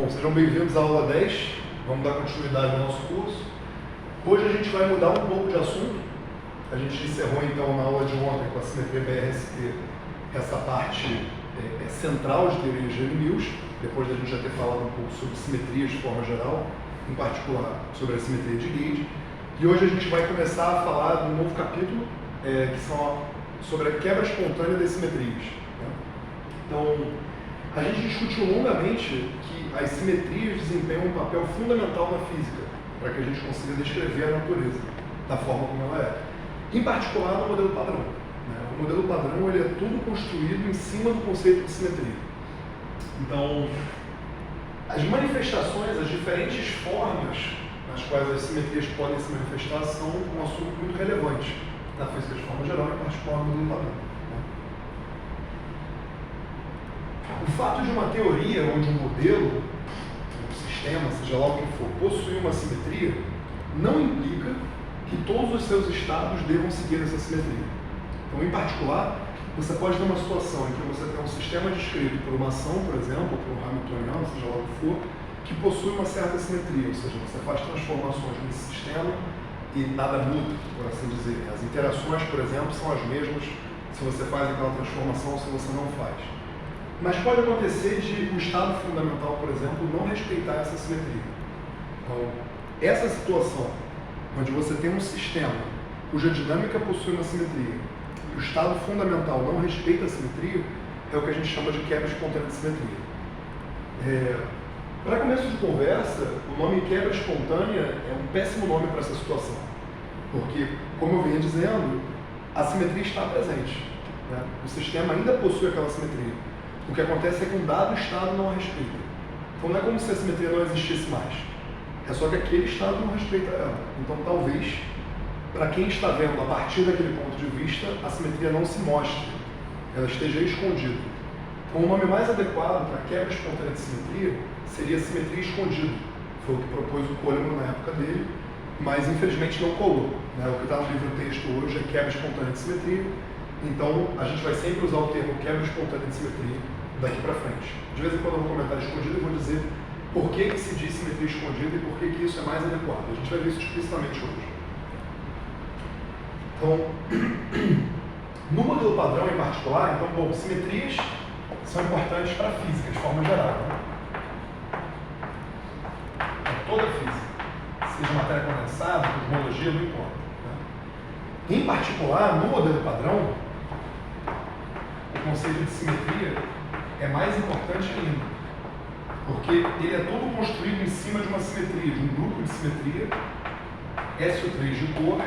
Bom, sejam bem-vindos à aula 10. Vamos dar continuidade ao nosso curso. Hoje a gente vai mudar um pouco de assunto. A gente encerrou então na aula de ontem com a simetria BRST essa parte central de teoria de Mills, depois da gente já ter falado um pouco sobre simetrias de forma geral, em particular sobre a simetria de Gauge. E hoje a gente vai começar a falar de um novo capítulo, que são sobre a quebra espontânea das simetrias. Né? Então, a gente discutiu longamente que as simetrias desempenham um papel fundamental na física, para que a gente consiga descrever a natureza da forma como ela é. Em particular, no modelo padrão. Né? O modelo padrão ele é tudo construído em cima do conceito de simetria. Então, as manifestações, as diferentes formas nas quais as simetrias podem se manifestar são um assunto muito relevante na física de forma geral, em particular no modelo padrão. O fato de uma teoria ou de um modelo, um sistema, seja lá o que for, possuir uma simetria, não implica que todos os seus estados devam seguir essa simetria. Então, em particular, você pode ter uma situação em que você tem um sistema descrito por uma ação, por exemplo, por um hamiltoniano, seja lá o que for, que possui uma certa simetria, ou seja, você faz transformações nesse sistema e nada muda, por assim dizer. As interações, por exemplo, são as mesmas se você faz aquela transformação ou se você não faz. Mas pode acontecer de o estado fundamental, por exemplo, não respeitar essa simetria. Então, essa situação, onde você tem um sistema cuja dinâmica possui uma simetria e o estado fundamental não respeita a simetria, é o que a gente chama de quebra espontânea de simetria. Para começo de conversa, o nome quebra espontânea é um péssimo nome para essa situação, porque, como eu vinha dizendo, a simetria está presente. Né? O sistema ainda possui aquela simetria. O que acontece é que um dado estado não a respeita. Então não é como se a simetria não existisse mais. É só que aquele estado não respeita ela. Então talvez, para quem está vendo a partir daquele ponto de vista, a simetria não se mostre. Ela esteja escondida. Então o nome mais adequado para quebra espontânea de simetria seria simetria escondida. Foi o que propôs o Coleman na época dele, mas infelizmente não colou. Né? O que está no livro texto hoje é quebra espontânea de simetria. Então a gente vai sempre usar o termo quebra espontânea de simetria daqui para frente. De vez em quando eu vou comentar escondido e vou dizer por que se diz simetria escondida e por que isso é mais adequado. A gente vai ver isso explicitamente hoje. Então, no modelo padrão em particular, então, bom, simetrias são importantes para a física, de forma geral. Né? Então, toda a física, seja matéria condensada, cosmologia, não importa. Né? Em particular, no modelo padrão, o conceito de simetria é mais importante ainda, porque ele é todo construído em cima de uma simetria, de um grupo de simetria, SO3 de cor,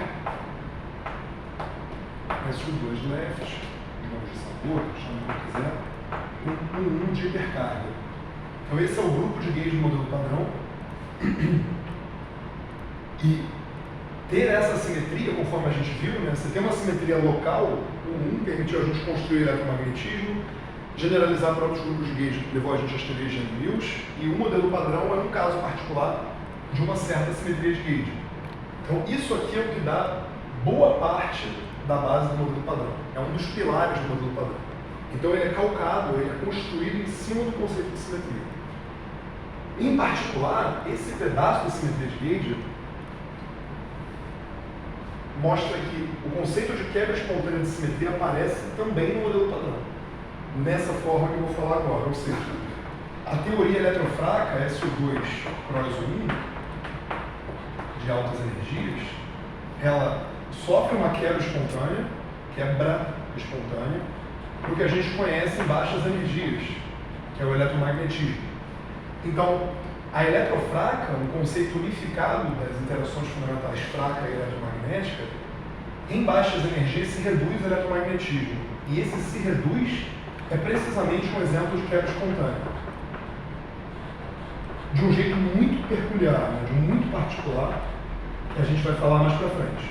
SO2 de left, de sabor, chama como quiser, e um de hipercarga. Então esse é o grupo de Gauge do modelo padrão, e ter essa simetria, conforme a gente viu, né, você tem uma simetria local, o 1 permitiu a gente construir eletromagnetismo, generalizar para outros grupos de Gauge, que levou a gente às teorias de Mills, e o modelo padrão é um caso particular de uma certa simetria de Gauge. Então isso aqui é o que dá boa parte da base do modelo padrão, é um dos pilares do modelo padrão. Então ele é calcado, ele é construído em cima do conceito de simetria. Em particular, esse pedaço da simetria de Gauge mostra que o conceito de quebra espontânea de simetria aparece também no modelo padrão, nessa forma que eu vou falar agora, ou seja, a teoria eletrofraca, SO2 cross 1, de altas energias, ela sofre uma quebra espontânea, do que a gente conhece em baixas energias, que é o eletromagnetismo. Então, a eletrofraca, um conceito unificado das interações fundamentais fraca e eletromagnética, em baixas energias se reduz o eletromagnetismo. E esse se reduz é precisamente um exemplo de quebra espontânea. De um jeito muito peculiar, né? De um muito particular, que a gente vai falar mais pra frente.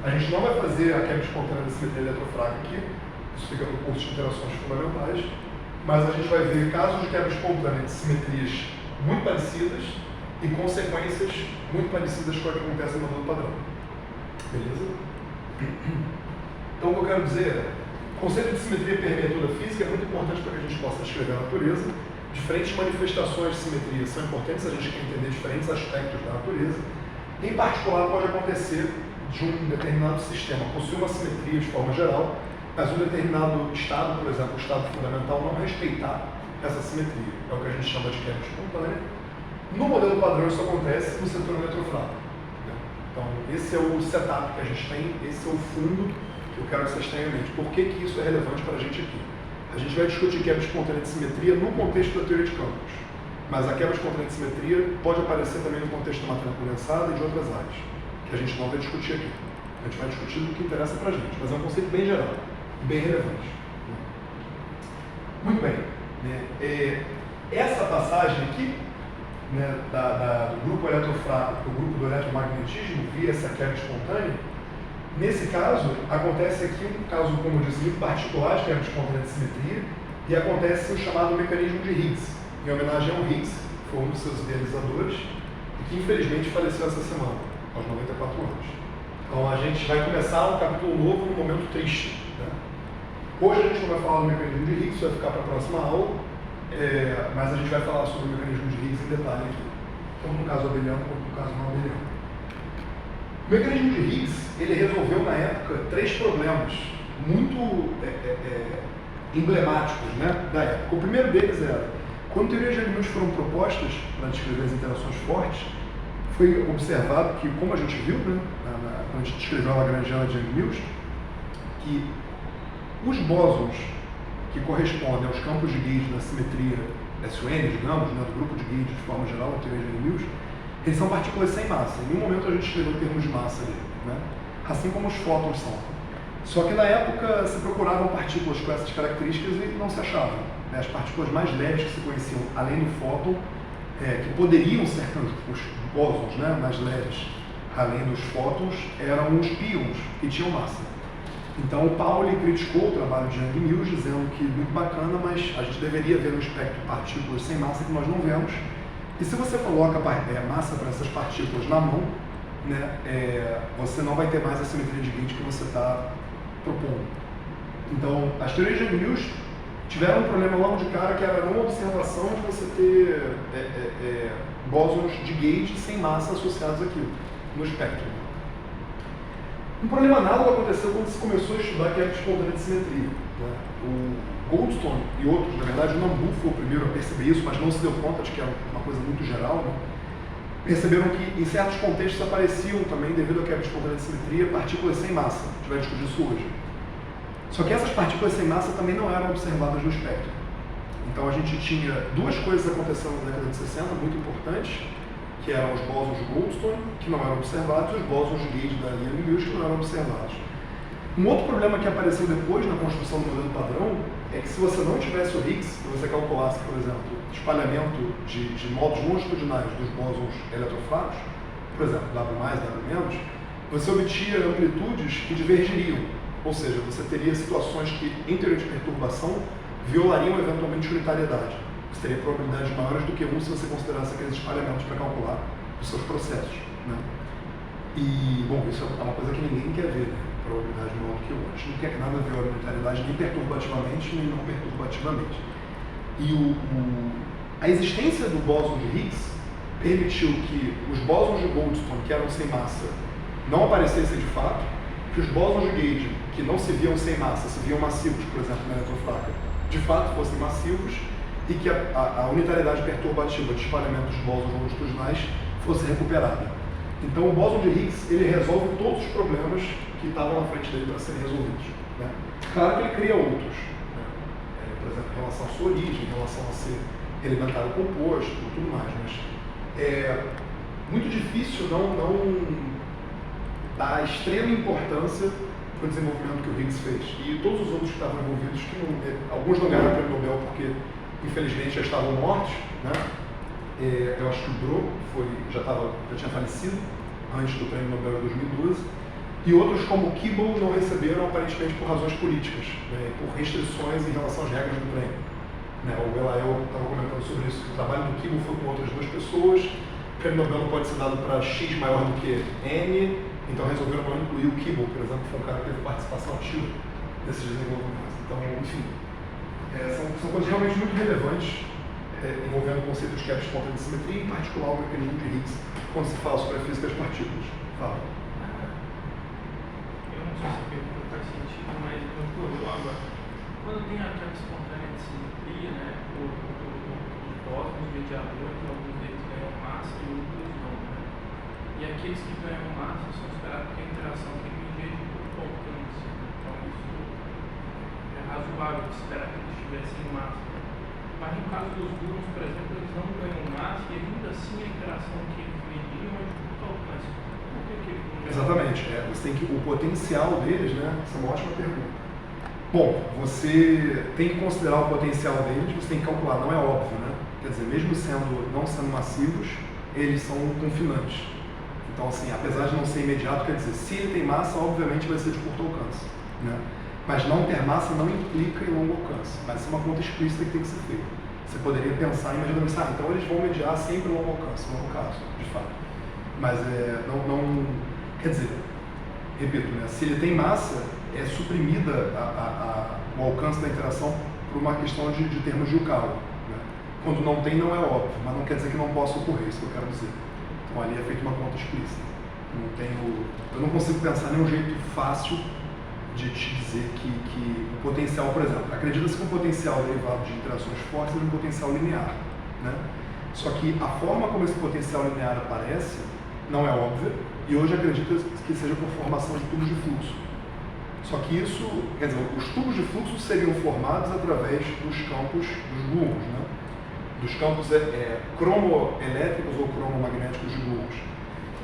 A gente não vai fazer a quebra espontânea da simetria eletrofraca aqui, isso fica no curso de interações fundamentais, mas a gente vai ver casos de quebra espontânea de simetrias muito parecidas e consequências muito parecidas com o que acontece no modelo padrão. Beleza? Então, o que eu quero dizer é, o conceito de simetria permeia toda a física, é muito importante para que a gente possa descrever a natureza, diferentes manifestações de simetria são importantes, a gente quer entender diferentes aspectos da natureza. Em particular, pode acontecer de um determinado sistema possuir uma simetria de forma geral, mas um determinado estado, por exemplo, o estado fundamental, não respeitar essa simetria. É o que a gente chama de quebra espontânea. No modelo padrão, isso acontece no setor eletrofrágil. Então, esse é o setup que a gente tem, esse é o fundo que eu quero que vocês tenham em mente. Por que isso é relevante para a gente aqui? A gente vai discutir quebra espontânea de simetria no contexto da teoria de campos, mas a quebra espontânea de simetria pode aparecer também no contexto da matéria condensada e de outras áreas, que a gente não vai discutir aqui. A gente vai discutir o que interessa para a gente, mas é um conceito bem geral, bem relevante. Muito bem. Essa passagem aqui, do grupo eletrofrágil para o grupo do eletromagnetismo, via essa quebra espontânea, nesse caso, acontece aqui um caso, como eu disse, muito particular de quebra espontânea de simetria, e acontece o chamado mecanismo de Higgs, em homenagem ao Higgs, que foi um dos seus idealizadores, e que infelizmente faleceu essa semana, aos 94 anos. Então a gente vai começar um capítulo novo num momento triste. Hoje a gente não vai falar do mecanismo de Higgs, isso vai ficar para a próxima aula, mas a gente vai falar sobre o mecanismo de Higgs em detalhe aqui, tanto no caso abeliano quanto no caso não abeliano. O mecanismo de Higgs, ele resolveu na época 3 problemas muito emblemáticos, da época. O primeiro deles era, quando teorias de Yang-Mills foram propostas para descrever as interações fortes, foi observado que, como a gente viu, quando a gente descreveu a Lagrangiana de Yang-Mills, que os bósons que correspondem aos campos de Gauge na simetria SUN, digamos, do grupo de Gauge de forma geral, na teoria de Yang-Mills, eles são partículas sem massa. Em nenhum momento a gente escreveu termos de massa ali, assim como os fótons são. Só que na época se procuravam partículas com essas características e não se achavam. As partículas mais leves que se conheciam, além do fóton, que poderiam ser os bósons mais leves, além dos fótons, eram os pions, que tinham massa. Então o Pauli criticou o trabalho de Yang-Mills, dizendo que muito bacana, mas a gente deveria ver no espectro partículas sem massa que nós não vemos. E se você coloca massa para essas partículas na mão, você não vai ter mais a simetria de Gauge que você está propondo. Então, as teorias de Yang-Mills tiveram um problema logo de cara, que era a não observação de você ter bósons de Gauge sem massa associados àquilo, no espectro. Um problema análogo aconteceu quando se começou a estudar quebra espontânea de simetria. O Goldstone e outros, na verdade o Nambu foi o primeiro a perceber isso, mas não se deu conta de que era uma coisa muito geral, perceberam que em certos contextos apareciam também, devido à quebra espontânea de simetria, partículas sem massa. A gente vai discutir isso hoje. Só que essas partículas sem massa também não eram observadas no espectro. Então a gente tinha 2 coisas acontecendo na década de 60, muito importantes, que eram os bósons de Goldstone, que não eram observados, e os bósons de Gauge da Yang-Mills, que não eram observados. Um outro problema que apareceu depois na construção do modelo padrão é que se você não tivesse o Higgs, se você calculasse, por exemplo, espalhamento de modos longitudinais dos bósons eletrofrágios, por exemplo, W+, W-, você obtinha amplitudes que divergiriam. Ou seja, você teria situações que, em teoria de perturbação, violariam eventualmente unitariedade. Você teria probabilidades maiores do que 1 se você considerasse aqueles espalhamentos para calcular os seus processos. E, bom, isso é uma coisa que ninguém quer ver, probabilidade maior do que 1. A gente não quer que nada viole a unitariedade nem perturbativamente, nem não perturbativamente. E a existência do bóson de Higgs permitiu que os bósons de Goldstone, que eram sem massa, não aparecessem de fato, que os bósons de Gauge, que não se viam sem massa, se viam massivos, por exemplo, na eletrofrágil, de fato fossem massivos, e que a unitariedade perturbativa de espalhamento dos bósons longitudinais fosse recuperada. Então o bóson de Higgs, ele resolve todos os problemas que estavam na frente dele para serem resolvidos. Claro que ele cria outros, por exemplo, em relação à sua origem, em relação a ser elementar composto e tudo mais, mas é muito difícil não dar extrema importância para o desenvolvimento que o Higgs fez. E todos os outros que estavam envolvidos, alguns não ganharam o prêmio Nobel porque infelizmente já estavam mortos, eu acho que o Bro já tinha falecido antes do prêmio Nobel de 2012, e outros como o Kibble não receberam aparentemente por razões políticas, por restrições em relação às regras do prêmio. O Elael estava comentando sobre isso, que o trabalho do Kibble foi com outras 2 pessoas, o prêmio Nobel não pode ser dado para X maior do que N, então resolveram não incluir o Kibble, por exemplo, que foi um cara que teve participação ativa nesses desenvolvimentos. Então, enfim, são coisas realmente muito relevantes envolvendo o conceito de quebra espontânea de simetria, em particular o mecanismo de Higgs, quando se fala sobre a física das partículas. Fala. Eu não sei se a pergunta faz sentido, mas me ocorreu agora. Quando tem a quebra espontânea de simetria, né, os próximos mediadores, alguns deles ganham massa e outros não. Né? E aqueles que ganham massa são esperados que a interação tem um jeito por alcance. Então isso é razoável de esperar que eles tivessem massa. Mas no caso dos gluons, por exemplo, eles não ganham massa e ainda assim a interação que eles mediam é de curto alcance. Por que eles não ganham? Exatamente. Você tem que, o potencial deles, né? Essa é uma ótima pergunta. Bom, você tem que considerar o potencial deles, você tem que calcular, não é óbvio, né? Quer dizer, mesmo não sendo massivos, eles são confinantes. Então, assim, apesar de não ser imediato, quer dizer, se ele tem massa, obviamente vai ser de curto alcance, né? Mas não ter massa não implica em longo alcance, mas isso é uma conta explícita que tem que ser feita. Você poderia pensar imediatamente, então eles vão mediar sempre longo alcance, não é o caso, de fato. Mas não quer dizer, repito, né, se ele tem massa, é suprimida o alcance da interação por uma questão de termos de Yukawa. Né? Quando não tem, não é óbvio, mas não quer dizer que não possa ocorrer, isso que eu quero dizer. Então ali é feita uma conta explícita. Eu não consigo pensar nenhum jeito fácil de te dizer que o potencial, por exemplo, acredita-se que o potencial derivado de interações fortes é um potencial linear, né? Só que a forma como esse potencial linear aparece não é óbvia e hoje acredita que seja por formação de tubos de fluxo. Só que isso, quer dizer, os tubos de fluxo seriam formados através dos campos dos gluons, né? Dos campos cromoelétricos ou cromomagnéticos de gluons.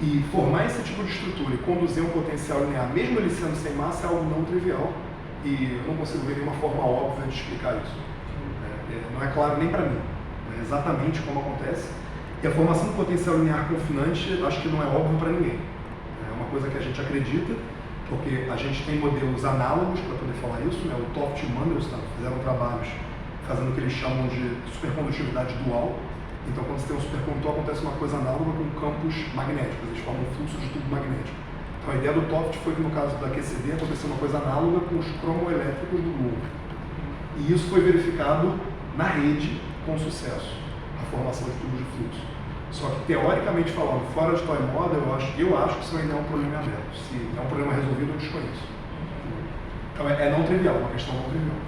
E formar esse tipo de estrutura e conduzir um potencial linear, mesmo ele sendo sem massa, é algo não trivial e eu não consigo ver nenhuma forma óbvia de explicar isso. Não é claro nem para mim, exatamente como acontece. E a formação do potencial linear confinante, acho que não é óbvio para ninguém. É uma coisa que a gente acredita, porque a gente tem modelos análogos para poder falar isso, né? O Toft e o Mandelstam fizeram trabalhos fazendo o que eles chamam de supercondutividade dual. Então, quando você tem um supercondutor, acontece uma coisa análoga com campos magnéticos, eles formam um fluxo de tubo magnético. Então, a ideia do Toft foi que, no caso da QCD, aconteceu uma coisa análoga com os cromoelétricos do gluon. E isso foi verificado na rede com sucesso, a formação de tubos de fluxo. Só que, teoricamente falando, fora de toy model, eu acho que isso ainda é um problema aberto. Se é um problema resolvido, eu desconheço. Então, é não trivial, uma questão não trivial.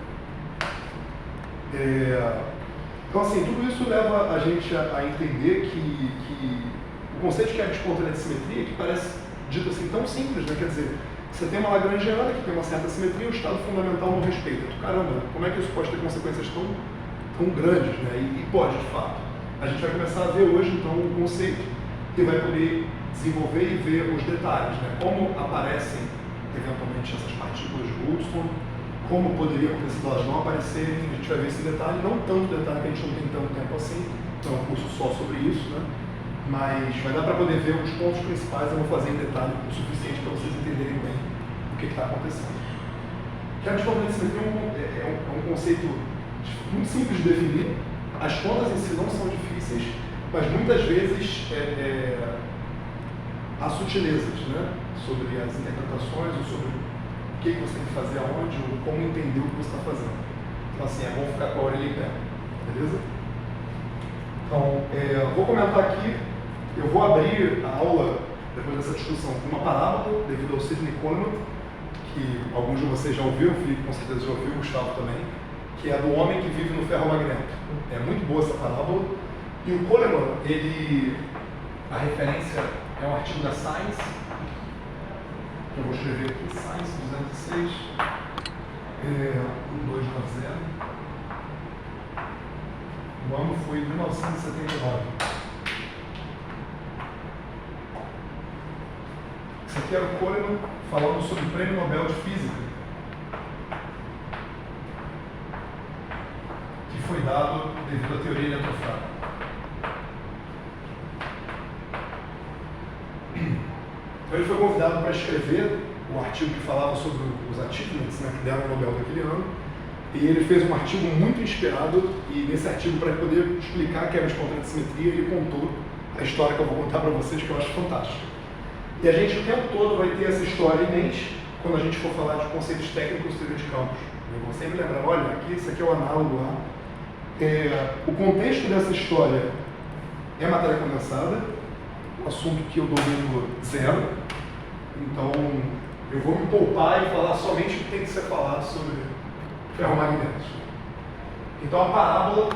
Então, assim, tudo isso leva a gente a entender que o conceito de quebra espontânea de simetria, que parece dito assim tão simples, né? Quer dizer, você tem uma lagrangiana que tem uma certa simetria e o estado fundamental não respeita. Caramba, como é que isso pode ter consequências tão grandes, né? E pode, de fato. A gente vai começar a ver hoje, então, um conceito que vai poder desenvolver e ver os detalhes, né? Como aparecem, eventualmente, essas partículas de Goldstone, como poderia acontecer elas não aparecerem, a gente vai ver esse detalhe, não tanto detalhe que a gente não tem tanto tempo assim, então é um curso só sobre isso, né? Mas vai dar para poder ver os pontos principais, eu vou fazer em detalhe o suficiente para vocês entenderem bem o que está acontecendo. Quebra espontânea de simetria é um conceito muito simples de definir, as contas em si não são difíceis, mas muitas vezes há sutilezas, né? Sobre as interpretações ou sobre o que você tem que fazer aonde, ou como entender o que você está fazendo. Então, assim, é bom ficar com a orelha em pé, beleza? Então, vou comentar aqui, eu vou abrir a aula, depois dessa discussão, com uma parábola, devido ao Sidney Kahneman, que alguns de vocês já ouviram, o Felipe com certeza já ouviu, o Gustavo também, que é do homem que vive no ferromagneto. É muito boa essa parábola. E o Kahneman, a referência é um artigo da Science, que eu vou escrever aqui, Science 206, 1290. O ano foi 1979. Isso aqui era o Kahneman falando sobre o Prêmio Nobel de Física, que foi dado devido à teoria eletrofrágil. Então ele foi convidado para escrever o artigo que falava sobre os achievements, né, que deram o Nobel daquele ano, e ele fez um artigo muito inspirado, e nesse artigo, para poder explicar a quebra espontânea de simetria, ele contou a história que eu vou contar para vocês, que eu acho fantástica. E a gente o tempo todo vai ter essa história em mente quando a gente for falar de conceitos técnicos de teoria de campos. Eu vou sempre lembrar, olha, aqui, isso aqui é o análogo lá O contexto dessa história é matéria condensada, um assunto que eu domino zero, então eu vou me poupar e falar somente o que tem que ser falado sobre ferromagnéticos. Então a parábola,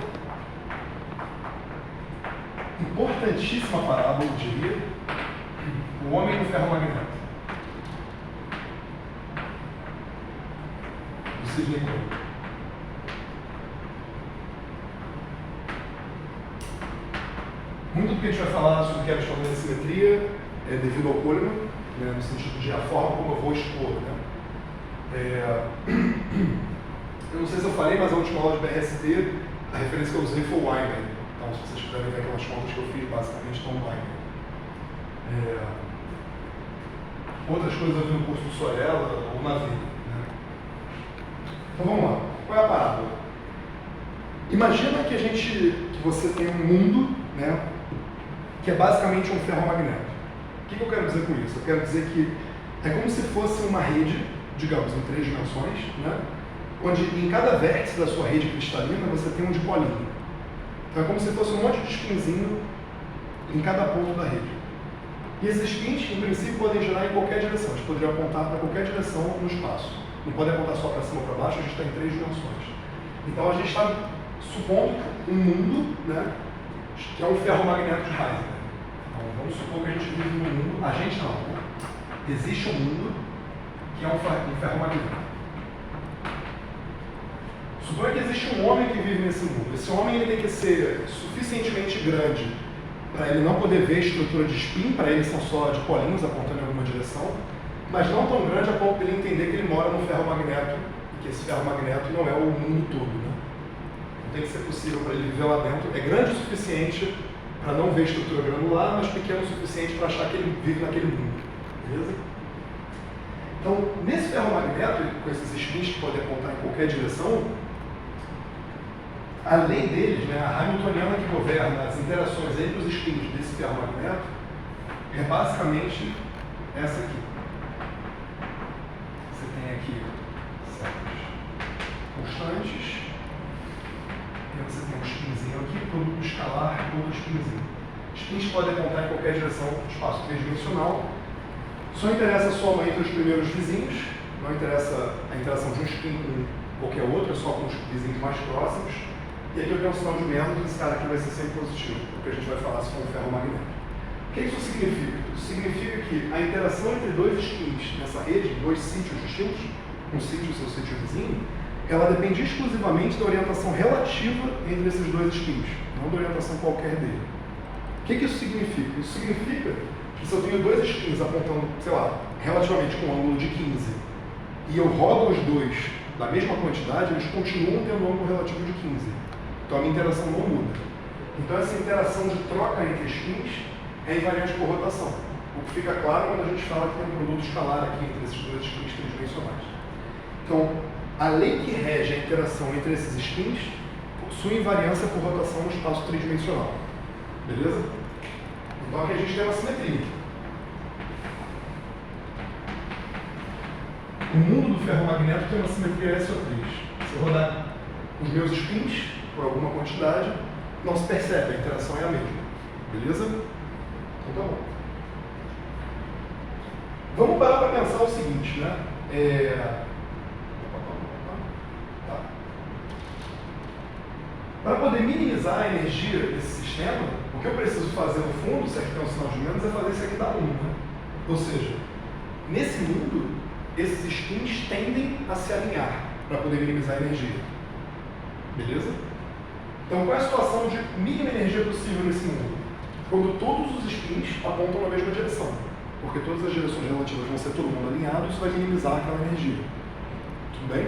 importantíssima parábola, eu diria, o homem no ferromagnético. Do Sidney Cole. Muito do que a gente vai falar sobre o que é a questão da simetria é devido ao Coleman, né, no sentido de a forma como eu vou expor. Né? Eu não sei se eu falei, mas a última aula de BRST, a referência que eu usei foi o Wyman. Então, se vocês quiserem ver aquelas contas que eu fiz, basicamente estão no Wyman. Outras coisas eu vi no curso do Sorella ou na vida. Né? Então vamos lá. Qual é a parábola? Imagina que você tem um mundo, né, que é basicamente um ferromagnético. O que eu quero dizer com isso? Eu quero dizer que é como se fosse uma rede, digamos, em 3 dimensões, né, onde em cada vértice da sua rede cristalina você tem um dipolinho. Então é como se fosse um monte de spinzinho em cada ponto da rede. E esses spins, em princípio, podem girar em qualquer direção. Eles poderiam apontar para qualquer direção no espaço. Não podem apontar só para cima ou para baixo, a gente está em 3 dimensões. Então a gente está supondo um mundo, né, que é um ferromagnético de Heisenberg. Então vamos supor que a gente vive num mundo, a gente não, né? Existe um mundo que é um ferromagnético. Suponha que existe um homem que vive nesse mundo. Esse homem ele tem que ser suficientemente grande para ele não poder ver a estrutura de spin, para ele são só dipolinhos apontando em alguma direção, mas não tão grande a ponto de ele entender que ele mora num ferromagnético e que esse ferromagnético não é o mundo todo, né? Não tem que ser possível para ele viver lá dentro. É grande o suficiente para não ver a estrutura granular, mas pequeno o suficiente para achar que ele vive naquele mundo. Beleza? Então, nesse ferromagnético, com esses spins que podem apontar em qualquer direção, a lei deles, né, a hamiltoniana que governa as interações entre os spins desse ferromagnético, é basicamente essa aqui. Você tem aqui certas constantes, e você tem um spinzinho aqui, produto escalar, outro spinzinho. Spins podem apontar em qualquer direção do espaço tridimensional. Só interessa a soma entre os primeiros vizinhos, não interessa a interação de um spin com qualquer outro, é só com os vizinhos mais próximos. E aqui eu tenho um sinal de merda, esse cara aqui vai ser sempre positivo, porque a gente vai falar se for um ferromagnético. O que isso significa? Isso significa que a interação entre 2 spins nessa rede, 2 sítios distintos, um sítio e seu sítio vizinho, ela depende exclusivamente da orientação relativa entre esses 2 spins, não da orientação qualquer dele. O que isso significa? Isso significa que se eu tenho 2 spins apontando, sei lá, relativamente com um ângulo de 15, e eu rodo os 2 da mesma quantidade, eles continuam tendo um ângulo relativo de 15. Então a minha interação não muda. Então essa interação de troca entre spins é invariante por rotação. O que fica claro quando a gente fala que tem um produto escalar aqui entre esses 2 spins tridimensionais. Então, a lei que rege a interação entre esses spins possui invariância por rotação no espaço tridimensional. Beleza? Então aqui a gente tem uma simetria. O mundo do ferromagnético tem uma simetria SO3. Se eu rodar os meus spins por alguma quantidade, não se percebe, a interação é a mesma. Beleza? Então tá bom. Vamos parar para pensar o seguinte, né? Tá. Para poder minimizar a energia desse sistema, o que eu preciso fazer no fundo, se aqui tem um sinal de menos, é fazer isso aqui dar 1, né? Ou seja, nesse mundo, esses spins tendem a se alinhar para poder minimizar a energia. Beleza? Então, qual é a situação de mínima energia possível nesse mundo? Quando todos os spins apontam na mesma direção. Porque todas as direções relativas vão ser todo mundo alinhado, isso vai minimizar aquela energia. Tudo bem?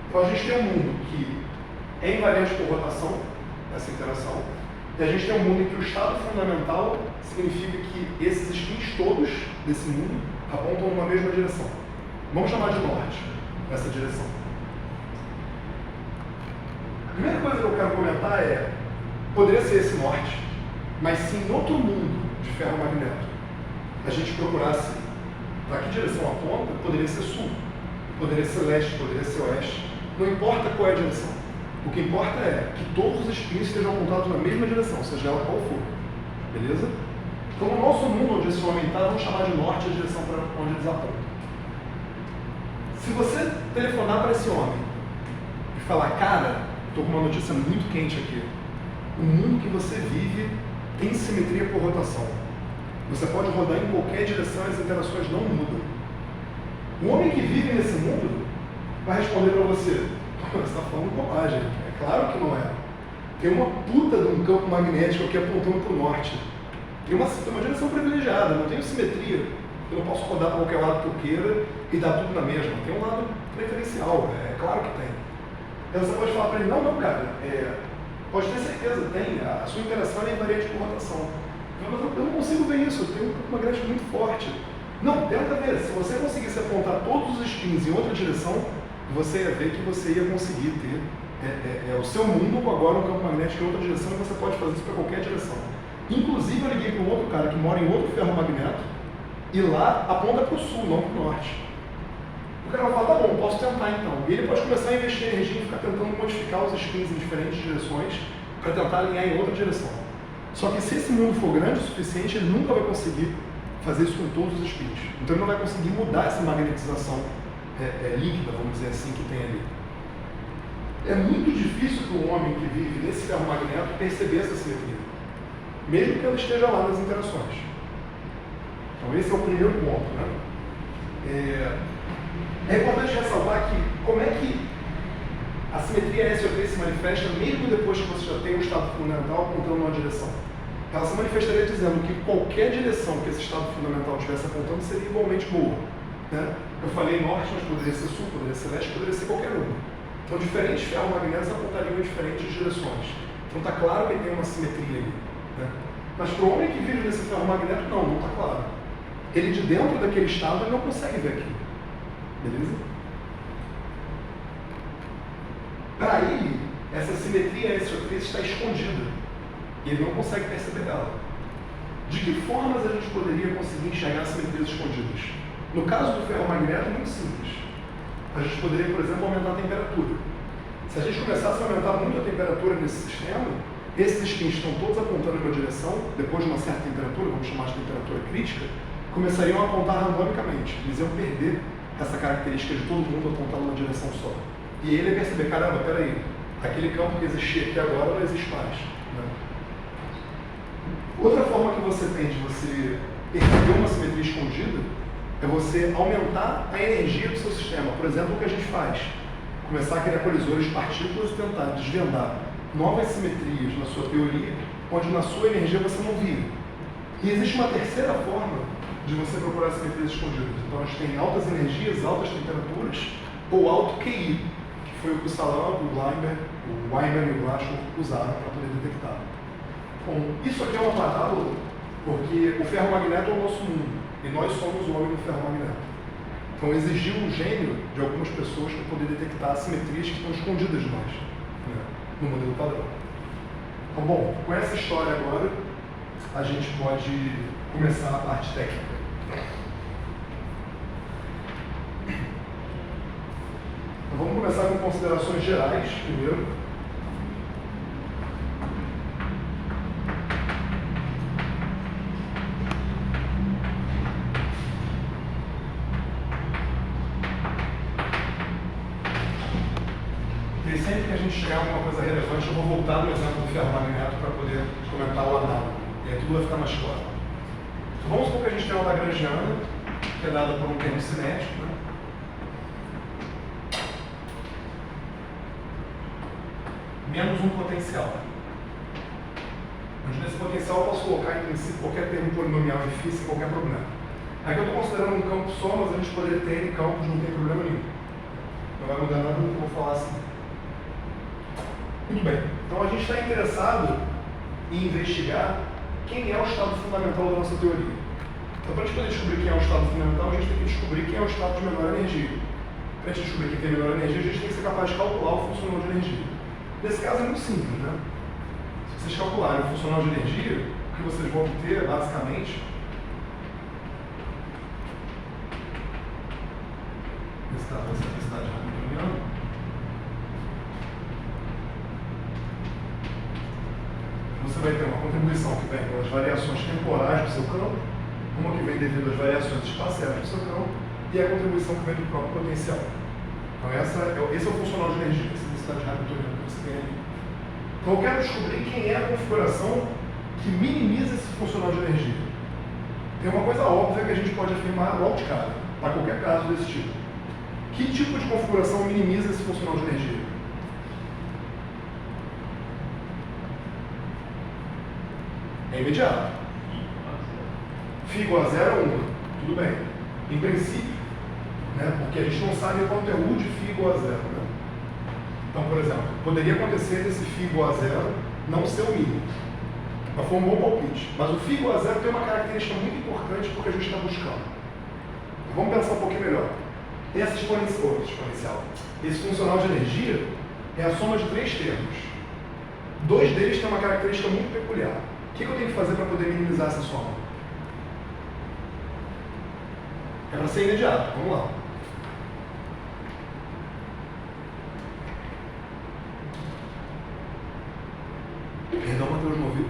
Então, a gente tem um mundo que é invariante por rotação, essa interação, e a gente tem um mundo em que o estado fundamental significa que esses spins todos desse mundo apontam numa mesma direção. Vamos chamar de norte, essa direção. A primeira coisa que eu quero comentar é, poderia ser esse norte, mas se em outro mundo de ferromagnético a gente procurasse para que direção aponta, poderia ser sul, poderia ser leste, poderia ser oeste, não importa qual é a direção. O que importa é que todos os spins estejam apontados na mesma direção, seja ela qual for. Beleza? Então, no nosso mundo onde esse homem está, vamos chamar de norte a direção para onde eles apontam. Se você telefonar para esse homem e falar, cara, estou com uma notícia muito quente aqui, o mundo que você vive tem simetria por rotação. Você pode rodar em qualquer direção e as interações não mudam. O homem que vive nesse mundo vai responder para você, você está falando bobagem. É claro que não é. Tem uma puta de um campo magnético aqui apontando para o norte. Tem uma direção privilegiada, não tem simetria. Eu não posso rodar para qualquer lado que eu queira e dar tudo na mesma. Tem um lado preferencial, é claro que tem. Aí você pode falar para ele, não, cara, pode ter certeza, tem. A sua interação é invariante por rotação. Mas eu não consigo ver isso, eu tenho um campo magnético muito forte. Não, tenta ver. Se você conseguisse apontar todos os spins em outra direção, você ia ver que você ia conseguir ter o seu mundo agora um campo magnético em outra direção, e você pode fazer isso para qualquer direção. Inclusive, eu liguei para um outro cara que mora em outro ferromagneto e lá aponta para o sul, não para o norte. O cara vai falar, tá bom, posso tentar então. E ele pode começar a investir energia e ficar tentando modificar os spins em diferentes direções para tentar alinhar em outra direção. Só que se esse mundo for grande o suficiente, ele nunca vai conseguir fazer isso com todos os spins. Então ele não vai conseguir mudar essa magnetização líquida, vamos dizer assim, que tem ali. É muito difícil para um homem que vive nesse ferromagneto perceber essa simetria, mesmo que ela esteja lá nas interações. Então esse é o primeiro ponto, né? É importante ressalvar que como é que a simetria SO3 se manifesta mesmo depois que você já tem um estado fundamental apontando numa direção. Ela se manifestaria dizendo que qualquer direção que esse estado fundamental estivesse apontando seria igualmente boa, né? Eu falei norte, mas poderia ser sul, poderia ser leste, poderia ser qualquer uma. Então diferentes ferromagnetos apontariam em diferentes direções. Então está claro que tem uma simetria ali, né? Mas para o homem que vive nesse ferromagneto, não está claro. Ele de dentro daquele estado ele não consegue ver aquilo. Beleza? Para ele, essa simetria SO3 está escondida. E ele não consegue perceber ela. De que formas a gente poderia conseguir enxergar simetrias escondidas? No caso do ferromagneto, é muito simples. A gente poderia, por exemplo, aumentar a temperatura. Se a gente começasse a aumentar muito a temperatura nesse sistema, esses spins estão todos apontando em uma direção, depois de uma certa temperatura, vamos chamar de temperatura crítica, começariam a apontar randomicamente. Eles iam perder essa característica de todo mundo apontar numa direção só. E ele ia perceber, caramba, peraí, aquele campo que existia aqui agora não existe mais. Né? Outra forma que você tem de você perceber uma simetria escondida é você aumentar a energia do seu sistema. Por exemplo, o que a gente faz? Começar a criar colisores de partículas e tentar desvendar novas simetrias na sua teoria, onde na sua energia você não via. E existe uma terceira forma de você procurar simetrias escondidas. Então a gente tem altas energias, altas temperaturas, ou alto QI, que foi o que o Salam, o Weinberg e o Glasgow usaram para poder detectar. Bom, isso aqui é uma parábola, porque o ferromagneto é o nosso mundo, e nós somos o homem do ferromagneto. Então exigiu um gênio de algumas pessoas para poder detectar simetrias que estão escondidas de nós, né, no modelo padrão. Então, bom, com essa história agora, a gente pode começar a parte técnica. Então, vamos começar com considerações gerais, primeiro. E sempre que a gente chegar a alguma coisa relevante, eu vou voltar no exemplo do ferromagneto para poder comentar o análogo. E aí tudo vai ficar mais claro. Então, vamos supor que a gente tem uma lagrangiana, que é dada por um termo cinético, né? Menos um potencial. Onde nesse potencial eu posso colocar em princípio qualquer termo polinomial em φ sem qualquer problema. Aqui eu estou considerando um campo só, mas a gente poderia ter N campos, não tem problema nenhum. Não vai mudar nada do que eu vou falar assim. Muito bem. Então a gente está interessado em investigar quem é o estado fundamental da nossa teoria. Então, para a gente poder descobrir quem é o estado fundamental, a gente tem que descobrir quem é o estado de menor energia. Para a gente descobrir quem tem menor energia, a gente tem que ser capaz de calcular o funcional de energia. Nesse caso é muito simples, né? Se vocês calcularem o funcional de energia, o que vocês vão obter, basicamente, nesse caso, essa velocidade hamiltoniana, você vai ter uma contribuição que vem pelas variações temporais do seu campo, uma que vem devido às variações espaciais do seu campo, e a contribuição que vem do próprio potencial. Então esse é o funcional de energia, essa densidade hamiltoniana que você tem ali. Então eu quero descobrir quem é a configuração que minimiza esse funcional de energia. Tem uma coisa óbvia que a gente pode afirmar logo de cara, para qualquer caso desse tipo. Que tipo de configuração minimiza esse funcional de energia? É imediato. Φ igual a 0 ou 1. Tudo bem. Em princípio, né, porque a gente não sabe quanto é U de φ igual a 0. Né? Então, por exemplo, poderia acontecer desse φ igual a 0 não ser o mínimo. Mas foi um bom palpite. Mas o φ igual a 0 tem uma característica muito importante porque a gente está buscando. Vamos pensar um pouquinho melhor. Esse exponencial, esse funcional de energia é a soma de 3 termos. 2 deles têm uma característica muito peculiar. O que eu tenho que fazer para poder minimizar essa soma? É para ser imediato. Vamos lá. Perdão, Matheus, não ouviu?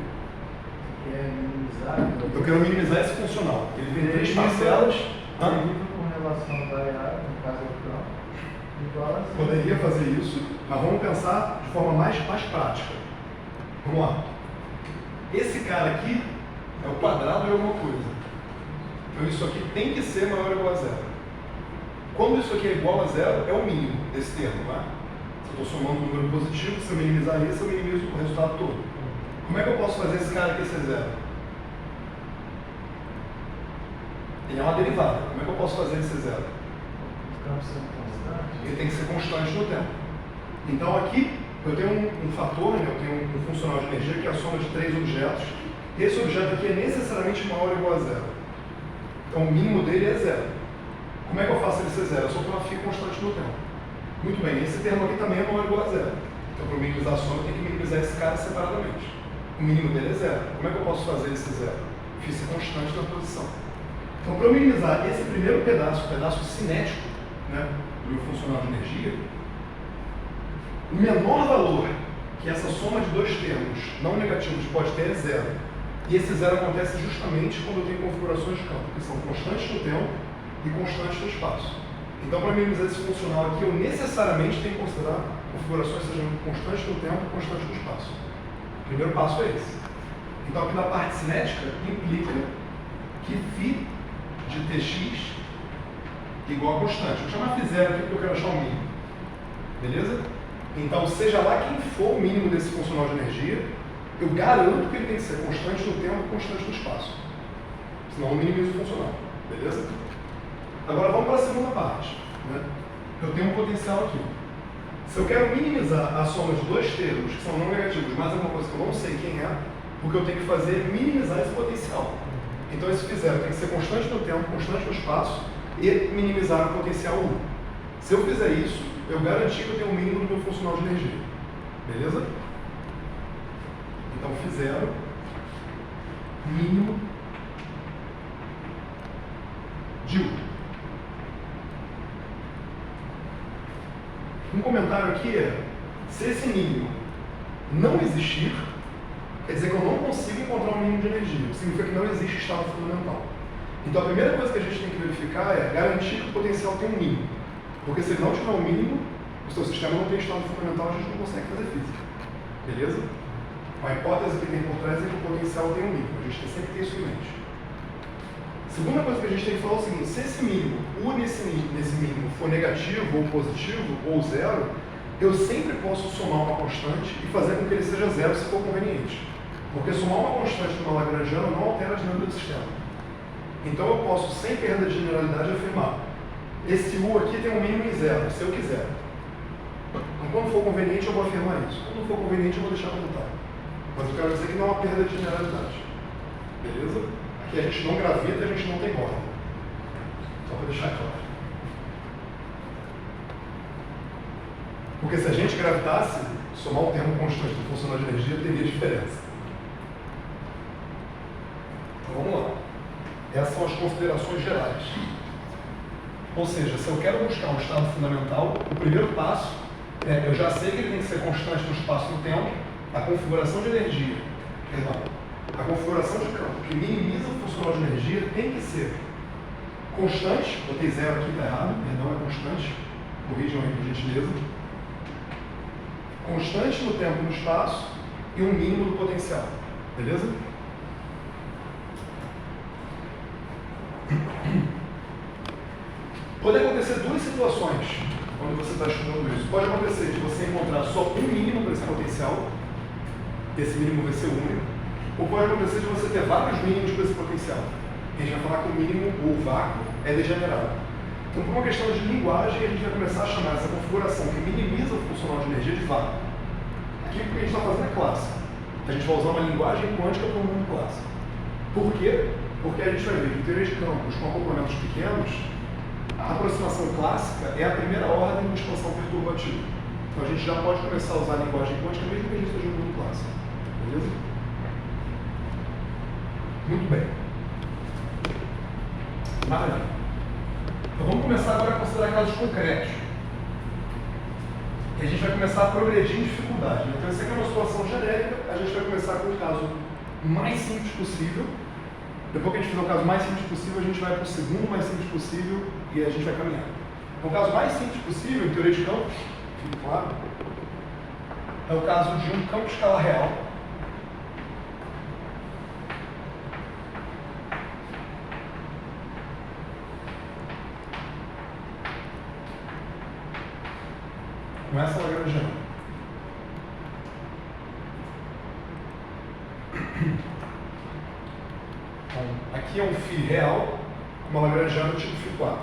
Quer minimizar? Eu quero minimizar esse funcional. Ele tem 3 parcelas. Com relação variável, no caso do campo, igual a 0. Poderia fazer isso, mas vamos pensar de forma mais prática. Vamos lá. Esse cara aqui é o quadrado de alguma coisa. Então isso aqui tem que ser maior ou igual a 0. Quando isso aqui é igual a 0, é o mínimo desse termo, não é? Se eu estou somando um número positivo, se eu minimizar isso, eu minimizo o resultado todo. Como é que eu posso fazer esse cara aqui ser 0? Ele é uma derivada. Como é que eu posso fazer ele ser 0? Os campos são constantes. Ele tem que ser constante no tempo. Então aqui eu tenho um fator, né? Eu tenho um funcional de energia que é a soma de 3 objetos. Esse objeto aqui é necessariamente maior ou igual a 0. Então o mínimo dele é 0. Como é que eu faço ele ser 0? Eu só tenho uma φ constante no tempo. Muito bem, esse termo aqui também é maior ou igual a 0. Então para minimizar a soma eu tenho que minimizar esse cara separadamente. O mínimo dele é 0. Como é que eu posso fazer ele ser 0? Φ ser constante na posição. Então, para eu minimizar esse primeiro pedaço, o pedaço cinético, né, do meu funcional de energia, o menor valor que essa soma de 2 termos não negativos pode ter é 0. E esse 0 acontece justamente quando eu tenho configurações de campo, que são constantes no tempo e constantes no espaço. Então, para minimizar esse funcional aqui, eu necessariamente tenho que considerar configurações que sejam constantes no tempo e constantes no espaço. O primeiro passo é esse. Então, aqui na parte cinética, implica que φ de Tx igual a constante. Vou chamar φ0 aqui porque eu quero achar o mínimo. Beleza? Então, seja lá quem for o mínimo desse funcional de energia, eu garanto que ele tem que ser constante no tempo e constante no espaço. Senão eu minimizo o funcional. Beleza? Agora vamos para a segunda parte. Né? Eu tenho um potencial aqui. Se eu quero minimizar a soma de 2 termos que são não negativos, mais alguma coisa que eu não sei quem é, o que eu tenho que fazer é minimizar esse potencial. Então esse φ0 tem que ser constante no tempo, constante no espaço e minimizar o potencial 1. Se eu fizer isso, eu garanti que eu tenho o mínimo do meu funcional de energia. Beleza? Então φ0 mínimo de 1. Um comentário aqui é, se esse mínimo não existir, quer dizer que eu não consigo encontrar um mínimo de energia. Significa que não existe estado fundamental. Então a primeira coisa que a gente tem que verificar é garantir que o potencial tem um mínimo. Porque se ele não tiver um mínimo, o seu sistema não tem estado fundamental, a gente não consegue fazer física. Beleza? A hipótese que tem por trás é que o potencial tem um mínimo. A gente tem sempre que ter isso em mente. Segunda coisa que a gente tem que falar é o seguinte, se esse mínimo, U nesse mínimo for negativo ou positivo ou 0, eu sempre posso somar uma constante e fazer com que ele seja 0 se for conveniente. Porque somar uma constante numa Lagrangiana não altera a dinâmica do sistema. Então eu posso, sem perda de generalidade, afirmar esse U aqui tem um mínimo em 0, se eu quiser. Então, quando for conveniente, eu vou afirmar isso. Quando não for conveniente, eu vou deixar para lutar. Mas eu quero dizer que não há perda de generalidade. Beleza? Aqui a gente não gravita, a gente não tem borda. Só para deixar claro. Porque se a gente gravitasse, somar um termo constante do funcional de energia teria diferença. Então vamos lá. Essas são as considerações gerais. Ou seja, se eu quero buscar um estado fundamental, o primeiro passo é, eu já sei que ele tem que ser constante no espaço e no tempo, a configuração de energia Perdão. A configuração de campo que minimiza o funcional de energia tem que ser constante, botei zero aqui, está errado, perdão, é constante, corrijam aí por gentileza. Constante no tempo e no espaço e um mínimo do potencial, beleza? Pode acontecer duas situações quando você está estudando isso. Pode acontecer de você encontrar só um mínimo para esse potencial, esse mínimo vai ser único, ou pode acontecer de você ter vários mínimos para esse potencial. A gente vai falar que o mínimo, ou o vácuo, é degenerado. Então, por uma questão de linguagem, a gente vai começar a chamar essa configuração que minimiza o funcional de energia de vácuo. Aqui o que a gente está fazendo é clássico. A gente vai usar uma linguagem quântica para o mundo clássico. Por quê? Porque a gente vai ver que em teoria de campos com acompanhamentos pequenos, a aproximação clássica é a primeira ordem de expansão perturbativa. Então a gente já pode começar a usar a linguagem quântica mesmo que a gente esteja no mundo clássico. Beleza? Muito bem. Maravilha. Então vamos começar agora a considerar casos concretos. E a gente vai começar a progredir em dificuldade. Então essa aqui é uma situação genérica, a gente vai começar com o caso mais simples possível. Depois que a gente fizer o caso mais simples possível, a gente vai para o segundo mais simples possível e a gente vai caminhar. Então, o caso mais simples possível, em teoria de campos, fique claro, é o caso de um campo de escala real. Com essa lagrangiana. Aqui é um φ real, uma lagrangiana tipo φ4.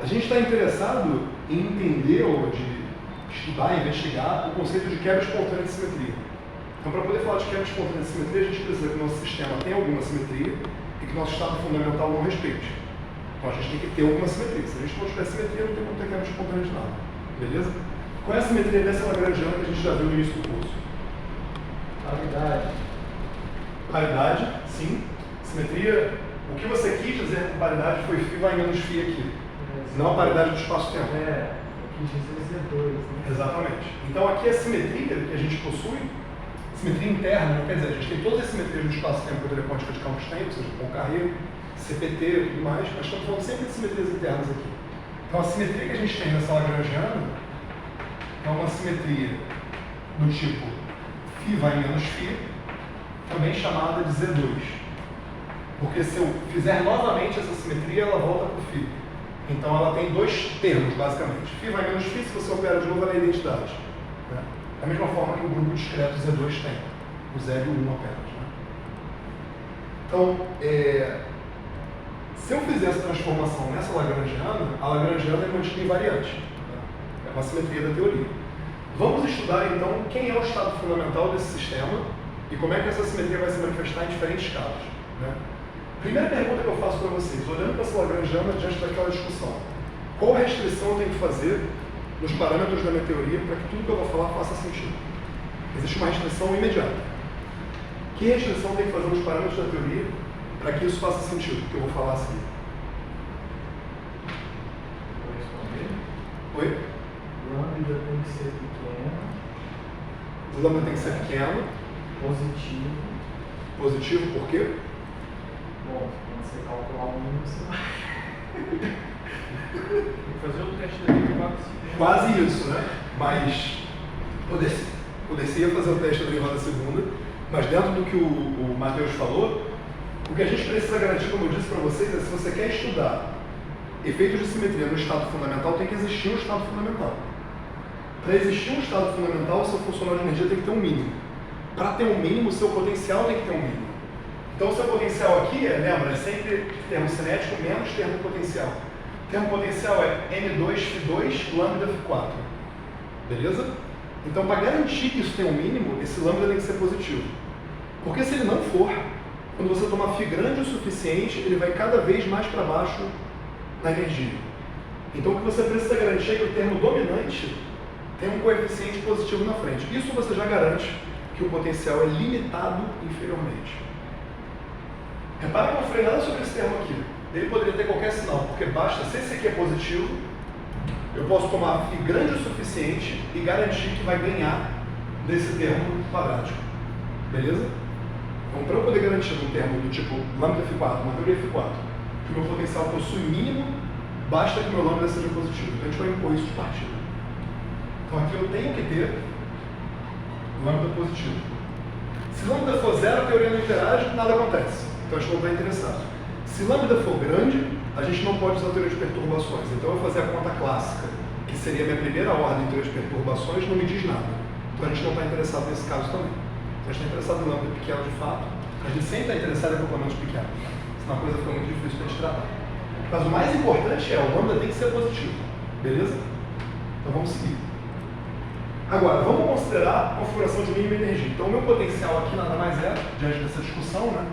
A gente está interessado em entender ou de estudar, investigar o conceito de quebra espontânea de simetria. Então, para poder falar de quebra espontânea de simetria, a gente precisa que o nosso sistema tenha alguma simetria e que o nosso estado fundamental não respeite. Então, a gente tem que ter alguma simetria. Se a gente não tiver simetria, não tem como ter quebra espontânea de nada. Beleza? Qual é a simetria dessa lagrangiana que a gente já viu no início do curso? Paridade. Paridade, sim. Simetria, o que você quis dizer com paridade foi φ vai menos φ aqui. Não a paridade do espaço-tempo. Eu quis dizer Z2, né? Exatamente. Então aqui a simetria que a gente possui, simetria interna, não quer dizer, a gente tem todas as simetrias do espaço-tempo que a teoria quântica de campos tem, ou seja, Poincare, CPT e tudo mais, mas estamos falando sempre de simetrias internas aqui. Então a simetria que a gente tem nessa lagrangiana é uma simetria do tipo φ vai menos φ, também chamada de Z2. Porque se eu fizer novamente essa simetria, ela volta para o φ. Então ela tem dois termos, basicamente. φ vai menos φ, se você opera de novo, ela é identidade. Né? Da mesma forma que o grupo discreto Z2 tem. O 0 e o 1 apenas. Né? Então, se eu fizer essa transformação nessa lagrangiana, a lagrangiana é mantida invariante. Né? É uma simetria da teoria. Vamos estudar, então, quem é o estado fundamental desse sistema e como é que essa simetria vai se manifestar em diferentes casos. Né? Primeira pergunta que eu faço para vocês, olhando para essa lagrangiana diante daquela discussão, qual restrição eu tenho que fazer nos parâmetros da minha teoria para que tudo que eu vou falar faça sentido? Existe uma restrição imediata. Que restrição tem que fazer nos parâmetros da teoria para que isso faça sentido, que eu vou falar assim? Vou responder. Oi? Lambda tem que ser pequeno. O lambda tem que ser pequeno. Positivo. Positivo por quê? Bom, quando você calcular o mínimo, você vai. Tem que fazer o teste da derivada segunda. Quase isso, né? Mas poderia fazer o teste da derivada segunda, mas dentro do que o Matheus falou, o que a gente precisa garantir, como eu disse para vocês, é se você quer estudar efeitos de simetria no estado fundamental, tem que existir um estado fundamental. Para existir um estado fundamental, o seu funcional de energia tem que ter um mínimo. Para ter um mínimo, o seu potencial tem que ter um mínimo. Então o seu potencial aqui, lembra, é sempre termo cinético menos termo potencial. Termo potencial é M2Φ2 lambda Φ4. Beleza? Então, para garantir que isso tem um mínimo, esse lambda tem que ser positivo. Porque se ele não for, quando você tomar φ grande o suficiente, ele vai cada vez mais para baixo na energia. Então o que você precisa garantir é que o termo dominante tem um coeficiente positivo na frente. Isso você já garante que o potencial é limitado inferiormente. Repara que eu não falei nada sobre esse termo aqui. Ele poderia ter qualquer sinal, porque basta, se esse aqui é positivo, eu posso tomar φ grande o suficiente e garantir que vai ganhar desse termo quadrático. Beleza? Então, para eu poder garantir um termo do tipo lambda Φ4, uma teoria Φ4, que o meu potencial possui mínimo, basta que o meu lambda seja positivo. Então, a gente vai impor isso de partida. Então, aqui eu tenho que ter lambda positivo. Se lambda for zero, a teoria não interage, nada acontece. Então, a gente não está interessado. Se lambda for grande, a gente não pode usar a teoria de perturbações. Então, eu vou fazer a conta clássica, que seria a minha primeira ordem em teoria de perturbações, não me diz nada. Então, a gente não está interessado nesse caso também. Então, a gente está interessado em lambda pequeno de fato. A gente sempre está interessado em acoplamentos pequenos. Senão a coisa fica muito difícil para a gente tratar. Mas o mais importante é, o lambda tem que ser positivo. Beleza? Então, vamos seguir. Agora, vamos considerar a configuração de mínima energia. Então, o meu potencial aqui nada mais é, diante dessa discussão, né?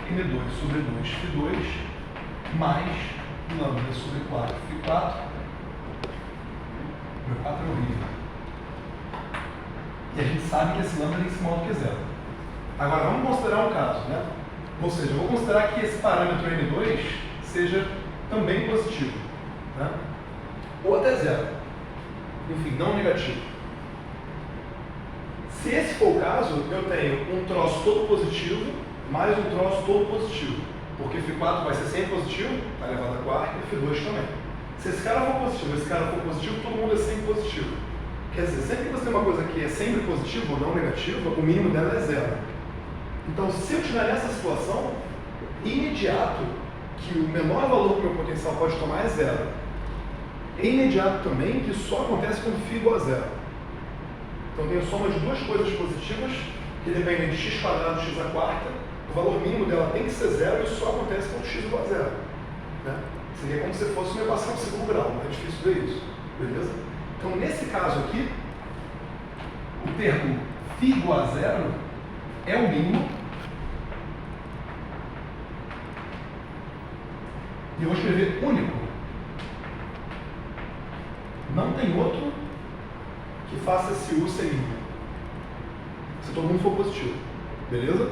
M2 sobre 2 Φ2 mais lambda sobre 4 Φ4. Meu 4 é horrível. E a gente sabe que esse lambda tem que ser maior do que zero. Agora, vamos considerar um caso, né? Ou seja, eu vou considerar que esse parâmetro M2 seja também positivo, né? Ou até zero. Enfim, não negativo. Se esse for o caso, eu tenho um troço todo positivo mais um troço todo positivo. Porque Φ4 vai ser sempre positivo, vai elevado a quarta, e Φ2 também. Se esse cara for positivo, esse cara for positivo, todo mundo é sempre positivo. Quer dizer, sempre que você tem uma coisa que é sempre positiva ou não negativa, o mínimo dela é zero. Então, se eu tiver nessa situação, imediato que o menor valor que o meu potencial pode tomar é zero. É imediato também que isso só acontece quando φ igual a zero. Então, tenho soma de duas coisas positivas que dependem de x quadrado x à quarta. O valor mínimo dela tem que ser zero e isso só acontece quando x igual a zero. Né? Seria como se fosse uma equação de segundo grau, não é difícil ver isso. Beleza? Então, nesse caso aqui, o termo φ igual a zero é o mínimo. E eu vou escrever único. Não tem outro que faça esse U ser mínimo. Se todo mundo for positivo. Beleza?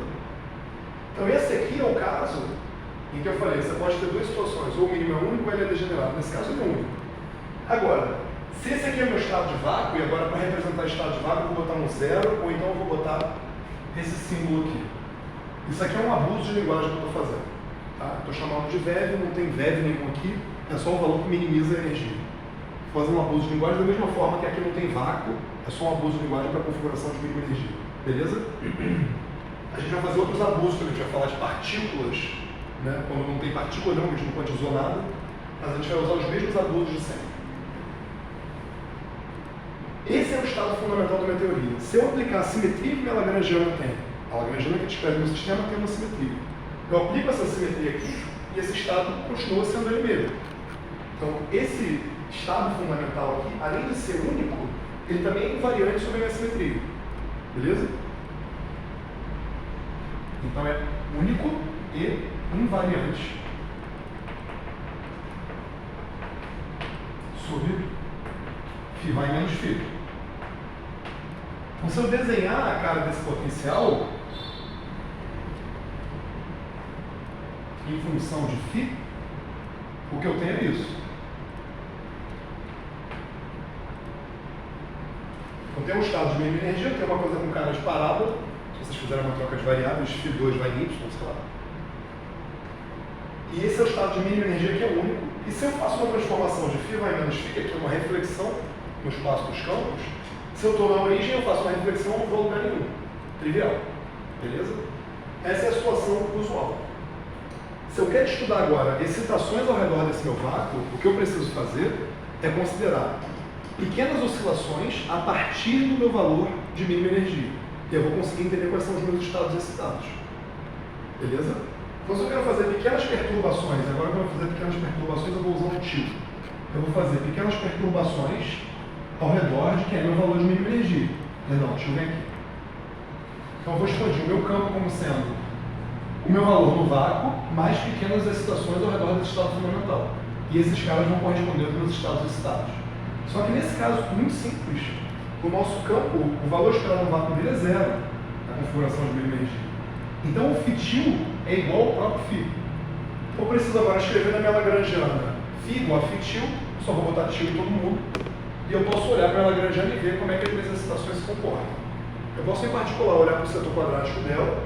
Então, esse aqui é o caso em que eu falei, você pode ter duas situações, ou o mínimo é único ou ele é degenerado. Nesse caso, ele é único. Agora, se esse aqui é meu estado de vácuo, e agora para representar estado de vácuo eu vou botar um zero, ou então eu vou botar esse símbolo aqui. Isso aqui é um abuso de linguagem que eu estou fazendo. Tá? Estou chamando de VEV, não tem VEV nenhum aqui, é só um valor que minimiza a energia. Vou fazer um abuso de linguagem da mesma forma que aqui não tem vácuo, é só um abuso de linguagem para configuração de mínima energia. Beleza? A gente vai fazer outros abusos, a gente vai falar de partículas, né? Quando não tem partícula não, a gente não quantizou nada, mas a gente vai usar os mesmos abusos de sempre. Esse é o estado fundamental da minha teoria. Se eu aplicar a simetria que minha Lagrangiana tem, a Lagrangiana que descreve meu sistema tem uma simetria. Eu aplico essa simetria aqui e esse estado continua sendo ele mesmo. Então, esse estado fundamental aqui, além de ser único, ele também é invariante sobre a minha simetria. Beleza? Então é único e invariante sobre φ vai menos φ. Então, se eu desenhar a cara desse potencial em função de φ, o que eu tenho é isso. Então, tem um estado de mínima energia, tem uma coisa com cara de parábola. Se vocês fizerem uma troca de variáveis, φ2 vai em y, sei lá. E esse é o estado de mínima energia que é único. E se eu faço uma transformação de φ vai menos φ, que aqui é uma reflexão no espaço dos campos, se eu estou na origem, eu faço uma reflexão, não vou a lugar nenhum. Trivial. Beleza? Essa é a situação usual. Se eu quero estudar agora excitações ao redor desse meu vácuo, o que eu preciso fazer é considerar pequenas oscilações a partir do meu valor de mínima energia. E eu vou conseguir entender quais são os meus estados excitados. Beleza? Então, se eu quero fazer pequenas perturbações, agora que eu vou fazer pequenas perturbações, eu vou usar um tio. Eu vou fazer pequenas perturbações ao redor de quem é meu valor de mínima energia. Perdão, deixa eu ver aqui. Então, eu vou expandir o meu campo como sendo o meu valor no vácuo, mais pequenas excitações ao redor desse estado fundamental. E esses caras vão corresponder aos meus estados excitados. Só que nesse caso, muito simples, o nosso campo, o valor esperado no vácuo dele é zero, na configuração de mínima energia. Então, o φ é igual ao próprio φ. Eu preciso agora escrever na minha Lagrangiana φ igual a φ, só vou botar τ em todo mundo, e eu posso olhar para a Lagrangiana e ver como é que as minhas excitações se comportam. Eu posso, em particular, olhar para o setor quadrático dela,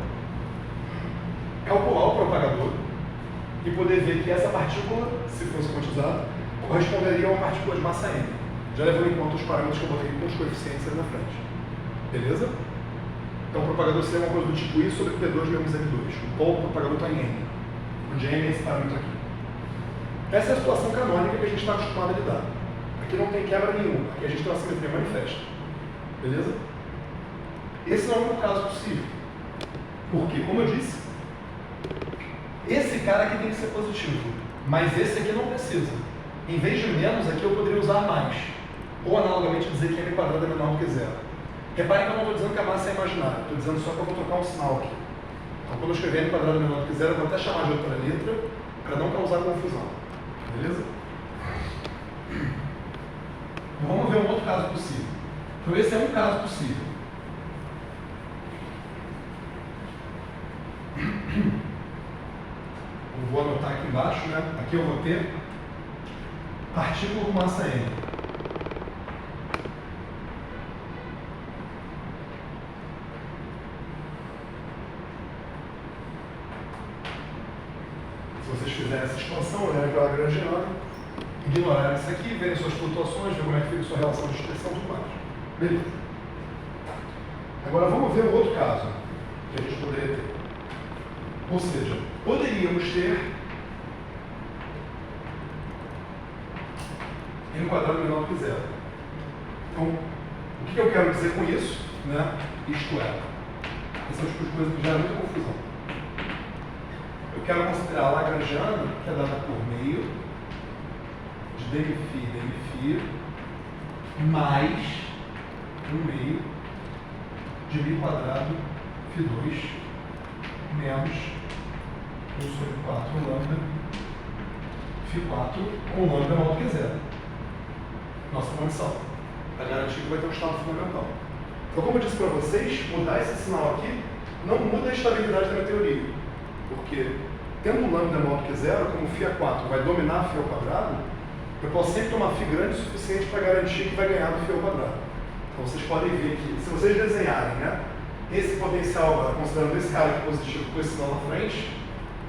calcular o propagador e poder ver que essa partícula, se fosse quantizada, corresponderia a uma partícula de massa M. Já levou em conta os parâmetros que eu botei com os coeficientes ali na frente. Beleza? Então o propagador seria uma coisa do tipo I sobre P2 menos M2. O polo do propagador está em M, onde M é esse parâmetro aqui. Essa é a situação canônica que a gente está acostumado a lidar. Aqui não tem quebra nenhuma, aqui a gente tem uma simetria manifesta. Beleza? Esse não é o único caso possível. Porque, como eu disse, esse cara aqui tem que ser positivo, mas esse aqui não precisa. Em vez de menos, aqui eu poderia usar mais. Ou analogamente dizer que m quadrado é menor do que zero. Reparem que eu não estou dizendo que a massa é imaginária, estou dizendo só que eu vou trocar um sinal aqui. Então quando eu escrever m quadrado é menor do que zero, eu vou até chamar de outra letra para não causar confusão. Beleza? Então vamos ver um outro caso possível. Então esse é um caso possível. Eu vou anotar aqui embaixo, né? Aqui eu vou ter partícula com massa M. Se vocês fizerem essa expansão, olharem pela Lagrangiana, ignorarem isso aqui, verem suas flutuações, ver como é que fica a sua relação de expressão e tudo mais. Beleza. Agora vamos ver um outro caso que a gente poderia ter. Ou seja, poderíamos ter m quadrado menor do que zero. Então, o que eu quero dizer com isso? Né? Isto é, essa é uma tipo de coisa que gera muita confusão. Eu quero considerar a Lagrangiana, que é dada por meio de dmφ mais 1 meio de μ quadrado φ2 menos 1 sobre 4 lambda φ4 com lambda maior do que zero. Nossa condição. Para garantir que vai ter um estado fundamental. Então, como eu disse para vocês, mudar esse sinal aqui não muda a estabilidade da minha teoria. Porque, tendo lambda maior do que zero, como φ4 vai dominar φ ao quadrado, eu posso sempre tomar φ grande o suficiente para garantir que vai ganhar do φ ao quadrado. Então, vocês podem ver que, se vocês desenharem, né, esse potencial agora, considerando esse cara aqui positivo com esse sinal na frente,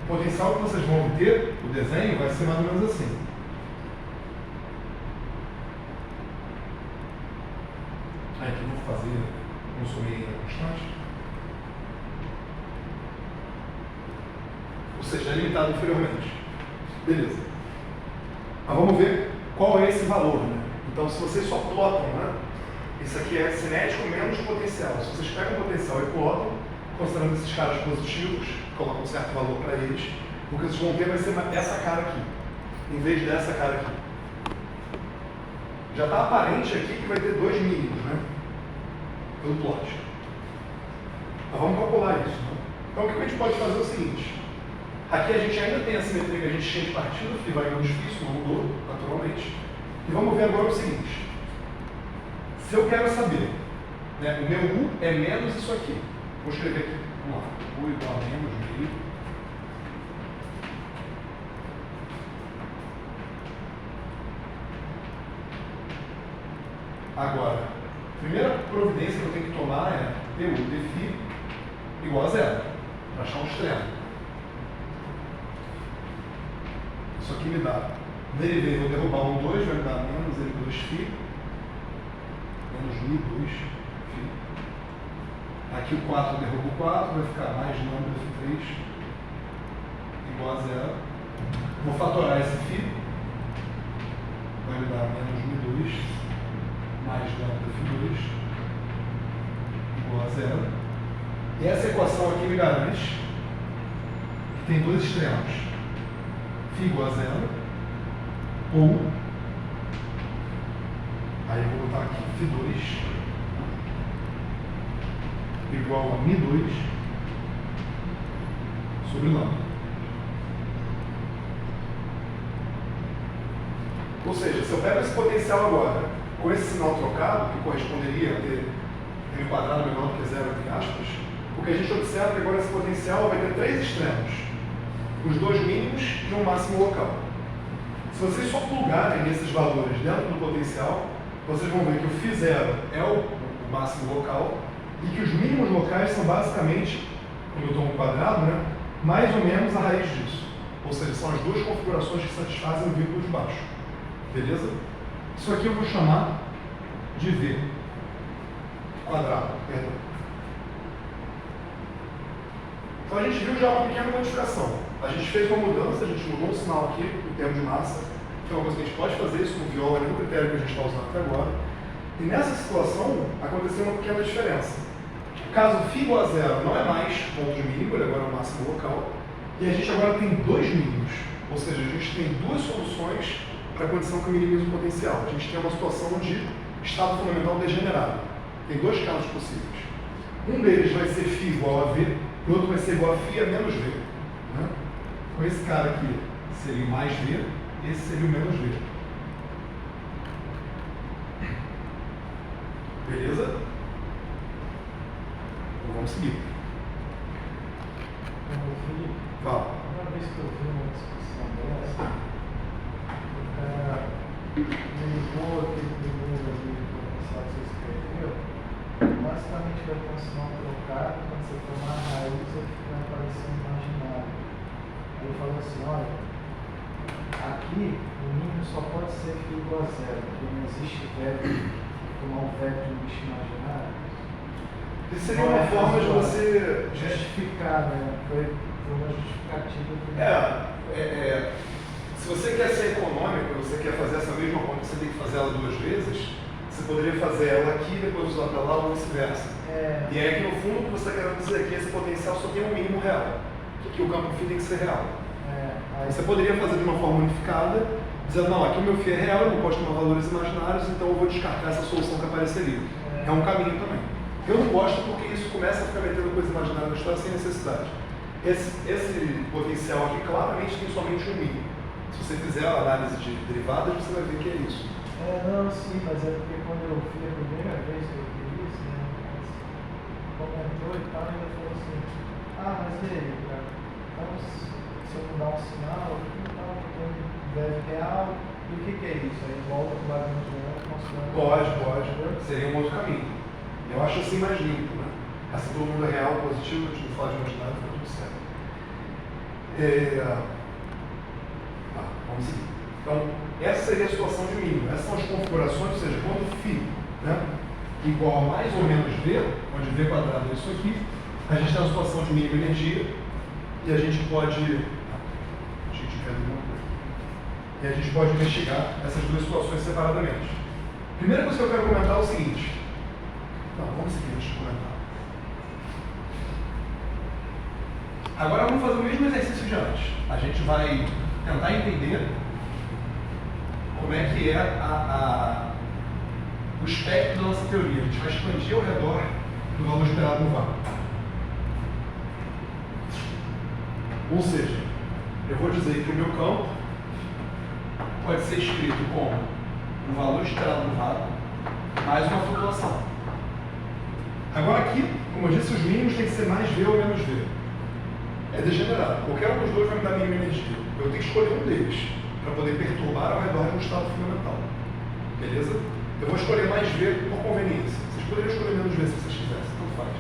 o potencial que vocês vão obter, o desenho, vai ser mais ou menos assim. Aí que eu vou fazer, consumir a constante. Ou seja, é limitado inferiormente. Beleza. Mas vamos ver qual é esse valor, né? Então, se vocês só plotam, né? Isso aqui é cinético menos potencial. Se vocês pegam o potencial e plotam, considerando esses caras positivos, colocam um certo valor para eles, o que vocês vão ter vai ser essa cara aqui, em vez dessa cara aqui. Já está aparente aqui que vai ter 2 mínimos, né? Pelo plot. Mas vamos calcular isso, né? Então o que a gente pode fazer é o seguinte. Aqui a gente ainda tem a simetria que a gente tinha de partida, que vai no difícil, não mudou, naturalmente. E vamos ver agora o seguinte. Se eu quero saber, né, o meu U é menos isso aqui. Vou escrever aqui. Vamos lá. U igual a menos meio. Agora, a primeira providência que eu tenho que tomar é PU de φ igual a zero, para achar um extremo. Isso aqui me dá, derivei, vou derrubar um 2, vai me dar menos L2φ, menos μ2φ. Aqui o 4 eu derrubo o 4, vai ficar mais lambda φ3 igual a zero. Vou fatorar esse φ, vai me dar menos μ2 mais lambda φ2 igual a zero. E essa equação aqui me garante que tem dois extremos, φ igual a zero, ou, aí eu vou botar aqui φ2 igual a μ2 sobre lambda. Ou seja, se eu pego esse potencial agora, com esse sinal trocado, que corresponderia a ter m quadrado menor do que zero, entre aspas, o que a gente observa é que agora esse potencial vai ter três extremos, os dois mínimos e um máximo local. Se vocês só plugarem esses valores dentro do potencial, vocês vão ver que o φ0 é o máximo local e que os mínimos locais são basicamente, quando eu estou um quadrado, né, mais ou menos a raiz disso. Ou seja, são as duas configurações que satisfazem o vírgula de baixo. Beleza? Isso aqui eu vou chamar de V quadrado. Perdão. Então a gente viu já uma pequena modificação. A gente fez uma mudança, a gente mudou um sinal aqui, o termo de massa, que é uma coisa que a gente pode fazer, isso no viola, é um critério que a gente está usando até agora. E nessa situação, aconteceu uma pequena diferença. O caso φ igual a zero não é mais ponto de mínimo, ele agora é o máximo local. E a gente agora tem dois mínimos. Ou seja, a gente tem duas soluções para a condição que minimiza o potencial. A gente tem uma situação de estado fundamental degenerado. Tem dois casos possíveis. Um deles vai ser φ igual a V, e o outro vai ser igual a φ a menos V. Né? Com esse cara aqui seria o mais V, e esse seria o menos V. Beleza? Então vamos seguir. Felipe, Fala. uma vez que eu vi uma discussão dessa, o cara ligou aquele primeiro ali do potencial que você escreveu, basicamente vai ter um sinal trocado, quando você tomar a raiz, ele vai aparecer imaginário. Aí eu falo assim, olha, aqui o mínimo só pode ser φ igual a zero, porque não existe verbo, tomar um verbo de um bicho imaginário. Isso seria uma forma de você justificar, né? Foi uma justificativa. Se você quer ser econômico, você quer fazer essa mesma conta, você tem que fazer ela duas vezes, você poderia fazer ela aqui e depois usar para lá ou vice-versa. E aí que no fundo o que você quer dizer é que esse potencial só tem um mínimo real, que o campo φ tem que ser real. Aí você poderia fazer de uma forma unificada, dizendo, não, aqui o meu φ é real, eu não posso tomar valores imaginários, então eu vou descartar essa solução que apareceria. É um caminho também. Eu não gosto porque isso começa a ficar metendo coisa imaginária na história sem necessidade. Esse potencial aqui claramente tem somente um mínimo. Se você fizer a análise de derivadas, você vai ver que é isso. Não, sim, mas é porque quando eu fui a primeira vez que eu vi isso, né, comentou e tal, ele falou assim, mas e aí, cara? Então, se eu mudar um sinal aqui e tal, eu tenho um deve real, e o que é isso? Aí volta para o lado imaginário, mostrando... Pode. Seria um outro caminho. Eu acho assim mais limpo, né? Assim todo mundo é real, positivo, a gente não fala de imaginário, fica tudo certo. Vamos seguir. Então, essa seria a situação de mínimo. Essas são as configurações, ou seja, quando φ, né, igual a mais ou menos V, onde V quadrado é isso aqui, a gente tem uma situação de mínima energia e a gente pode... E a gente pode investigar essas duas situações separadamente. Primeira coisa que eu quero comentar é o seguinte. Vamos seguir antes de comentar. Agora vamos fazer o mesmo exercício de antes. A gente vai tentar entender como é que é o espectro da nossa teoria. A gente vai expandir ao redor do valor esperado no vácuo. Ou seja, eu vou dizer que o meu campo pode ser escrito como o valor esperado no vácuo mais uma flutuação. Agora aqui, como eu disse, os mínimos tem que ser mais V ou menos V. É degenerado. Qualquer um dos dois vai me dar mínima energia. Eu tenho que escolher um deles para poder perturbar ao redor de um estado fundamental. Beleza? Eu vou escolher mais V por conveniência. Vocês poderiam escolher menos V se vocês quisessem, tanto faz.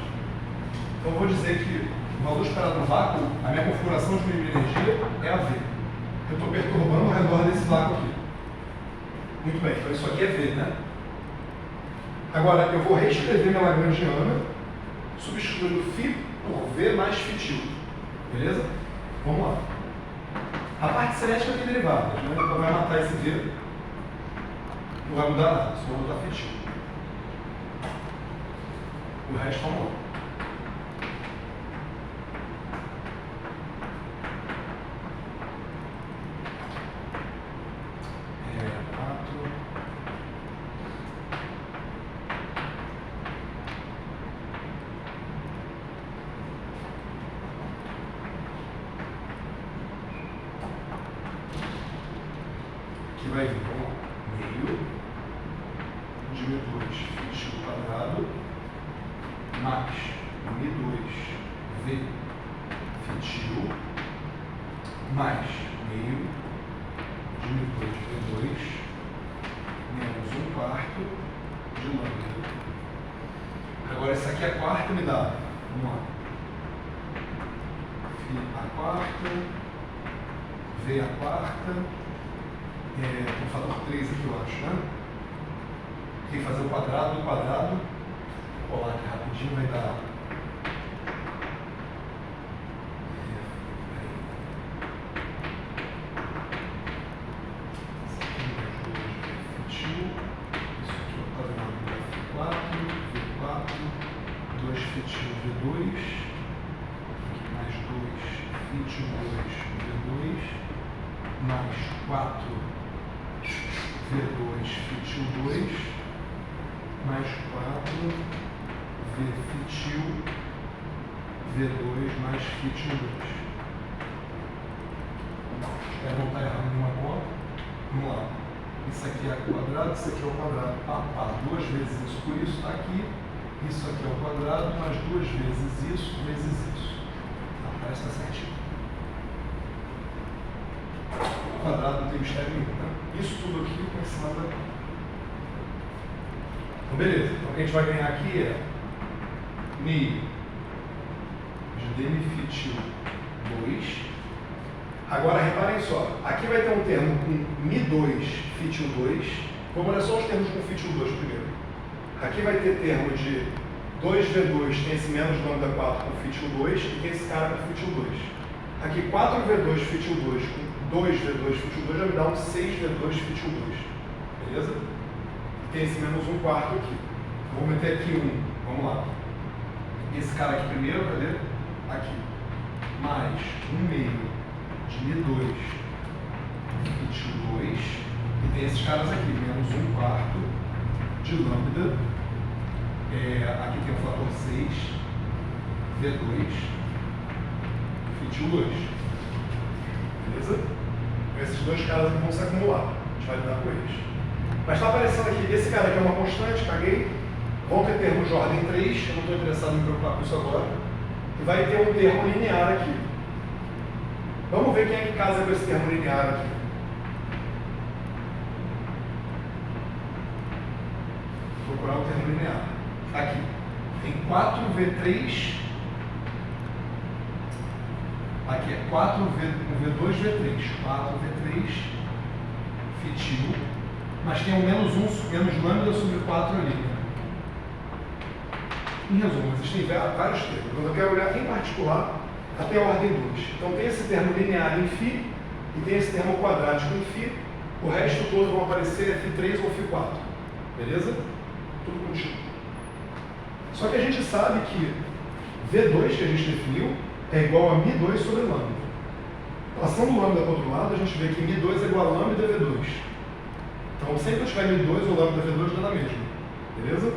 Então eu vou dizer que o valor esperado no vácuo, a minha configuração de mínima energia é a V. Eu estou perturbando ao redor desse vácuo aqui. Muito bem, então isso aqui é V, né? Agora, eu vou reescrever minha lagrangiana, substituindo φ por V mais φ². Beleza? Vamos lá. A parte cinética tem derivadas, né? Então vai matar esse V. Não vai mudar nada, só vou botar φ². O resto vamos lá. Aqui vai vir meio de M2 φ² quadrado mais M2 V φ² mais meio de M2 V2 menos 1/4 de lambda. Agora essa aqui é a quarta me dá, vamos lá, Φ a quarta, V a quarta, tem um fator 3 aqui eu acho, né? Tem que fazer o quadrado do quadrado, vou colar aqui rapidinho, vai dar... V2, mais 2, Φ2, V2, mais 4, V2, Φ2, mais 4, V Φ, V2, mais Φ2. Espero não estar errando nenhuma conta. Vamos lá. Isso aqui é ao quadrado, isso aqui é ao quadrado. Duas vezes isso por isso está aqui. Isso aqui é ao quadrado, mais duas vezes isso, vezes isso. Parece que está certinho. O quadrado não tem mistério nenhum, né? Isso tudo aqui com esse lado aqui. Então, beleza. Então, o que a gente vai ganhar aqui é meio de dmφ 2. Agora, reparem só. Aqui vai ter um termo com μ2, φ2. Vamos olhar só os termos com φ2 primeiro. Aqui vai ter termo de 2V2, tem esse menos lambda 4 com Φ2 e tem esse cara com Φ2. Aqui 4V2 Φ2 com 2V2 Φ2 já me dá um 6V2 Φ2. Beleza? Tem esse menos 1 quarto aqui. Vou meter aqui 1. Vamos lá. Esse cara aqui primeiro, cadê? Aqui. Mais 1 meio de μ2 Φ2. E tem esses caras aqui, menos 1 quarto de lambda, aqui tem o fator 6, V2, Φ2. Beleza? Esses dois caras aqui vão se acumular, a gente vai lidar com eles. Mas está aparecendo aqui, esse cara aqui é uma constante, caguei. Vão ter termos de ordem 3, eu não estou interessado em me preocupar com isso agora. E vai ter um termo linear aqui. Vamos ver quem é que casa com esse termo linear aqui. Procurar o termo linear. Aqui. Tem 4V3. Aqui é 4V2, V3. 4V3 Φ2. Mas tem um menos 1, menos lambda sobre 4 ali. Em resumo, existem vários termos. Mas eu quero olhar em particular até a ordem 2. Então tem esse termo linear em Φ e tem esse termo quadrático em Φ. O resto todo vão aparecer Φ3 ou Φ4. Beleza? Tudo contigo. Só que a gente sabe que V2 que a gente definiu é igual a μ2 sobre lambda. Passando o lambda para o outro lado, a gente vê que μ2 é igual a lambda V2. Então, sempre que eu tiver μ2, o lambda V2 dá na mesma. Beleza?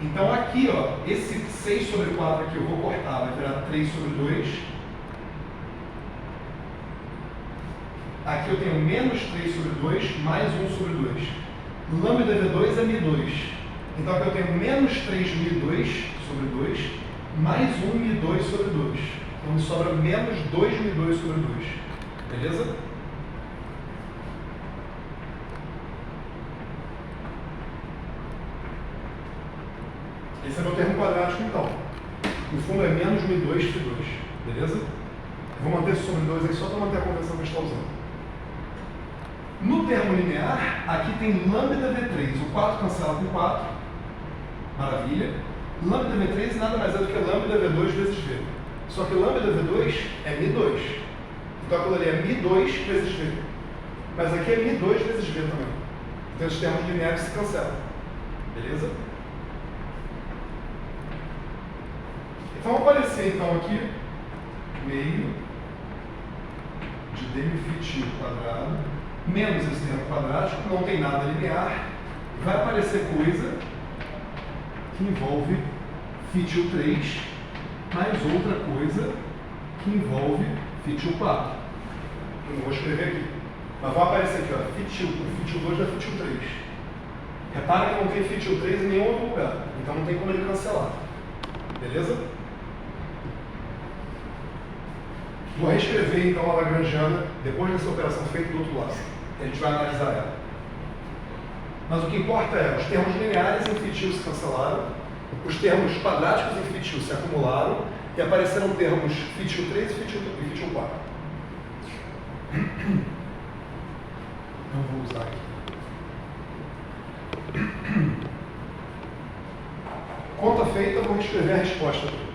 Então, aqui, ó, esse 6 sobre 4 aqui eu vou cortar, vai virar 3 sobre 2. Aqui eu tenho menos 3 sobre 2, mais 1 sobre 2. Lambda V2 é μ2. Então aqui eu tenho menos 3 μ2 sobre 2, mais 1 μ2 sobre 2. Então me sobra menos 2 μ2 sobre 2. Beleza? Esse é meu termo quadrático então. No fundo é menos μ2 φ2. Beleza? Vou manter esse sobre 2 aí só para manter a convenção que a gente está usando. No termo linear, aqui tem lambda V3. O 4 cancela com 4. Maravilha. Lambda V3 nada mais é do que lambda V2 vezes V. Só que lambda V2 é μ2. Então aquilo ali é μ2 vezes V. Mas aqui é μ2 vezes V também. Então os termos lineares se cancelam. Beleza? Então vai aparecer então aqui meio de dmφ quadrado menos esse termo quadrático, não tem nada linear, vai aparecer coisa que envolve Φ3 mais outra coisa que envolve Φ4. Eu não vou escrever aqui, mas vai aparecer aqui, ó, Φ2 da Φ3. Repara que não tem Φ3 em nenhum outro lugar, então não tem como ele cancelar. Beleza? Vou reescrever então a lagrangiana depois dessa operação feita do outro lado. A gente vai analisar ela. Mas o que importa é, os termos lineares em fitil se cancelaram, os termos quadráticos em fitil se acumularam e apareceram termos fitil 3 e fitil 4. Não vou usar aqui. Conta feita, vou escrever a resposta aqui.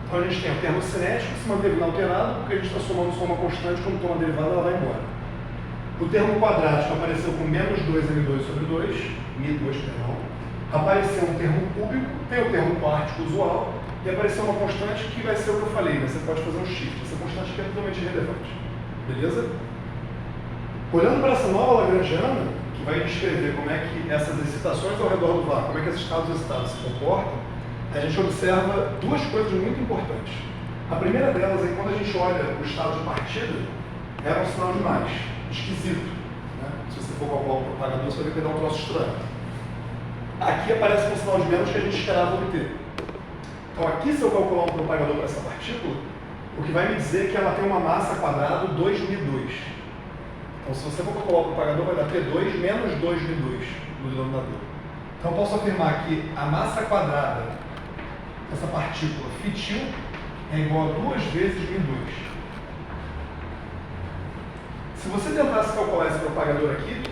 Então a gente tem o termo cinético que se manteve inalterado, porque a gente está somando só uma constante, quando toma a derivada ela vai embora. O termo quadrático apareceu com menos 2m2 sobre 2, mi2, perdão. Apareceu um termo cúbico, tem o termo quártico usual, e apareceu uma constante que vai ser o que eu falei, né? Você pode fazer um shift. Essa constante aqui é totalmente irrelevante. Beleza? Olhando para essa nova lagrangiana, que vai descrever como é que essas excitações ao redor do vácuo, como é que esses estados excitados se comportam, a gente observa duas coisas muito importantes. A primeira delas é que quando a gente olha o estado de partida, era um sinal de mais, esquisito. Né? Se você for calcular o propagador, você vai ver que dá um troço estranho. Aqui aparece um sinal de menos que a gente esperava obter. Então aqui, se eu calcular um propagador para essa partícula, o que vai me dizer é que ela tem uma massa quadrada 2.002. Então se você for calcular o propagador, vai dar P2 menos 2.002 no denominador. Então eu posso afirmar que a massa quadrada dessa partícula fitil é igual a 2 vezes 1.002. Se você tentasse calcular esse propagador aqui,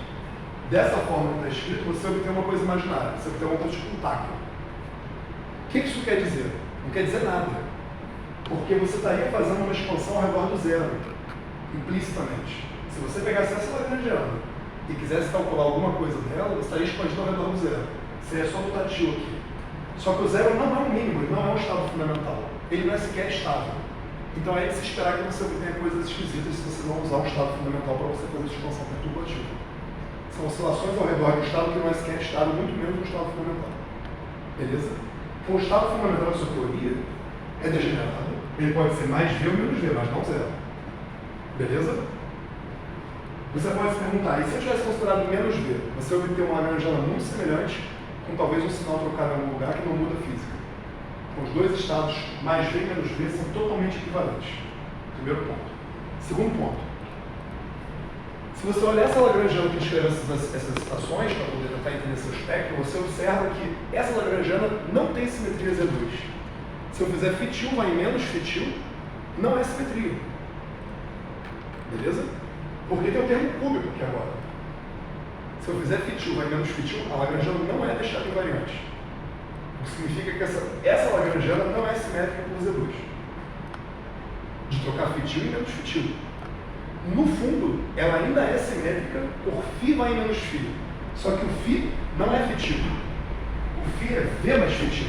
dessa forma que está escrito, você obtém uma coisa imaginária, você obtém uma coisa tipo um taco. O que isso quer dizer? Não quer dizer nada. Porque você estaria fazendo uma expansão ao redor do zero, implicitamente. Se você pegasse essa lagrangiana e quisesse calcular alguma coisa dela, você estaria expandindo ao redor do zero. Seria só rotativo aqui. Só que o zero não é um mínimo, ele não é um estado fundamental. Ele não é sequer estável. Então é de se esperar que você obtenha coisas esquisitas se você não usar um estado fundamental para você fazer expansão perturbativa. São oscilações ao redor de um estado que não é sequer estável, muito menos um estado fundamental. Beleza? Então o estado fundamental da sua teoria é degenerado. Ele pode ser mais V ou menos V, mas não zero. Beleza? Você pode se perguntar, e se eu tivesse considerado menos V, você obter uma lagrangiana muito semelhante, com talvez um sinal trocado em algum lugar que não muda a física. Então, os dois estados, mais V e menos V, são totalmente equivalentes. Primeiro ponto. Segundo ponto. Se você olhar essa lagrangiana que escreve essas excitações, para poder tentar entender seu espectro, você observa que essa lagrangiana não tem simetria Z2. Se eu fizer fitil vai em menos fitil, não é simetria. Beleza? Porque tem o termo cúbico aqui agora. Se eu fizer fitil vai em menos fitil, a lagrangiana não é deixada invariante. O que significa que essa lagrangiana não é simétrica com o Z2. De trocar fitil em menos fitil. No fundo, ela ainda é simétrica por φ vai em menos φ. Só que o φ não é fitil. O φ é V mais fitil.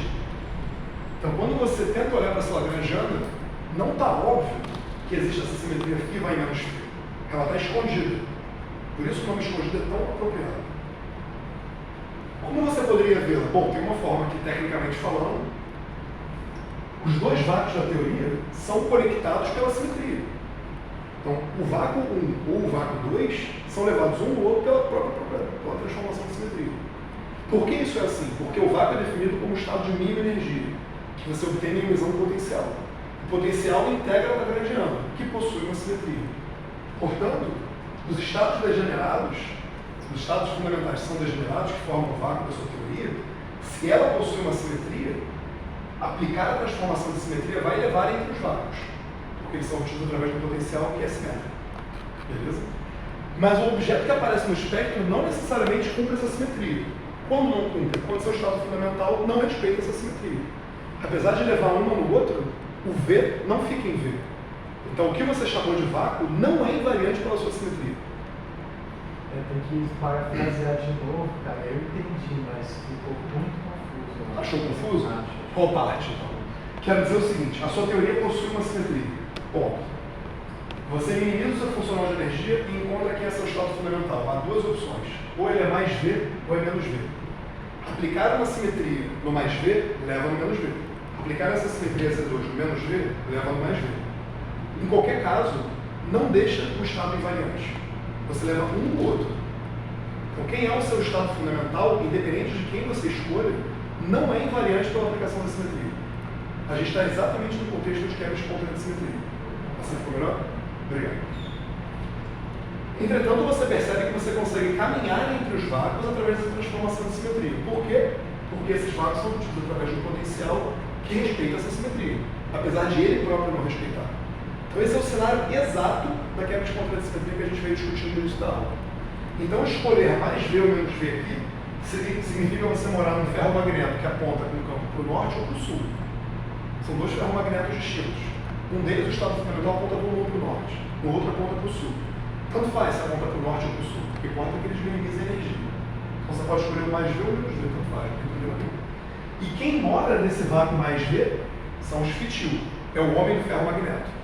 Então, quando você tenta olhar para essa lagrangiana, não está óbvio que existe essa simetria φ vai em menos φ. Ela está escondida. Por isso o nome escondido é tão apropriado. Como você poderia vê-la? Bom, tem uma forma que, tecnicamente falando, os dois vácuos da teoria são conectados pela simetria. Então, o vácuo 1 ou o vácuo 2 são levados um no outro pela transformação de simetria. Por que isso é assim? Porque o vácuo é definido como estado de mínima energia, que você obtém em emissão do potencial. O potencial integra a lagrangiana, que possui uma simetria. Portanto, os estados degenerados, os estados fundamentais são degenerados, que formam o vácuo da sua teoria, se ela possui uma simetria, aplicar a transformação de simetria vai levar entre os vácuos. Porque eles são obtidos através do potencial que é simétrico. Beleza? Mas o objeto que aparece no espectro não necessariamente cumpre essa simetria. Quando não cumpre? Quando seu estado fundamental não respeita essa simetria. Apesar de levar uma no outro, o V não fica em V. Então o que você chamou de vácuo não é invariante pela sua simetria. Eu tenho que parafrasear de novo, cara. Eu entendi, mas ficou muito confuso. Achou confuso? Acho. Qual parte, então? Quero dizer o seguinte, a sua teoria possui uma simetria. Ponto. Você minimiza o seu funcional de energia e encontra quem é seu estado fundamental. Há duas opções. Ou ele é mais V ou é menos V. Aplicar uma simetria no mais V leva no menos V. Aplicar essa simetria Z2 no menos V leva no mais V. Em qualquer caso, não deixa o estado invariante. Você leva um ou outro. Então, quem é o seu estado fundamental, independente de quem você escolha, não é invariante pela aplicação da simetria. A gente está exatamente no contexto de quebra espontânea de simetria. Assim ficou melhor? Obrigado. Entretanto, você percebe que você consegue caminhar entre os vácuos através da transformação de simetria. Por quê? Porque esses vácuos são obtidos através de um potencial que respeita essa simetria, apesar de ele próprio não respeitar. Então, esse é o cenário exato da quebra espontânea de simetria que a gente veio discutindo no início da aula. Então, escolher mais V ou menos V aqui significa você morar num ferromagneto que aponta com o campo para o norte ou para o sul. São dois ferromagnetos distintos. Um deles, o estado fundamental, aponta para o norte, o outro aponta para o sul. Tanto faz se aponta para o norte ou para o sul, porque importa que eles minimizem a energia. Então você pode escolher o mais V ou menos V, tanto faz, não tem problema nenhum. E quem mora nesse vácuo mais V são os fitil, é o homem do ferromagneto.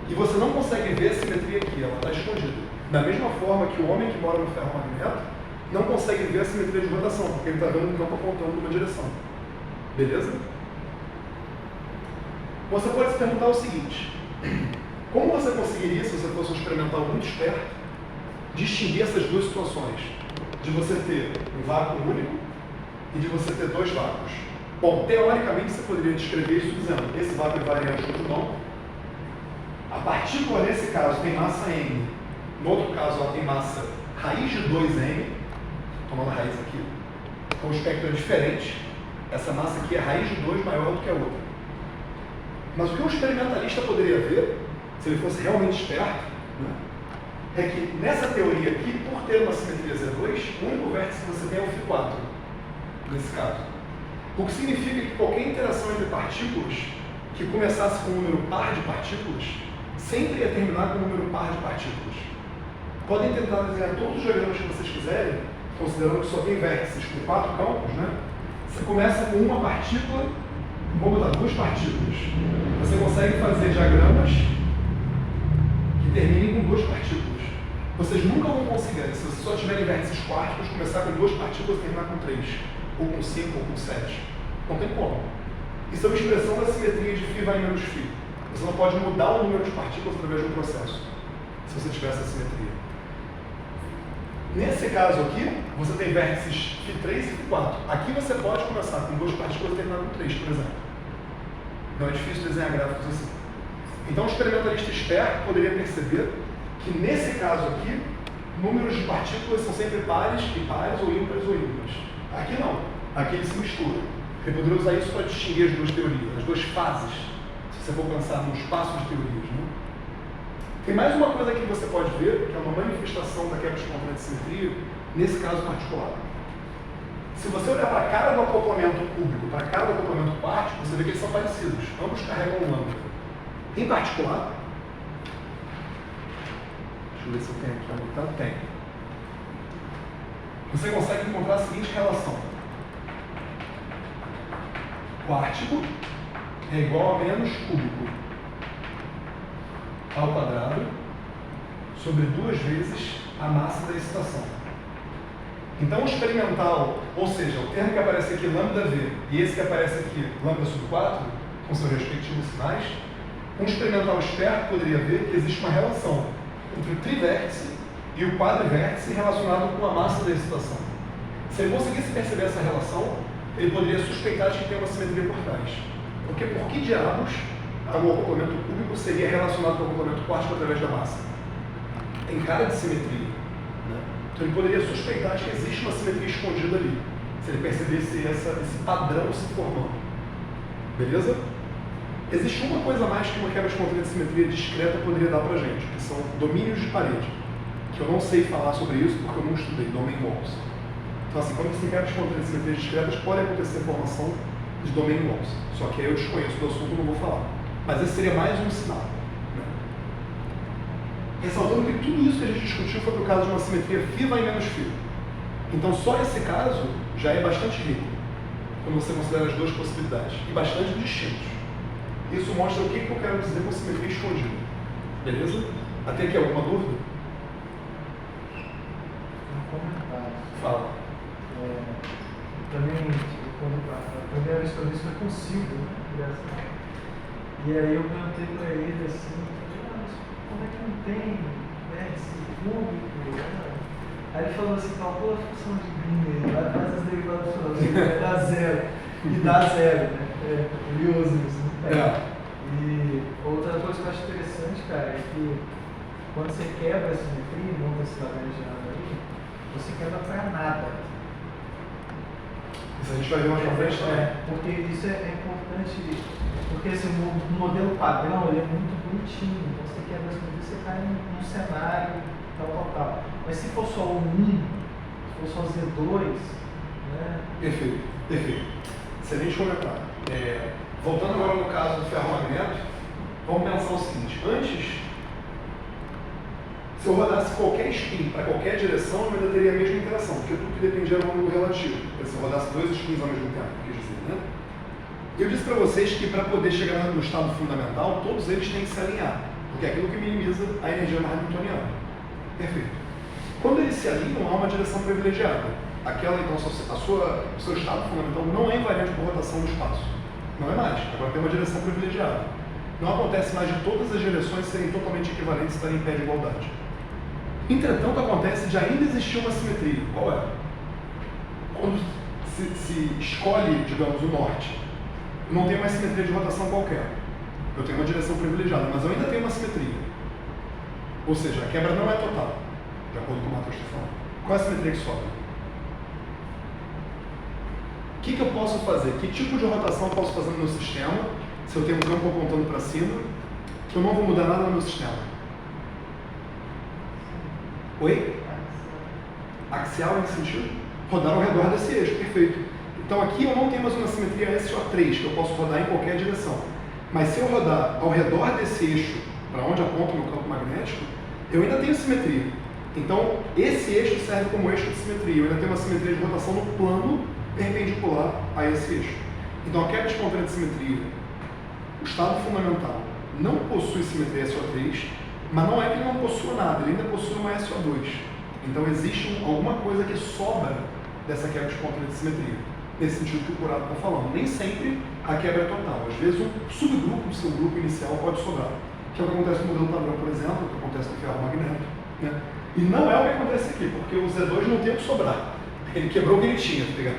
E você não consegue ver a simetria aqui, ela está escondida. Da mesma forma que o homem que mora no ferromagneto não consegue ver a simetria de rotação, porque ele está vendo um campo apontando numa direção. Beleza? Você pode se perguntar o seguinte: como você conseguiria, se você fosse um experimental muito esperto, distinguir essas duas situações? De você ter um vácuo único e de você ter dois vácuos. Bom, teoricamente você poderia descrever isso dizendo: esse vácuo é invariante ou não. A partícula, nesse caso, tem massa m. No outro caso, ela tem massa raiz de 2m. Tomando a raiz aqui. Então o espectro é diferente. Essa massa aqui é raiz de 2 maior do que a outra. Mas o que um experimentalista poderia ver, se ele fosse realmente esperto, né, é que nessa teoria aqui, por ter uma simetria Z2, o único vértice que você tem é o φ4, nesse caso. O que significa que qualquer interação entre partículas que começasse com um número par de partículas, sempre ia terminar com um número par de partículas. Podem tentar desenhar todos os diagramas que vocês quiserem, considerando que só tem vértices com 4 campos, né? Você começa com uma partícula, vamos botar 2 partículas. Você consegue fazer diagramas que terminem com 2 partículas. Vocês nunca vão conseguir, se vocês só tiverem vértices quárticos, começar com 2 partículas e terminar com 3, ou com 5, ou com 7. Não tem como. Isso é uma expressão da simetria de φ vai menos φ. Você não pode mudar o número de partículas através de um processo, se você tiver essa simetria. Nesse caso aqui, você tem vértices φ3 e φ4. Aqui você pode começar com 2 partículas e terminar com 3, por exemplo. Não é difícil desenhar gráficos assim. Então, o experimentalista esperto poderia perceber que, nesse caso aqui, números de partículas são sempre pares e pares, ou ímpares ou ímpares. Aqui não. Aqui eles se misturam. Ele poderia usar isso para distinguir as duas teorias, as duas fases, se você for pensar no espaço de teorias. Né? Tem mais uma coisa que você pode ver, que é uma manifestação da quebra espontânea de simetria, nesse caso particular. Se você olhar para a cara do acoplamento cúbico, para a cara do acoplamento quártico, você vê que eles são parecidos. Ambos carregam um lambda. Em particular, deixa eu ver se eu tenho aqui anotado. Tem. Você consegue encontrar a seguinte relação. Quártico é igual a menos cúbico ao quadrado sobre 2 vezes a massa da excitação. Então, o experimental, ou seja, o termo que aparece aqui, λV, e esse que aparece aqui, lambda sobre 4, com seus respectivos sinais, um experimental esperto poderia ver que existe uma relação entre o trivértice e o quadrivértice relacionado com a massa da excitação. Se ele conseguisse perceber essa relação, ele poderia suspeitar de que tem uma simetria por trás. Porque por que diabos o acoplamento cúbico seria relacionado com o acoplamento quártico através da massa? Tem cara de simetria. Né? Então ele poderia suspeitar de que existe uma simetria escondida ali, se ele percebesse esse padrão se formando. Beleza? Existe uma coisa a mais que uma quebra espontânea de simetria discreta poderia dar pra gente, que são domínios de parede. Que eu não sei falar sobre isso porque eu não estudei, domain walls. Então assim, quando você tem quebra espontânea de simetrias discretas, pode acontecer a formação de domain walls. Só que aí eu desconheço do assunto e não vou falar. Mas esse seria mais um sinal. Né? Ressaltando que tudo isso que a gente discutiu foi por causa de uma simetria φ vai menos φ. Então só esse caso já é bastante rico, quando você considera as duas possibilidades, e bastante distintos. Isso mostra o que eu quero dizer com simetria escondida. Beleza? Até aqui alguma dúvida? Um comentário. Fala. Também, quando a primeira vez que eu vi isso foi com o Silvio, né? Engraçado. E aí eu perguntei para ele assim, mas como é que não tem, né, esse público, né? Aí ele falou assim, calcula a função de Green, vai fazer as derivadas, vai dar zero. E dá zero, né? É curioso isso, né? E outra coisa que eu acho interessante, cara, é que quando você quebra a simetria, monta esse lagrangiano aí, você quebra para nada. Isso a gente vai ver mais pra frente também. Porque isso é importante, porque esse modelo padrão ele é muito bonitinho, então você quebra a simetria, você cai num cenário tal. Mas se for só o 1, se for só Z2, né? Perfeito. Excelente comentário. Voltando agora no caso do ferro-magneto, vamos pensar o seguinte: antes, se eu rodasse qualquer spin para qualquer direção, eu ainda teria a mesma interação, porque tudo que dependia era um ângulo relativo. Se eu rodasse dois spins ao mesmo tempo, quer dizer, né? Eu disse para vocês que para poder chegar no estado fundamental, todos eles têm que se alinhar, porque é aquilo que minimiza a energia hamiltoniana. Perfeito. Quando eles se alinham, há uma direção privilegiada. Aquela, então, o seu estado fundamental não é invariante por rotação do espaço. Não é mais. Agora tem uma direção privilegiada. Não acontece mais de todas as direções serem totalmente equivalentes e estarem em pé de igualdade. Entretanto, acontece de ainda existir uma simetria. Qual é? Quando se escolhe, digamos, o norte, não tem mais simetria de rotação qualquer. Eu tenho uma direção privilegiada, mas eu ainda tenho uma simetria. Ou seja, a quebra não é total, de acordo com o Matheus está falando. Qual é a simetria que sobra? O que eu posso fazer? Que tipo de rotação eu posso fazer no meu sistema, se eu tenho um campo apontando para cima, que eu não vou mudar nada no meu sistema? Oi? Axial em que sentido? Rodar ao redor desse eixo, perfeito. Então aqui eu não tenho mais uma simetria SO3, que eu posso rodar em qualquer direção. Mas se eu rodar ao redor desse eixo, para onde aponta o meu campo magnético, eu ainda tenho simetria. Então esse eixo serve como eixo de simetria. Eu ainda tenho uma simetria de rotação no plano perpendicular a esse eixo. Então a quebra espontânea de simetria, o estado fundamental, não possui simetria SO3, mas não é que ele não possua nada, ele ainda possui uma SO2. Então existe alguma coisa que sobra dessa quebra espontânea de simetria, nesse sentido que o Curado está falando. Nem sempre a quebra é total, às vezes um subgrupo do seu grupo inicial pode sobrar, que é o que acontece no modelo padrão, por exemplo, o que acontece no ferro-magneto, né? E não é o que acontece aqui, porque o Z2 não tem o que sobrar. Ele quebrou o que ele tinha, tá ligado?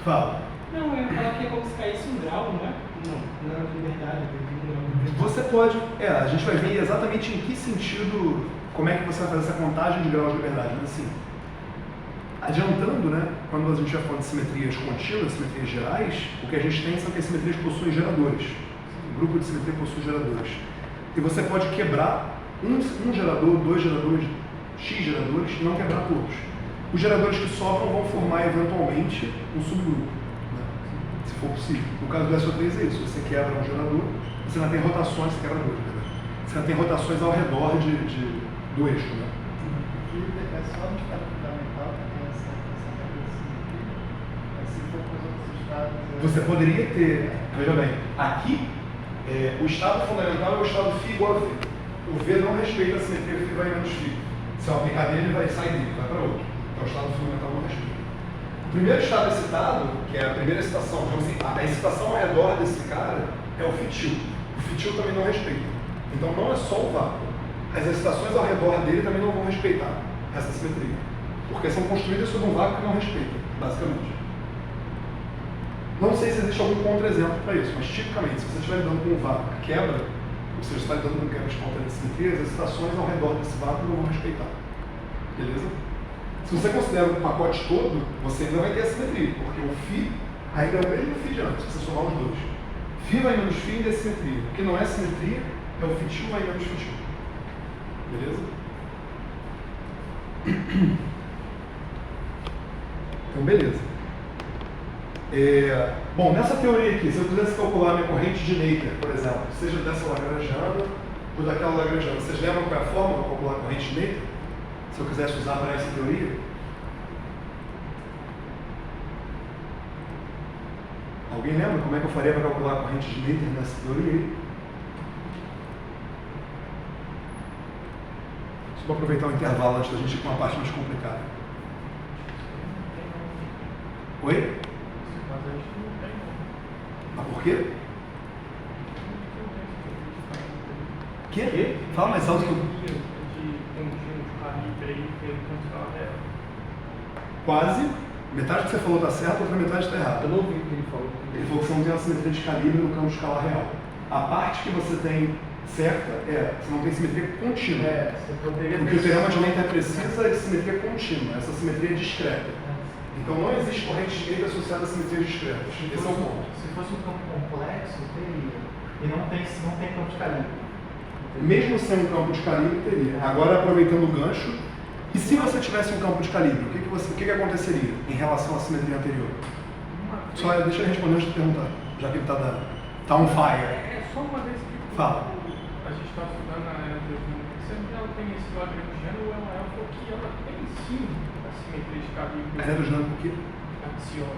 Fala. Não, eu ia falar que é como se caísse um grau, não é? Não era de liberdade, Você pode, a gente vai ver exatamente em que sentido, como é que você vai fazer essa contagem de graus de liberdade. Mas assim, adiantando, né, quando a gente vai falando de simetrias contínuas, simetrias gerais, o que a gente tem são que as simetrias possuem geradores. O grupo de simetria possui geradores. E você pode quebrar um gerador, dois geradores, X geradores, e não quebrar todos. Os geradores que sobram vão formar eventualmente um subgrupo, né, se for possível. No caso do SO3 é isso, você quebra um gerador, você não tem rotações, você quebra dois, né? Você não tem rotações ao redor do eixo. Né? É só no estado fundamental que tem essa quebra de simetria, mas se for para os outros estados... Você poderia ter, veja bem, aqui o estado fundamental é o estado φ igual a V. O V não respeita a simetria φ vai menos φ. Se eu aplicar nele, ele vai sair dele, vai para outro. Então o estado fundamental não respeita. O primeiro estado excitado, que é a primeira excitação, então, assim, a excitação ao redor desse cara é o fitil. O fitil também não respeita. Então não é só o vácuo. As excitações ao redor dele também não vão respeitar essa simetria. Porque são construídas sobre um vácuo que não respeita, basicamente. Não sei se existe algum contra-exemplo para isso, mas tipicamente, se você estiver lidando com um vácuo que quebra, ou seja, você está lidando com quebra espontânea de simetria, as excitações ao redor desse vácuo não vão respeitar. Beleza? Se você considera o pacote todo, você ainda vai ter a simetria, porque o φ ainda é o mesmo φ de antes, se você somar os dois. Φ vai menos φ ainda é simetria. O que não é simetria é o fitil vai menos fitil. Beleza? Então, beleza. Bom, nessa teoria aqui, se eu quisesse calcular a minha corrente de Napier, por exemplo, seja dessa lagrangiana ou daquela lagrangiana, vocês lembram qual é a forma para calcular a corrente de Napier? Se eu quisesse usar para essa teoria? Alguém lembra como é que eu faria para calcular a corrente de Noether nessa teoria aí? Só para aproveitar o intervalo antes da gente ir com uma parte mais complicada. Oi? Mas a gente não tem, não. Ah, por quê? Que? Fala mais alto que eu... De contínuo, de calibre aí, pelo condicional real. Quase. Metade do que você falou está certo, outra metade está errada. Eu não ouvi o que ele falou. Ele falou que você não tem uma simetria de calibre no campo escalar real. A parte que você tem certa é, você não tem simetria contínua. Você poderia O que o teorema de Noether precisa é de simetria contínua, essa simetria é discreta. Então não existe corrente de Noether associada a simetrias discretas. Esse é o ponto. Se fosse um campo complexo, teria. E não tem campo de calibre. Mesmo sem um campo de calibre, teria. Agora, aproveitando o gancho, e se você tivesse um campo de calibre, o que aconteceria em relação à simetria anterior? Só deixa eu responder antes de perguntar, já que ele está on fire. É só uma vez que Fala. a gente está estudando a aerodinâmica, sempre ela tem esse Lagrangiano, ela falou que ela tem sim a simetria de calibre. A aerodinâmica o quê? Adiciona.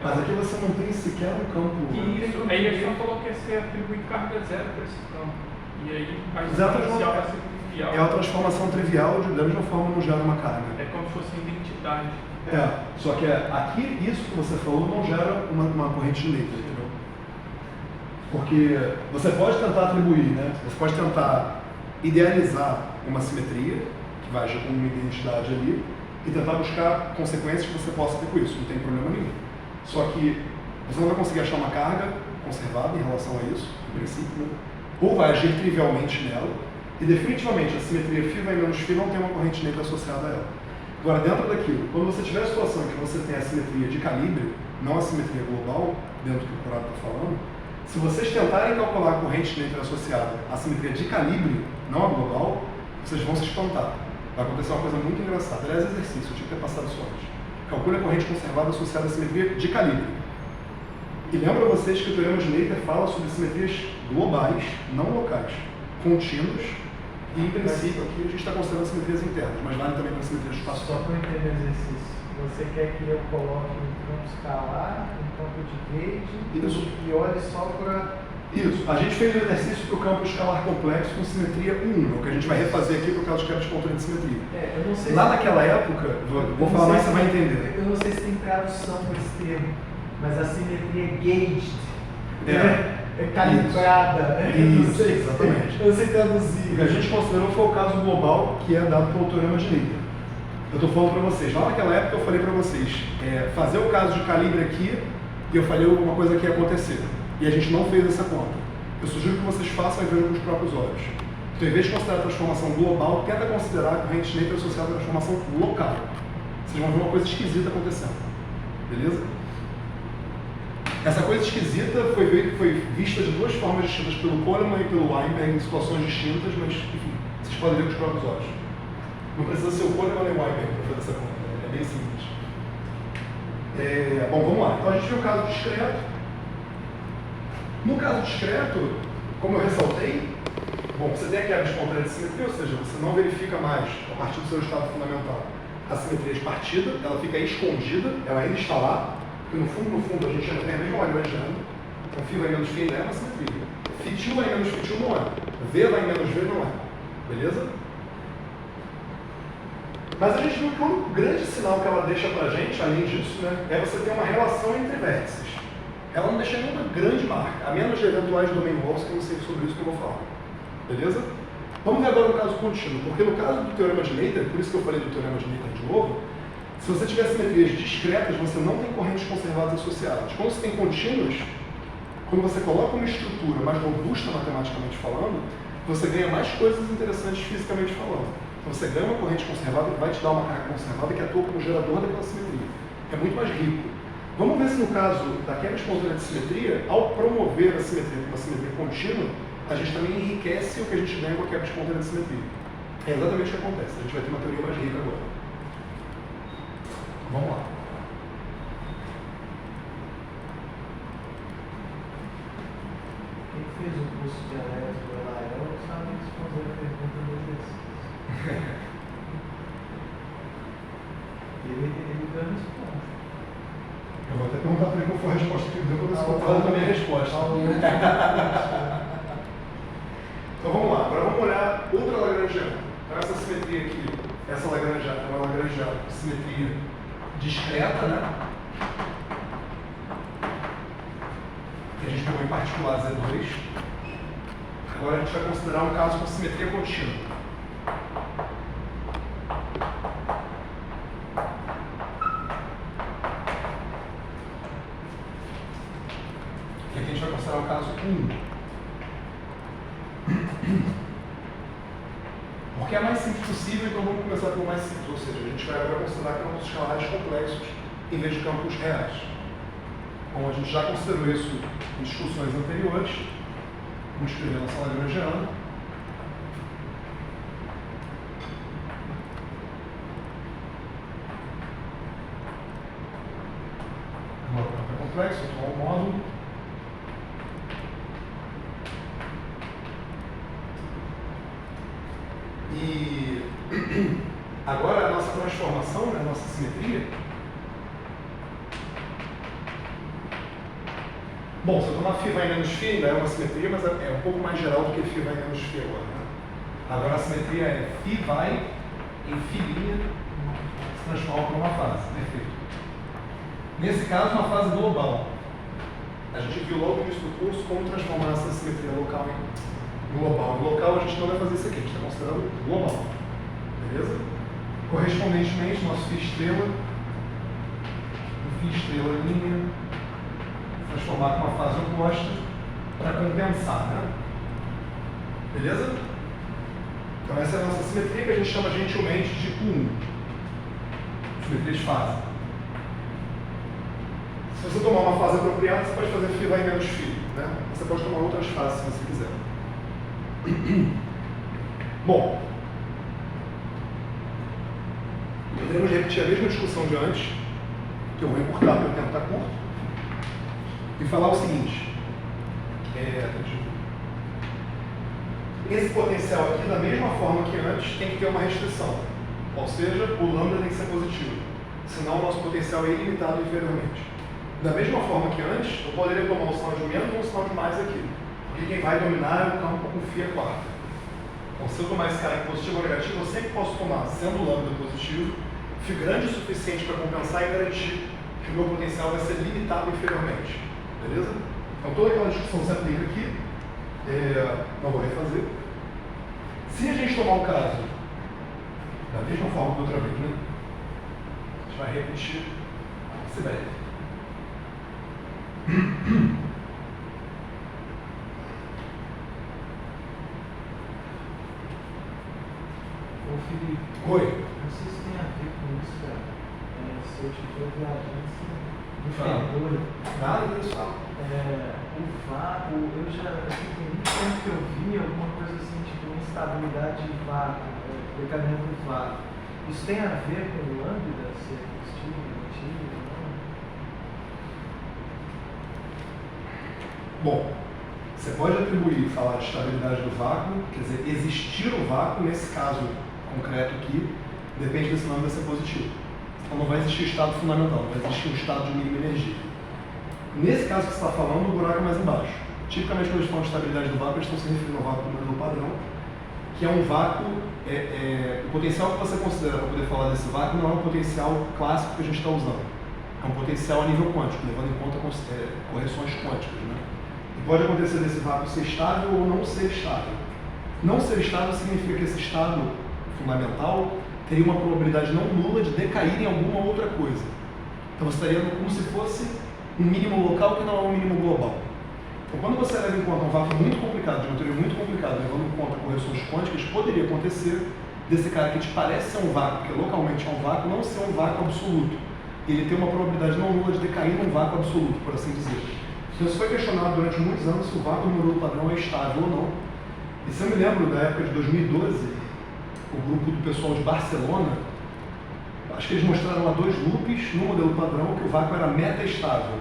Mas aqui você não tem sequer um campo. Isso, aí ele só falou que você atribui carga zero para esse campo. E aí a Exatamente. inicial vai ser trivial. É uma transformação trivial, da mesma forma não gera uma carga. É como se fosse identidade. Só que aqui, isso que você falou não gera uma corrente de Noether, entendeu? Porque você pode tentar atribuir, né? Você pode tentar idealizar uma simetria, que vai agir como uma identidade ali, e tentar buscar consequências que você possa ter com isso, não tem problema nenhum. Só que você não vai conseguir achar uma carga conservada em relação a isso, em princípio, né? Ou vai agir trivialmente nela, e definitivamente a simetria φ vai menos φ não tem uma corrente Noether associada a ela. Agora, dentro daquilo, quando você tiver a situação em que você tem a simetria de calibre, não a simetria global, dentro do que o Corrado está falando, se vocês tentarem calcular a corrente Noether associada à simetria de calibre, não a global, vocês vão se espantar. Vai acontecer uma coisa muito engraçada. Aliás, exercício, eu tinha que ter passado isso antes. Calcule a corrente conservada associada à simetria de calibre. E lembra vocês que o teorema de Noether fala sobre simetrias globais, não locais, contínuas, e em princípio aqui a gente está considerando simetrias internas, mas vale também para simetrias de espaço. Só para eu entender o exercício, você quer que eu coloque um campo escalar, um campo de gauge Isso. e olhe só para... Isso. A gente fez o exercício para o campo escalar complexo com simetria 1, o que a gente vai refazer aqui para o caso de quebra espontânea de simetria. Eu não sei Lá se... naquela época, vou falar mais, você vai entender. Eu não sei se tem tradução para esse termo, mas a simetria é gauged. É calibrada. Isso, exatamente. Eu não sei O traduzir. que a gente considerou foi o caso global que é dado pelo teorema de Noether. Eu estou falando para vocês, lá naquela época eu falei para vocês, fazer o caso de calibre aqui, e eu falei alguma coisa que ia acontecer. E a gente não fez essa conta. Eu sugiro que vocês façam e vejam com os próprios olhos. Então, em vez de considerar a transformação global, tenta considerar a corrente Noether associada à transformação local. Vocês vão ver uma coisa esquisita acontecendo. Beleza? Essa coisa esquisita foi vista de duas formas distintas pelo Coleman e pelo Weinberg em situações distintas, mas, enfim, vocês podem ver com os próprios olhos. Não precisa ser o Coleman nem o Weinberg para fazer essa conta, é bem simples. Bom, vamos lá. Então a gente viu o caso discreto. No caso discreto, como eu ressaltei, bom, você tem a quebra espontânea de simetria, ou seja, você não verifica mais, a partir do seu estado fundamental, a simetria de partida, ela fica escondida, ela ainda está lá, porque no fundo, a gente ainda tem a mesma Lagrangiana, então φ vai menos φ ainda é uma simetria. Φ2 vai menos φ2 não é. V vai menos V não é. Beleza? Mas a gente viu que um grande sinal que ela deixa pra gente, além disso, né, é você ter uma relação entre vértices. Ela não deixa nenhuma grande marca, a menos de eventuais domain walls, que eu não sei sobre isso que eu vou falar. Beleza? Vamos ver agora o caso contínuo, porque no caso do teorema de Noether, por isso que eu falei do teorema de Noether de novo, se você tiver simetrias discretas, você não tem correntes conservadas associadas. Quando você tem contínuas, quando você coloca uma estrutura mais robusta matematicamente falando, você ganha mais coisas interessantes fisicamente falando. Então você ganha uma corrente conservada que vai te dar uma carga conservada que atua como gerador daquela simetria. É muito mais rico. Vamos ver se no caso da quebra espontânea de simetria, ao promover a simetria para uma simetria contínua, a gente também enriquece o que a gente ganha com a quebra espontânea de simetria. É exatamente o que acontece. A gente vai ter uma teoria mais rica agora. Vamos lá. Quem fez o curso de elétrica lá, eu não sabe responder a pergunta do exercício. Ele deu a resposta. Eu vou até perguntar para ele qual foi a resposta que deu para ver se concorda com a minha resposta. Então vamos lá, agora vamos olhar outra Lagrangiana. Então essa simetria aqui, essa Lagrangiana é uma Lagrangiana com simetria discreta, né? Que a gente pegou em particular Z2. Agora a gente vai considerar um caso com simetria contínua. E aqui a gente vai considerar o caso 1. Porque é mais simples possível, então vamos começar pelo mais simples. Ou seja, a gente vai agora considerar campos escalares complexos em vez de campos reais. Como a gente já considerou isso em discussões anteriores, vamos escrever nossa Lagrangiana. Agora, campo é complexo, atual módulo. E agora a nossa transformação, né, a nossa simetria. Bom, se eu tomar φ vai em menos φ, ainda é uma simetria, mas é um pouco mais geral do que φ vai em menos φ agora. Né? Agora a simetria é φ vai em φ' se transforma para uma fase. Perfeito. Nesse caso, uma fase global. A gente viu logo no início do curso como transformar essa simetria local em global. No local a gente não vai fazer isso aqui, a gente está considerando global. Beleza? Correspondentemente, nosso φ estrela, o φ estrela linha, transformar com uma fase oposta para compensar, né? Beleza? Então essa é a nossa simetria que a gente chama gentilmente de tipo 1. Simetria de fase. Se você tomar uma fase apropriada, você pode fazer φ vai em menos φ, né? Você pode tomar outras fases se você quiser. Bom, podemos repetir a mesma discussão de antes, que eu vou encurtar porque o tempo está curto, e falar o seguinte: esse potencial aqui, da mesma forma que antes, tem que ter uma restrição, ou seja, o lambda tem que ser positivo, senão o nosso potencial é ilimitado inferiormente. Da mesma forma que antes, eu poderia tomar um sinal de menos ou um sinal de mais aqui. E quem vai dominar é o campo com φ quarta. Então, se eu tomar esse cara em positivo ou negativo, eu sempre posso tomar, sendo o lambda positivo, φ grande o suficiente para compensar e garantir que o meu potencial vai ser limitado inferiormente. Beleza? Então, toda aquela discussão se aplica aqui. Não vou refazer. Se a gente tomar o caso da mesma forma que outra vez, né? A gente vai repetir essa ideia. Ô Felipe, Oi. não sei se tem a ver com isso, cara. Se eu estiver viajando, do Fala. fedor. Nada disso, fala. O vácuo, eu já assim, tem muito tempo que eu vi alguma coisa assim, tipo instabilidade de vácuo, decadimento do vácuo. Isso tem a ver com o lambda, se é positivo, negativo, não? Bom, você pode atribuir, falar de estabilidade do vácuo, quer dizer, existir o vácuo, nesse caso concreto aqui, depende desse lambda ser positivo. Então não vai existir estado fundamental, vai existir um estado de mínima energia. Nesse caso que você está falando, o buraco é mais embaixo. Tipicamente, quando eles falam de estabilidade do vácuo, eles estão se referindo ao vácuo do modelo padrão, que é um vácuo, o potencial que você considera para poder falar desse vácuo não é um potencial clássico que a gente está usando. É um potencial a nível quântico, levando em conta correções quânticas, né? E pode acontecer desse vácuo ser estável ou não ser estável. Não ser estável significa que esse estado fundamental teria uma probabilidade não nula de decair em alguma outra coisa. Então você estaria como se fosse um mínimo local que não é um mínimo global. Então quando você leva em conta um vácuo muito complicado, de uma teoria muito complicada, levando em conta correções quânticas, poderia acontecer desse cara que te parece ser um vácuo, que localmente é um vácuo, não ser um vácuo absoluto. Ele tem uma probabilidade não nula de decair num vácuo absoluto, por assim dizer. Então isso foi questionado durante muitos anos se o vácuo no modelo padrão é estável ou não. E se eu me lembro da época de 2012, o grupo do pessoal de Barcelona, acho que eles mostraram lá 2 loops no modelo padrão que o vácuo era meta-estável.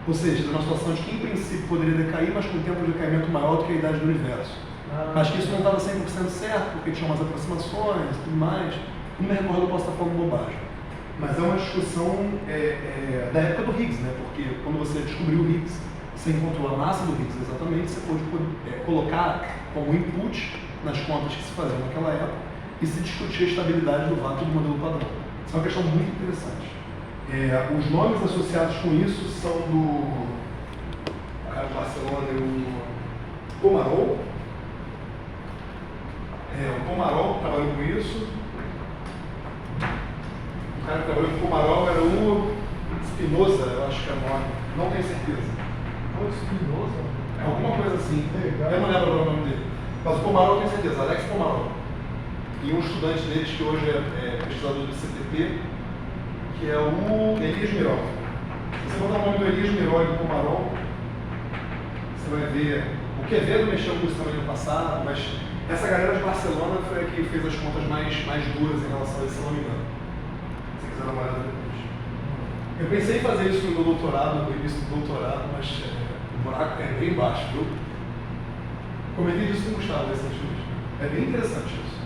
Ou seja, numa situação de que em princípio poderia decair, mas com um tempo de decaimento maior do que a idade do universo. Acho que isso não estava 100% certo, porque tinha umas aproximações e tudo mais. Não me recordo, eu posso estar falando bobagem. Mas é uma discussão da época do Higgs, né? Porque quando você descobriu o Higgs, você encontrou a massa do Higgs exatamente, você pôde colocar como input nas contas que se faziam naquela época e se discutir a estabilidade do vácuo do modelo padrão. Isso é uma questão muito interessante. Os nomes associados com isso são do cara de Barcelona, o Pomarol. O Pomarol trabalhou com isso. O cara que trabalhou com o Pomarol era o Spinoza, eu acho que é o nome. Não tenho certeza. O Spinoza? Alguma coisa assim. Eu não lembro o nome dele. Mas o Pomarol tem certeza, Alex Pomarol. E um estudante deles que hoje é pesquisador do CTP, que é o Elias Miró. Se você botar o nome do Elias Miró e do Pomarol, você vai ver. O Quevedo mexeu com isso também no passado, mas essa galera de Barcelona foi a que fez as contas mais duras em relação a isso, se não me engano. Se você quiser dar uma olhada depois. Eu pensei em fazer isso no meu doutorado, no início do doutorado, mas o buraco é bem baixo, viu? Comentei isso com o Gustavo recentemente. É bem interessante isso.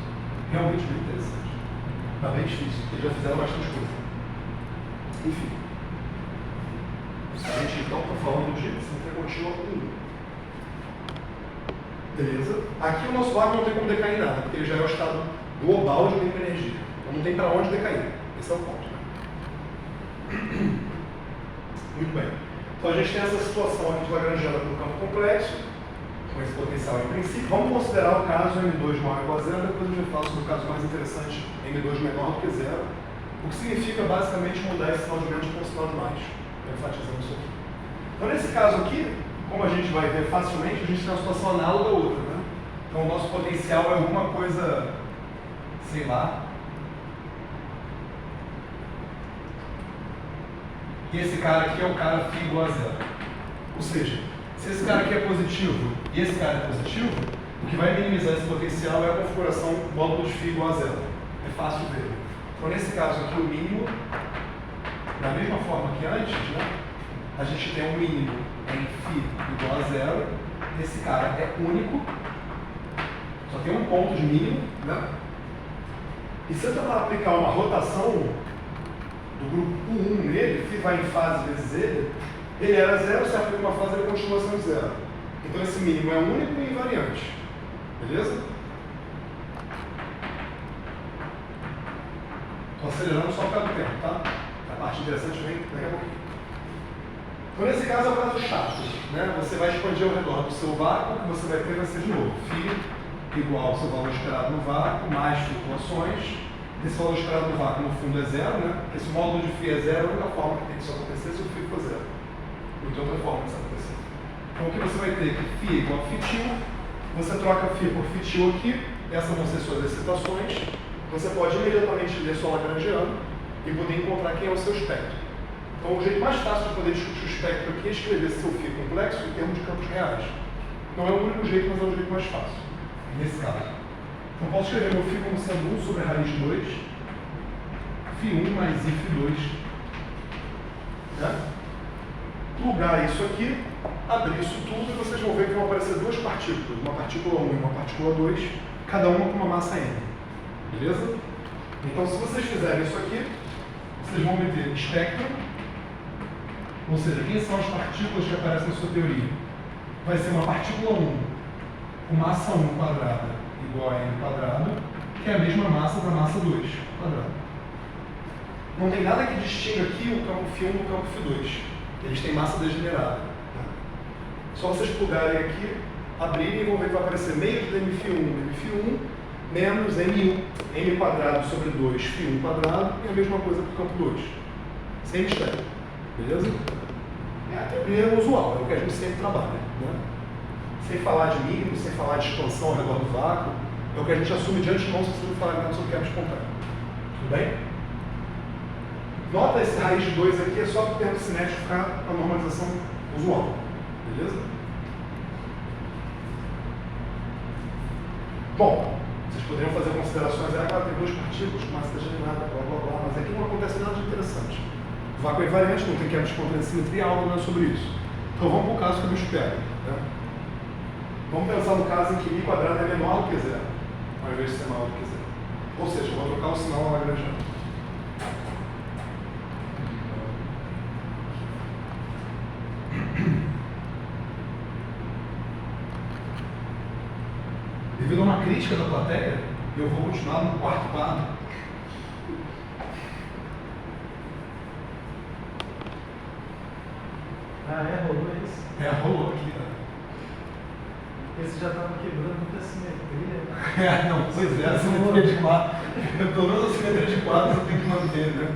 Realmente bem interessante. Mas bem difícil, porque já fizeram bastante coisa. Enfim. A gente então está falando de simetria contínua 1. Beleza? Aqui o nosso vácuo não tem como decair nada, porque ele já é o estado global de tempo e energia. Então não tem para onde decair. Esse é o ponto. Né? Muito bem. Então a gente tem essa situação aqui de Lagrangiana para o campo complexo, com esse potencial em princípio. Vamos considerar o caso M2 maior ou igual a zero, depois a gente fala sobre o caso mais interessante, M2 menor do que zero, o que significa basicamente mudar esse sinal de menos para um sinal de mais, enfatizando isso aqui. Então nesse caso aqui, como a gente vai ver facilmente, a gente tem uma situação análoga a outra, né? Então o nosso potencial é alguma coisa, sei lá. E esse cara aqui é o cara φ igual a zero. Ou seja, se esse cara aqui é positivo e esse cara é positivo, o que vai minimizar esse potencial é a configuração módulo de φ igual a zero. É fácil ver. Então nesse caso aqui o mínimo, da mesma forma que antes, né? A gente tem um mínimo em φ igual a zero. Esse cara é único, só tem um ponto de mínimo, né? E se eu tentar aplicar uma rotação do grupo 1 nele, φ vai em fase vezes ele era zero, se aplica uma fase, ele continua sendo zero. Então esse mínimo é único e invariante. Beleza? Estou acelerando só por causa do tempo, tá? A parte interessante vem daqui a pouquinho. Então nesse caso é o caso chato, né? Você vai expandir ao redor do seu vácuo, o que você vai ter vai ser de novo φ igual ao seu valor esperado no vácuo, mais flutuações. Esse valor esperado no vácuo no fundo é zero, né? Esse módulo de φ é zero, a única forma que tem que isso acontecer é se o φ for zero. Não tem outra forma disso acontecer. Então o que você vai ter é que φ igual a φ-til, você troca φ por φ-til aqui, essas vão ser suas excitações, você pode imediatamente ler sua Lagrangiana e poder encontrar quem é o seu espectro. Então o jeito mais fácil de poder discutir o espectro aqui é escrever seu φ complexo em termos de campos reais. Não é o único jeito, mas é o jeito mais fácil, nesse caso. Então posso escrever meu φ como sendo 1 sobre a raiz de 2, φ1 mais if2, né? Plugar isso aqui, abrir isso tudo e vocês vão ver que vão aparecer duas partículas, uma partícula 1 e uma partícula 2, cada uma com uma massa n. Beleza? Então se vocês fizerem isso aqui, vocês vão obter espectro, ou seja, quem são as partículas que aparecem na sua teoria? Vai ser uma partícula 1 com massa 1 quadrada igual a n quadrado, que é a mesma massa da massa 2 quadrada. Não tem nada que distinga aqui o campo φ1 do campo φ2. Eles têm massa degenerada. Só vocês plugarem aqui, abrirem e vão ver que vai aparecer meio de mφ1 menos m quadrado sobre 2 φ1 quadrado e a mesma coisa para o campo 2. Sem mistério. Beleza? É a teoria usual, é o que a gente sempre trabalha. Né? Sem falar de mínimo, sem falar de expansão ao redor do vácuo, é o que a gente assume de antemão se você não falar nada sobre quebra espontânea. Tudo bem? Nota esse raiz de 2 aqui, é só para o termo cinético ficar a normalização usual. Beleza? Bom, vocês poderiam fazer considerações, claro, tem duas partículas com massa degenerada, blá blá blá, mas aqui não acontece nada de interessante. O vácuo é invariante, não tem quebra espontânea de simetria, a aula não é sobre isso. Então vamos para o caso que eu me espero. Né? Vamos pensar no caso em que I quadrado é menor do que zero, ao invés de ser maior do que zero. Ou seja, eu vou trocar o sinal na Lagrangiana. devido a uma crítica da plateia, eu vou continuar no quarto quadro. Rolou isso? Rolou aqui, né? Porque você já estava quebrando muita simetria. Não, pois é, a simetria de quadro. Pelo menos a simetria de quadro você tem que manter, né?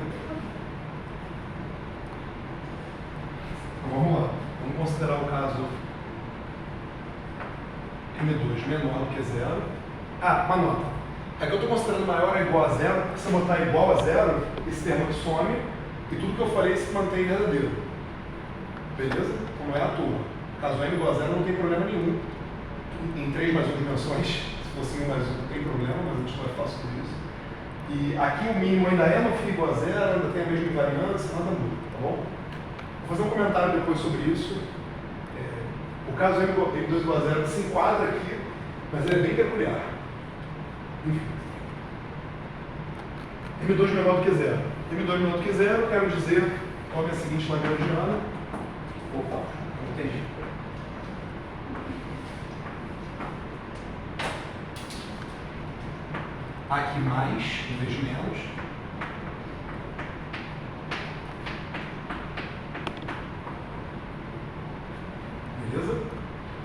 Então, vamos lá. Vamos considerar o caso M2 menor do que zero. Uma nota. É que eu estou considerando maior ou igual a zero, porque se eu botar igual a zero, esse termo aqui some e tudo que eu falei se mantém verdadeiro. Beleza? Então não é à toa. Caso m igual a zero, não tem problema nenhum. Em 3 mais 1 dimensões, se fosse 1 mais 1, não tem problema, mas a gente vai falar sobre isso. E aqui o mínimo ainda é no φ igual a zero, ainda tem a mesma invariância, nada muda, tá bom? Vou fazer um comentário depois sobre isso. O caso M2 igual a zero se enquadra aqui, mas ele é bem peculiar. Enfim. M2 menor do que zero. M2 menor do que zero, quero dizer, qual é a seguinte lagrangiana. Opa, não entendi. Aqui mais, em vez de menos. Beleza?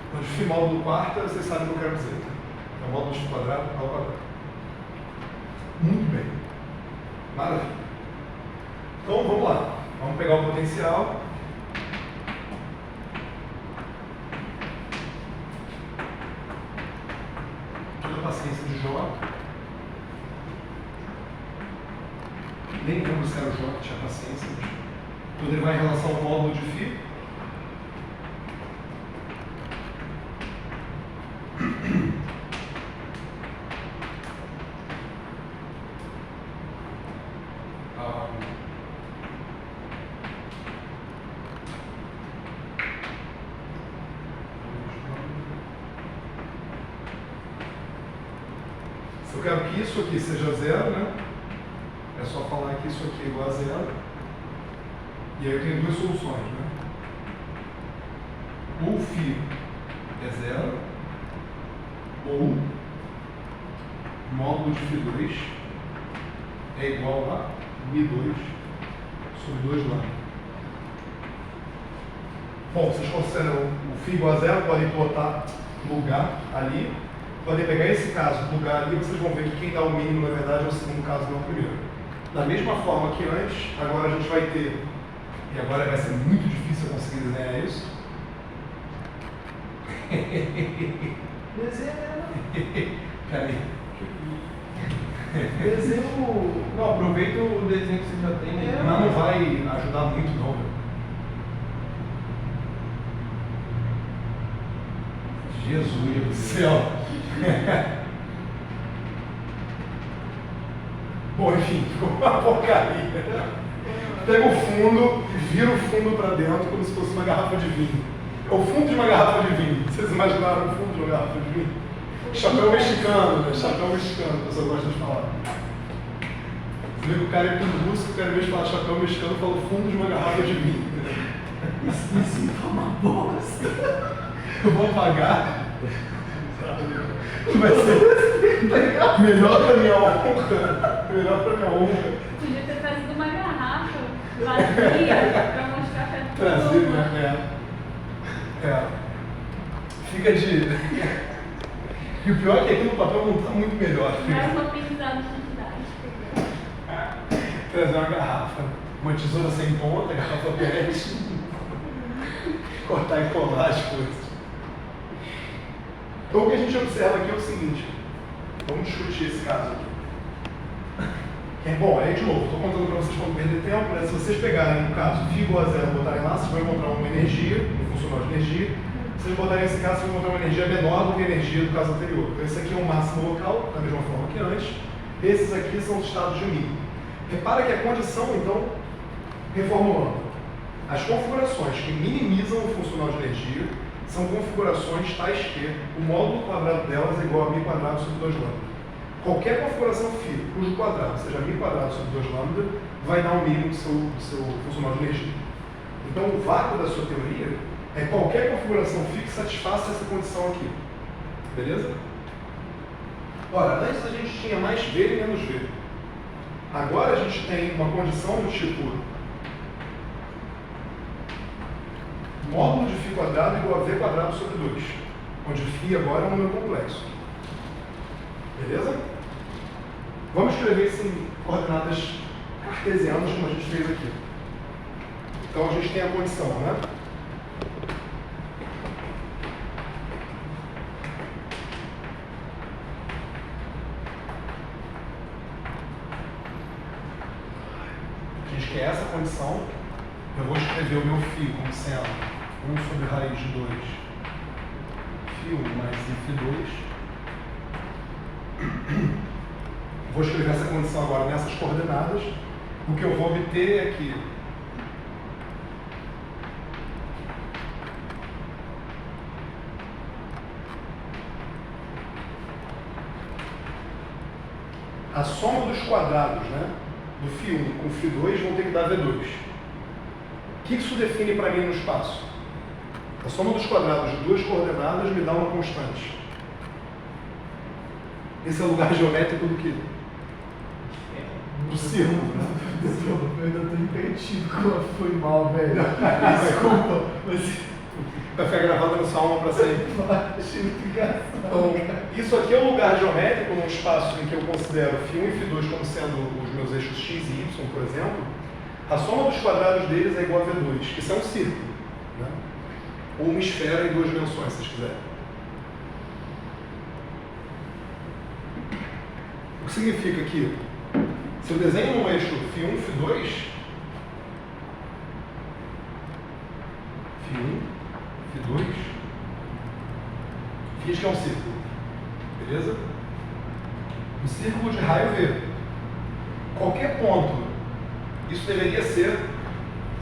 Então, de módulo quarta, vocês sabem o que eu quero dizer. É o módulo quadrado ao quadrado. Muito bem. Maravilha. Então, vamos lá. Vamos pegar o potencial. Toda a paciência de Jó. Nem lembro se era o Jó que tinha paciência. Tudo ele vai em relação ao módulo de φ. Eu quero que isso aqui seja zero, né? É só falar que isso aqui é igual a zero. E aí eu tenho duas soluções, né? Ou φ é zero, ou módulo de φ2 é igual a μ2 sobre 2 lambda. Bom, vocês consideram o φ igual a zero, podem botar lugar ali. Podem pegar esse caso, lugar ali, vocês vão ver que quem dá o mínimo, na verdade, é o segundo caso, não o primeiro. Da mesma forma que antes, agora a gente vai ter, e agora vai ser muito difícil eu conseguir desenhar isso. Desenho. Peraí. Desenho. Não, aproveita o desenho que você já tem. Né? Não vai ajudar muito, não, meu. Jesus do céu! Bom, enfim, ficou uma porcaria. Pega o fundo e vira o fundo para dentro como se fosse uma garrafa de vinho. É o fundo de uma garrafa de vinho. Vocês imaginaram o fundo de uma garrafa de vinho? Chapéu mexicano, né? Chapéu mexicano, a pessoa gosta de falar. Você vê que o cara é tudo russo, o cara, em vez de falar chapéu mexicano, fala o fundo de uma garrafa de vinho. Isso tá uma bosta. Eu vou pagar. Vai ser melhor pra minha honra. Melhor pra minha honra. Podia ter trazido uma garrafa vazia pra mostrar pra todo Trazido, mundo. né? Fica de. E o pior é que aqui no papel não tá muito melhor. Mais uma pintada de didática. Trazer uma garrafa. Uma tesoura sem ponta, garrafa PET. Cortar e colar as coisas. Então o que a gente observa aqui é o seguinte, vamos discutir esse caso aqui. Bom, aí de novo, estou contando para vocês para não perder tempo, né? Se vocês pegarem o caso φ igual a zero e botarem lá, vocês vão encontrar uma energia, um funcional de energia. Se vocês botarem esse caso, vocês vão encontrar uma energia menor do que a energia do caso anterior. Então esse aqui é um máximo local, da mesma forma que antes. Esses aqui são os estados de mínimo. Repara que a condição, então, reformulando, as configurações que minimizam o funcional de energia são configurações tais que o módulo quadrado delas é igual a μ quadrado sobre 2 lambda. Qualquer configuração φ cujo quadrado seja μ quadrado sobre 2 lambda vai dar o mínimo do seu funcional de energia. Então o vácuo da sua teoria é qualquer configuração φ que satisfaça essa condição aqui. Beleza? Ora, antes a gente tinha mais V e menos V. Agora a gente tem uma condição do tipo módulo de φ quadrado igual a V quadrado sobre 2, onde φ agora é um número complexo. Beleza? Vamos escrever isso em coordenadas cartesianas, como a gente fez aqui. Então a gente tem a condição, né? A gente quer essa condição. Eu vou escrever o meu φ como sendo 1 sobre raiz de 2 φ1 mais φ2. Vou escrever essa condição agora nessas coordenadas. O que eu vou obter é que a soma dos quadrados, né, do φ1 com φ2 vão ter que dar V2. O que isso define para mim no espaço? A soma dos quadrados de duas coordenadas me dá uma constante. Esse é o lugar geométrico do quê? Do círculo, né? Eu ainda tô impedido como foi mal, velho. Desculpa, mas Vai ficar gravado na sua alma para sempre. achei muito engraçado. Então, isso aqui é um lugar geométrico num espaço em que eu considero φ1 e φ2 como sendo os meus eixos x e y, por exemplo. A soma dos quadrados deles é igual a V2, que isso é um círculo, né? Ou uma esfera em 2 dimensões, se vocês quiserem. O que significa que, se eu desenho um eixo φ1, φ2, φ1, φ2, fiz que é um círculo, beleza? Um círculo de raio V. Qualquer ponto, isso deveria ser,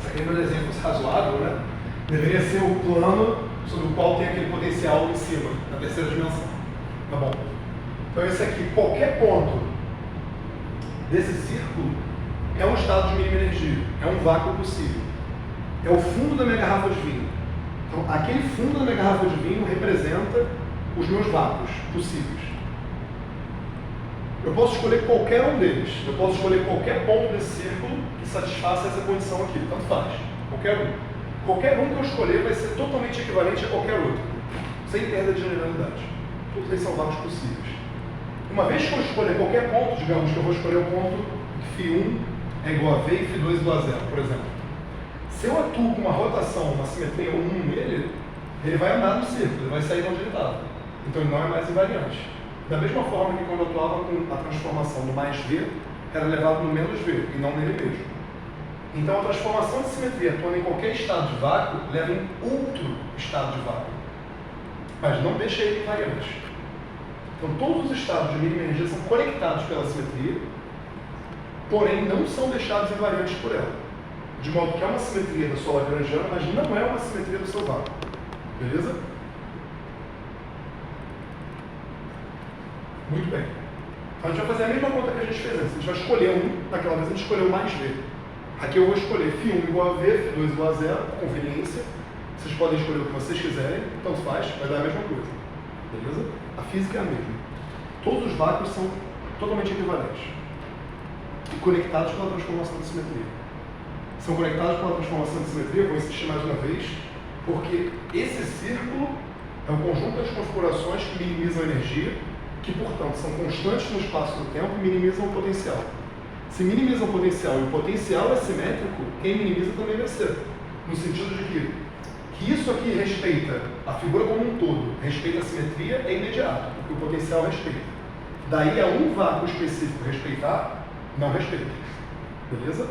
se aquele meu desenho fosse razoável, né? Deveria ser o plano sobre o qual tem aquele potencial em cima, na terceira dimensão. Tá bom? Então esse aqui, qualquer ponto desse círculo é um estado de mínima energia, é um vácuo possível. É o fundo da minha garrafa de vinho. Então aquele fundo da minha garrafa de vinho representa os meus vácuos possíveis. Eu posso escolher qualquer um deles. Eu posso escolher qualquer ponto desse círculo que satisfaça essa condição aqui. Tanto faz. Qualquer um. Qualquer um que eu escolher vai ser totalmente equivalente a qualquer outro, sem perda de generalidade. Todos eles são vácuos possíveis. Uma vez que eu escolher qualquer ponto, digamos que eu vou escolher o ponto que φ1 é igual a V e φ2 igual a 0, por exemplo. Se eu atuo com uma rotação, uma simetria 1 nele, ele vai andar no círculo, ele vai sair de onde ele estava. Então ele não é mais invariante. Da mesma forma que quando eu atuava com a transformação do mais V, era levado no menos V, e não nele mesmo. Então a transformação de simetria atuando em qualquer estado de vácuo, leva em outro estado de vácuo. Mas não deixa ele invariante. Então todos os estados de mínima energia são conectados pela simetria, porém não são deixados invariantes por ela. De modo que é uma simetria da sua lagrangiana, mas não é uma simetria do seu vácuo. Beleza? Muito bem. Então a gente vai fazer a mesma conta que a gente fez antes. A gente vai escolher um, naquela vez a gente escolheu mais V. Aqui eu vou escolher φ1 igual a V, φ2 igual a 0, por conveniência. Vocês podem escolher o que vocês quiserem, tanto faz, vai dar a mesma coisa. Beleza? A física é a mesma. Todos os vácuos são totalmente equivalentes e conectados pela transformação de simetria. São conectados pela transformação de simetria, vou insistir mais uma vez, porque esse círculo é um conjunto das configurações que minimizam a energia, que, portanto, são constantes no espaço do tempo e minimizam o potencial. Se minimiza o potencial e o potencial é simétrico, quem minimiza também vai ser. No sentido de que isso aqui respeita a figura como um todo, respeita a simetria, é imediato, porque o potencial respeita. Daí a um vácuo específico respeitar, não respeita. Beleza?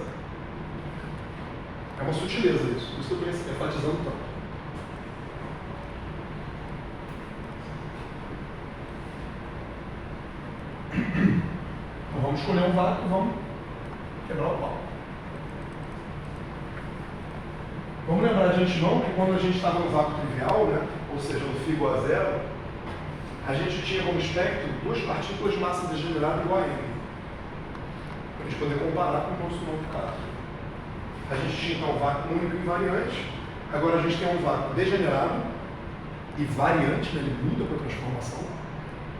É uma sutileza isso, por isso que eu estou enfatizando tanto. Então vamos escolher um vácuo e vamos quebrar o pau. Vamos lembrar de antemão que quando a gente estava no vácuo trivial, né, ou seja, no φ igual a 0, a gente tinha como espectro duas partículas de massa degenerada igual a m. Para a gente poder comparar com o nosso novo caso. A gente tinha então um vácuo único e invariante, agora a gente tem um vácuo degenerado e variante, né, ele muda com a transformação.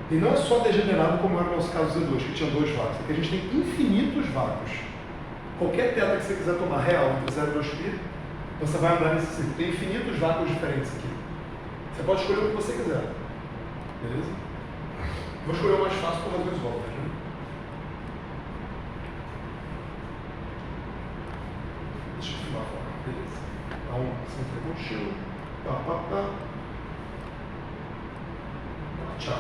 E não é só degenerado como era o nosso caso Z2, que tinha 2 vácuos. Aqui a gente tem infinitos vácuos. Qualquer teta que você quiser tomar real entre 0 e 2π, você vai andar nesse ciclo. Tem infinitos vácuos diferentes aqui. Você pode escolher o que você quiser. Beleza? Vou escolher o mais fácil por razões óbvias, né? Deixa eu filmar fora. Beleza. Então, sempre contínuo. Pá. Tchau.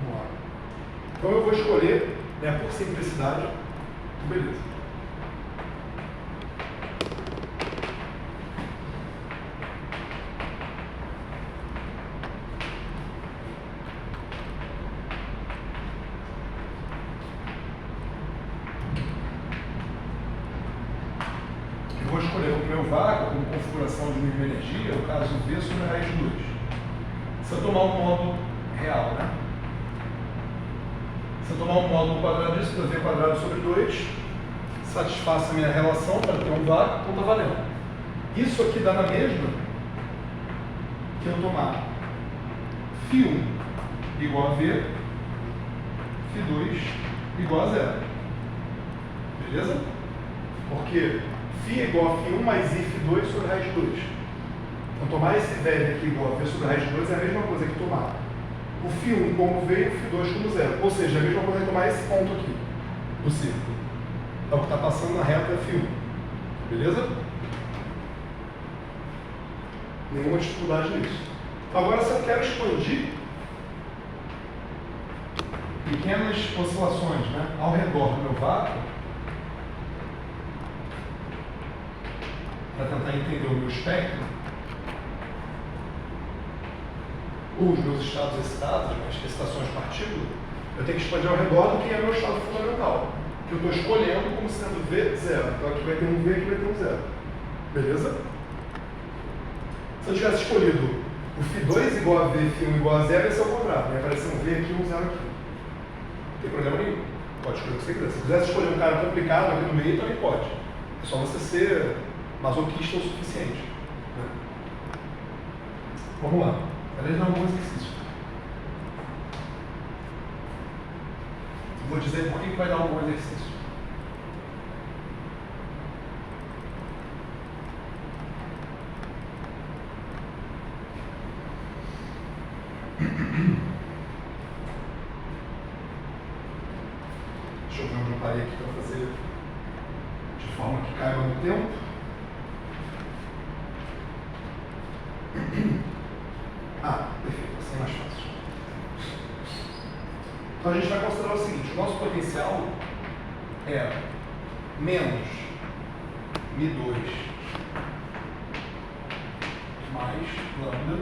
Vamos lá. Então eu vou escolher, né, por simplicidade, beleza. Eu vou escolher o meu vácuo como configuração de mínima energia, no caso V sobre a raiz de 2. Se eu tomar um módulo real, né? Se eu tomar um módulo quadrado disso, V quadrado sobre 2, satisfaça a minha relação para ter um vácuo, então está valendo. Isso aqui dá na mesma que eu tomar φ1 igual a V, φ2 igual a 0. Beleza? Porque φ é igual a φ1 mais I φ2 sobre a raiz de 2. Então tomar esse velho aqui igual a V sobre a raiz de 2 é a mesma coisa que tomar o φ1 como V e o φ2 como 0. Ou seja, é a mesma coisa que tomar esse ponto aqui do círculo. É o que está passando na reta φ1. Beleza? Nenhuma dificuldade nisso. Agora, se eu quero expandir pequenas oscilações, né, ao redor do meu vácuo, para tentar entender o meu espectro, ou os meus estados excitados, as excitações de partícula, eu tenho que expandir ao redor do que é meu estado fundamental, que eu estou escolhendo como sendo V0. Então aqui vai ter um V, aqui vai ter um 0. Beleza? Se eu tivesse escolhido o φ2 igual a V, φ1 igual a 0, esse é o contrário. Vai aparecer um V aqui e um 0 aqui. Não tem problema nenhum. Pode escolher o que você quiser. Se quisesse escolher um cara complicado aqui no meio, também pode. É só você ser masoquista o suficiente. Né? Vamos lá. Aliás, não é um bom exercício. Vou dizer por que vai dar um bom exercício. Deixa eu ver onde eu parei aqui para fazer de forma que caiba no tempo. Perfeito, assim é mais fácil. Então a gente vai considerar o seguinte: o nosso potencial é menos μ2 mais lambda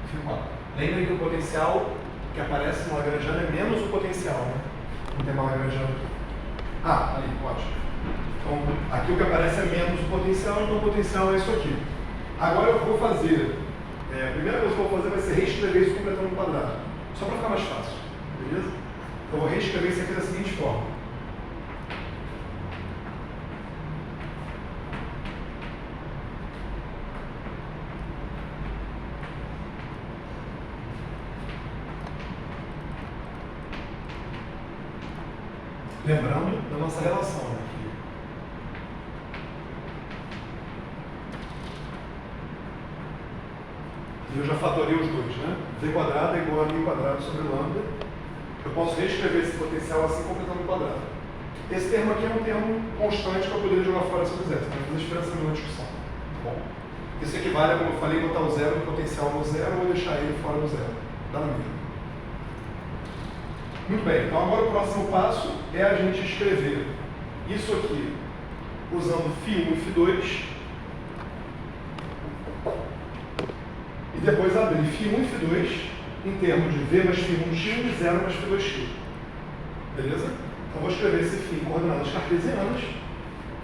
φ4. Lembrem que o potencial que aparece no Lagrangiano é menos o potencial, né? Não tem mais Lagrangiano aqui. Ali, ótimo. Então, aqui o que aparece é menos o potencial, então o potencial é isso aqui. Agora eu vou fazer, a primeira coisa que eu vou fazer vai ser reescrever isso completando um quadrado. Só para ficar mais fácil, beleza? Então eu vou reescrever isso aqui da seguinte forma. Lembrando da nossa relação, né? Eu já fatorei os dois, né? V quadrado é igual a μ quadrado sobre lambda. Eu posso reescrever esse potencial assim completando o quadrado. Esse termo aqui é um termo constante que eu poderia jogar fora se eu quisesse, não faz diferença nenhuma discussão. Bom, isso equivale a, como eu falei, botar o zero do potencial no zero ou deixar ele fora do zero. Dá na mesma. Muito bem, então agora o próximo passo é a gente escrever isso aqui usando φ1 e φ2 e depois abrir φ1 e φ2 em termos de V mais φ1x e 0 mais φ2x. Beleza? Então vou escrever esse φ em coordenadas cartesianas,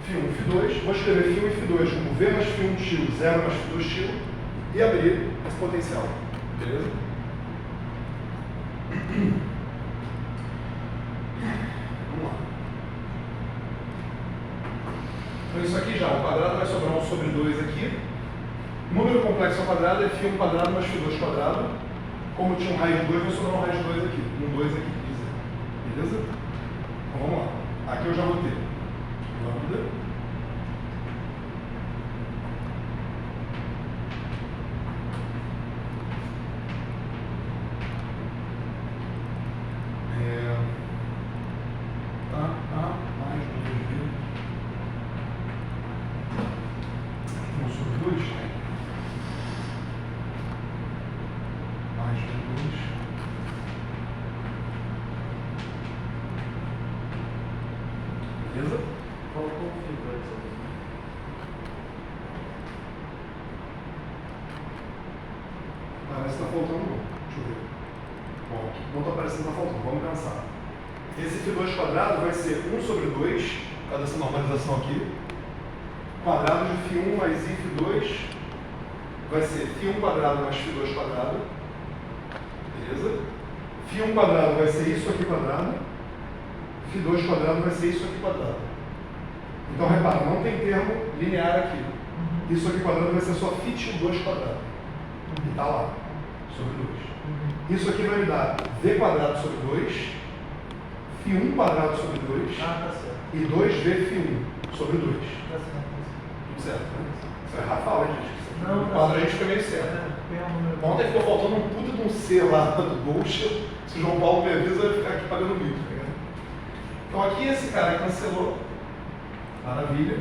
φ1 e φ2, vou escrever φ1 e φ2 como V mais φ1x, 0 mais φ2x e abrir esse potencial. Beleza? Vamos lá. Então isso aqui já, o quadrado vai sobrar 1 sobre 2 aqui. Número complexo ao quadrado é φ1 quadrado mais φ2 quadrado. Como tinha um raiz de 2, vai sobrar um raiz de 2 aqui. Um 2 aqui, quer dizer. Beleza? Então vamos lá. Aqui eu já vou ter lambda mais 2b 1 sobre 2 mais 2 beleza? Faltou o figura isso aqui. Parece que está faltando um. Deixa eu ver. Bom, não está parecendo que está faltando. Vamos pensar. Esse φ2 quadrado vai ser 1 sobre 2, por causa dessa normalização aqui. Quadrado de φ1 mais i φ2 vai ser φ1 quadrado mais φ2 quadrado. Beleza? φ1 quadrado vai ser isso aqui quadrado. φ2 quadrado vai ser isso aqui quadrado. Então, repara, não tem termo linear aqui. Isso aqui quadrado vai ser só φ2 quadrado. E está lá, sobre 2. Isso aqui vai me dar v quadrado sobre 2, φ1 quadrado sobre 2 Tá certo. e 2v φ1 sobre 2. Tá certo. Tudo certo, né? Isso é Rafael, gente. Não, O quadro a gente fica meio certo. Tem um número. Ontem ficou faltando um puta de um C lá do Bolsa. Se o João Paulo me avisa, eu vou ficar aqui pagando mico, tá ligado? Então aqui esse cara cancelou. Maravilha.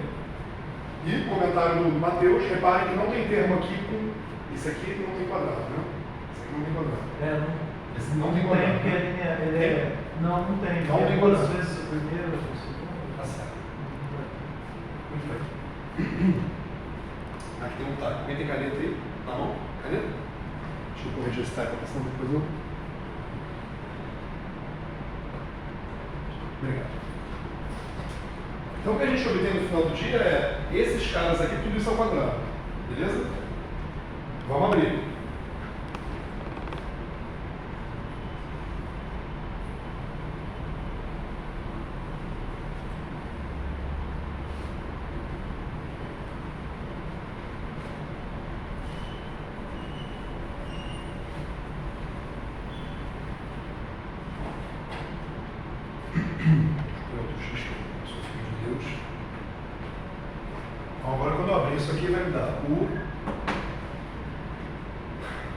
E comentário do Matheus, reparem que não tem termo aqui com. Esse aqui não tem quadrado, né? Esse aqui não tem quadrado. Não. Esse não tem Tem, quadrado. porque ele é. Não tem. Não tem duas quadrado. vezes o primeiro, o segundo. Tá certo. Muito bem. Aqui tem um tá. Alguém tem caneta aí? Na mão? Caneta? Deixa eu corrigir esse type, senão depois eu. Obrigado. Então o que a gente obtém no final do dia é esses caras aqui, tudo isso ao quadrado. Beleza? Vamos abrir. Então agora quando eu abrir isso aqui vai me dar o.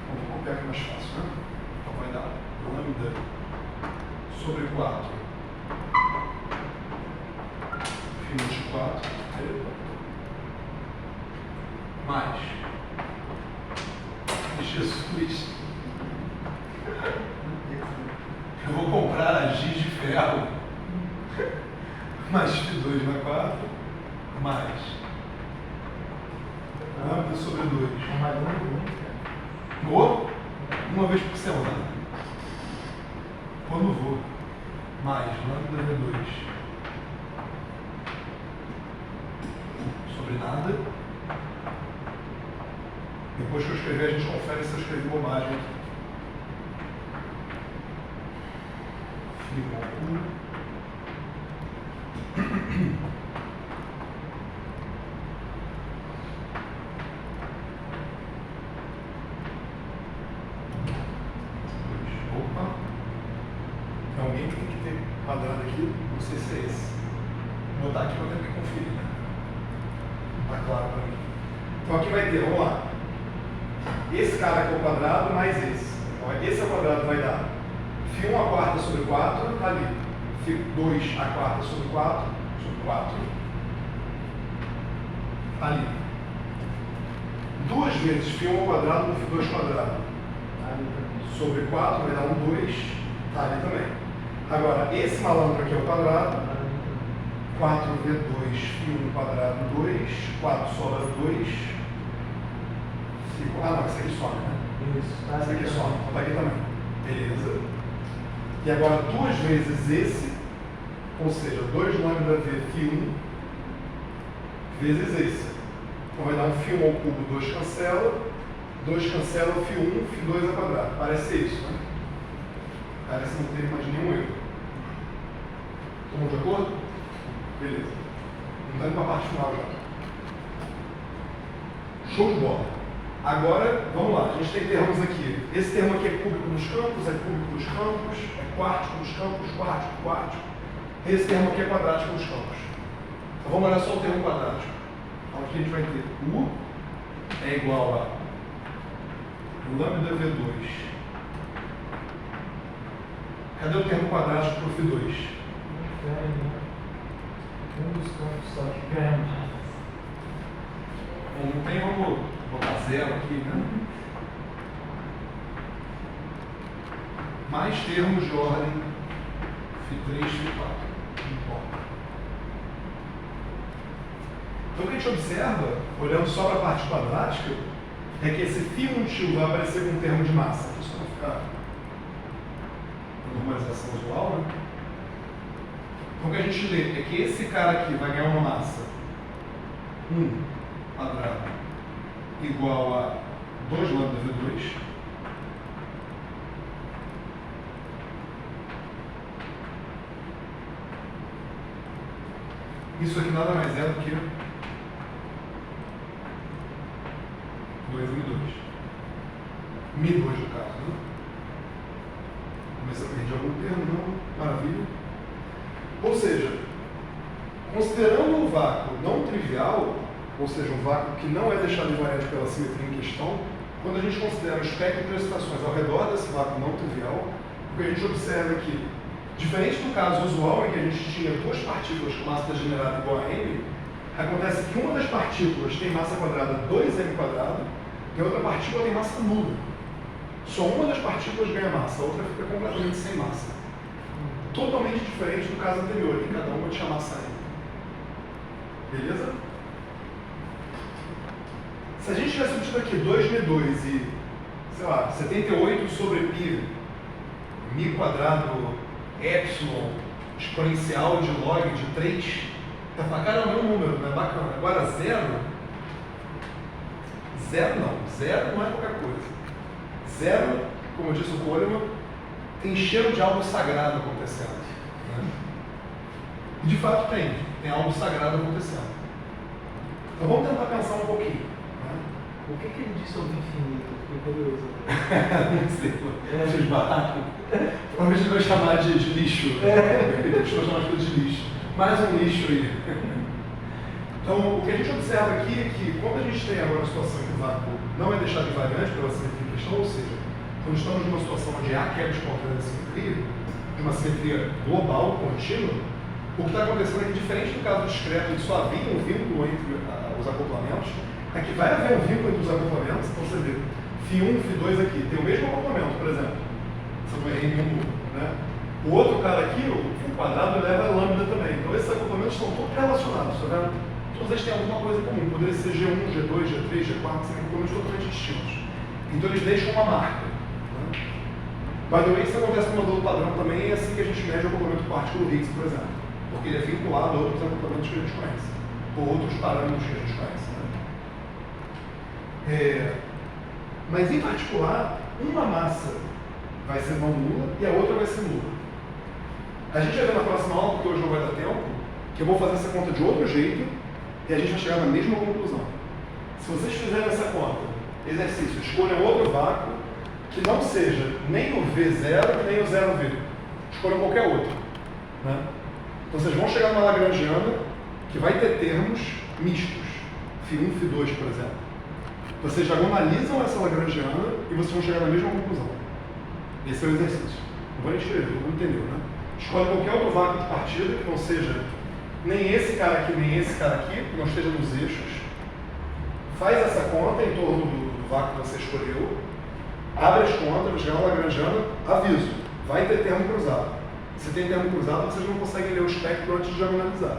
Vamos copiar aqui mais fácil, né? Então vai dar lambda sobre 4 φ de 4 mais Jesus. Eu vou comprar giz de ferro mais φ2 na 4 mais lambda sobre 2. Mais um. Vou? Uma vez por semana. Quando vou? Mais lambda V2 sobre nada. Depois que eu escrever, a gente confere se eu escrevi bobagem aqui. Opa! Tem alguém que tem que ter quadrado aqui, não sei se é esse. Vou botar aqui para ter que conferir, né? Tá claro para mim. Então aqui vai ter, vamos lá. Esse cara aqui é o quadrado mais esse. Então esse ao quadrado vai dar φ1 a quarta sobre 4, tá ali. φ2 a quarta sobre 4, tá ali. Duas vezes φ1 ao quadrado no φ2 quadrado. Sobre 4 vai dar um 2, tá ali também. Agora, esse malandro aqui é o quadrado. 4v2 φ1 quadrado 2, 4 sobra 2. Ah não, esse aqui some, né? Isso. Esse aqui some, então tá aqui também. Beleza. E agora duas vezes esse, ou seja, 2 lambda v φ1 vezes esse. Então vai dar um φ1 ao cubo, 2 cancela, 2 cancela, φ1, φ2 ao quadrado. Parece ser isso, né? Parece não ter mais nenhum erro. Estamos de acordo? Beleza. Então indo para a parte final já. Show de bola. Agora, vamos lá, a gente tem termos aqui. Esse termo aqui é cúbico nos campos, é cúbico nos campos, é quartico nos campos, quartico. Esse termo aqui é quadrático nos campos. Então vamos olhar só o termo quadrático. Então aqui a gente vai ter U é igual a lambda V2. Cadê o termo quadrático para o Φ2? Um dos campos só que ganha mais. Não tem, vamos botar zero aqui, né? Mais termos de ordem Φ3, Φ4. Não importa. Então o que a gente observa, olhando só para a parte quadrática, é que esse Φ1 vai aparecer com um termo de massa. Aqui só para ficar normalização usual, né? Então o que a gente lê é que esse cara aqui vai ganhar uma massa 1 quadrado igual a 2 lambda V2. Isso aqui nada mais é do que 2 M2. Mi2 no caso, né? Começa a perder algum termo, não? Maravilha. Ou seja, considerando o vácuo não trivial, ou seja, um vácuo que não é deixado invariante pela simetria em questão, quando a gente considera o espectro de excitações ao redor desse vácuo não trivial, o que a gente observa é que, diferente do caso usual em que a gente tinha duas partículas com massa degenerada igual a m, acontece que uma das partículas tem massa quadrada 2m quadrado e a outra partícula tem massa nula. Só uma das partículas ganha massa, a outra fica completamente sem massa. Totalmente diferente do caso anterior, em que cada uma tinha massa m. Beleza? Se a gente tivesse obtido aqui 2m2 e, sei lá, 78 sobre π, mi quadrado epsilon exponencial de log de 3, tá pra cara é o meu número, não é bacana. Agora zero não é qualquer coisa. Zero, como disse o Coleman, tem cheiro de algo sagrado acontecendo. Né? E de fato tem algo sagrado acontecendo. Então vamos tentar pensar um pouquinho. Né? O que ele disse sobre infinito? Fiquei curioso. Não sei, vocês baratam. Provavelmente ele vai chamar de lixo. Ele vai chamar as coisas de lixo. Mais um lixo aí. Então, o que a gente observa aqui é que, quando a gente tem agora a situação em que o vácuo não é deixado invariante pela simetria em questão, ou seja, quando estamos numa situação onde há quebra espontânea da simetria, de uma simetria global, contínua, o que está acontecendo é que, diferente do caso discreto, em que só havia um vínculo entre os acoplamentos, aqui vai haver um vínculo entre os acoplamentos. Então você vê, Φ1 e Φ2 aqui tem o mesmo acoplamento, por exemplo, se eu não errei nenhum, né? O outro cara aqui, o quadrado, leva a lambda também. Então esses acoplamentos estão todos relacionados, tá vendo? Todos eles têm alguma coisa comum. Poderia ser G1, G2, G3, G4, são acoplamentos totalmente distintos. Então eles deixam uma marca. Né? By the way, isso acontece com o modelo padrão também, é assim que a gente mede o acoplamento partículo Higgs, por exemplo. Porque ele é vinculado a outros acoplamentos que a gente conhece, ou outros parâmetros que a gente conhece. Né? Mas em particular, uma massa vai ser não nula e a outra vai ser nula. A gente vai ver na próxima aula, porque hoje não vai dar tempo, que eu vou fazer essa conta de outro jeito e a gente vai chegar na mesma conclusão. Se vocês fizerem essa conta, exercício, escolham outro vácuo que não seja nem o V0 nem o 0V. Escolham qualquer outro. Né? Então vocês vão chegar numa lagrangiana que vai ter termos mistos, Φ1, Φ2, por exemplo. Vocês diagonalizam essa lagrangiana e vocês vão chegar na mesma conclusão. Esse é o exercício. Não vou nem escrever, não entendeu, né? Escolhe qualquer outro vácuo de partida que não seja nem esse cara aqui, nem esse cara aqui, que não esteja nos eixos. Faz essa conta em torno do vácuo que você escolheu, abre as contas, chegar na lagrangiana, aviso, vai ter termo cruzado. Se tem termo cruzado, vocês não conseguem ler o espectro antes de diagonalizar.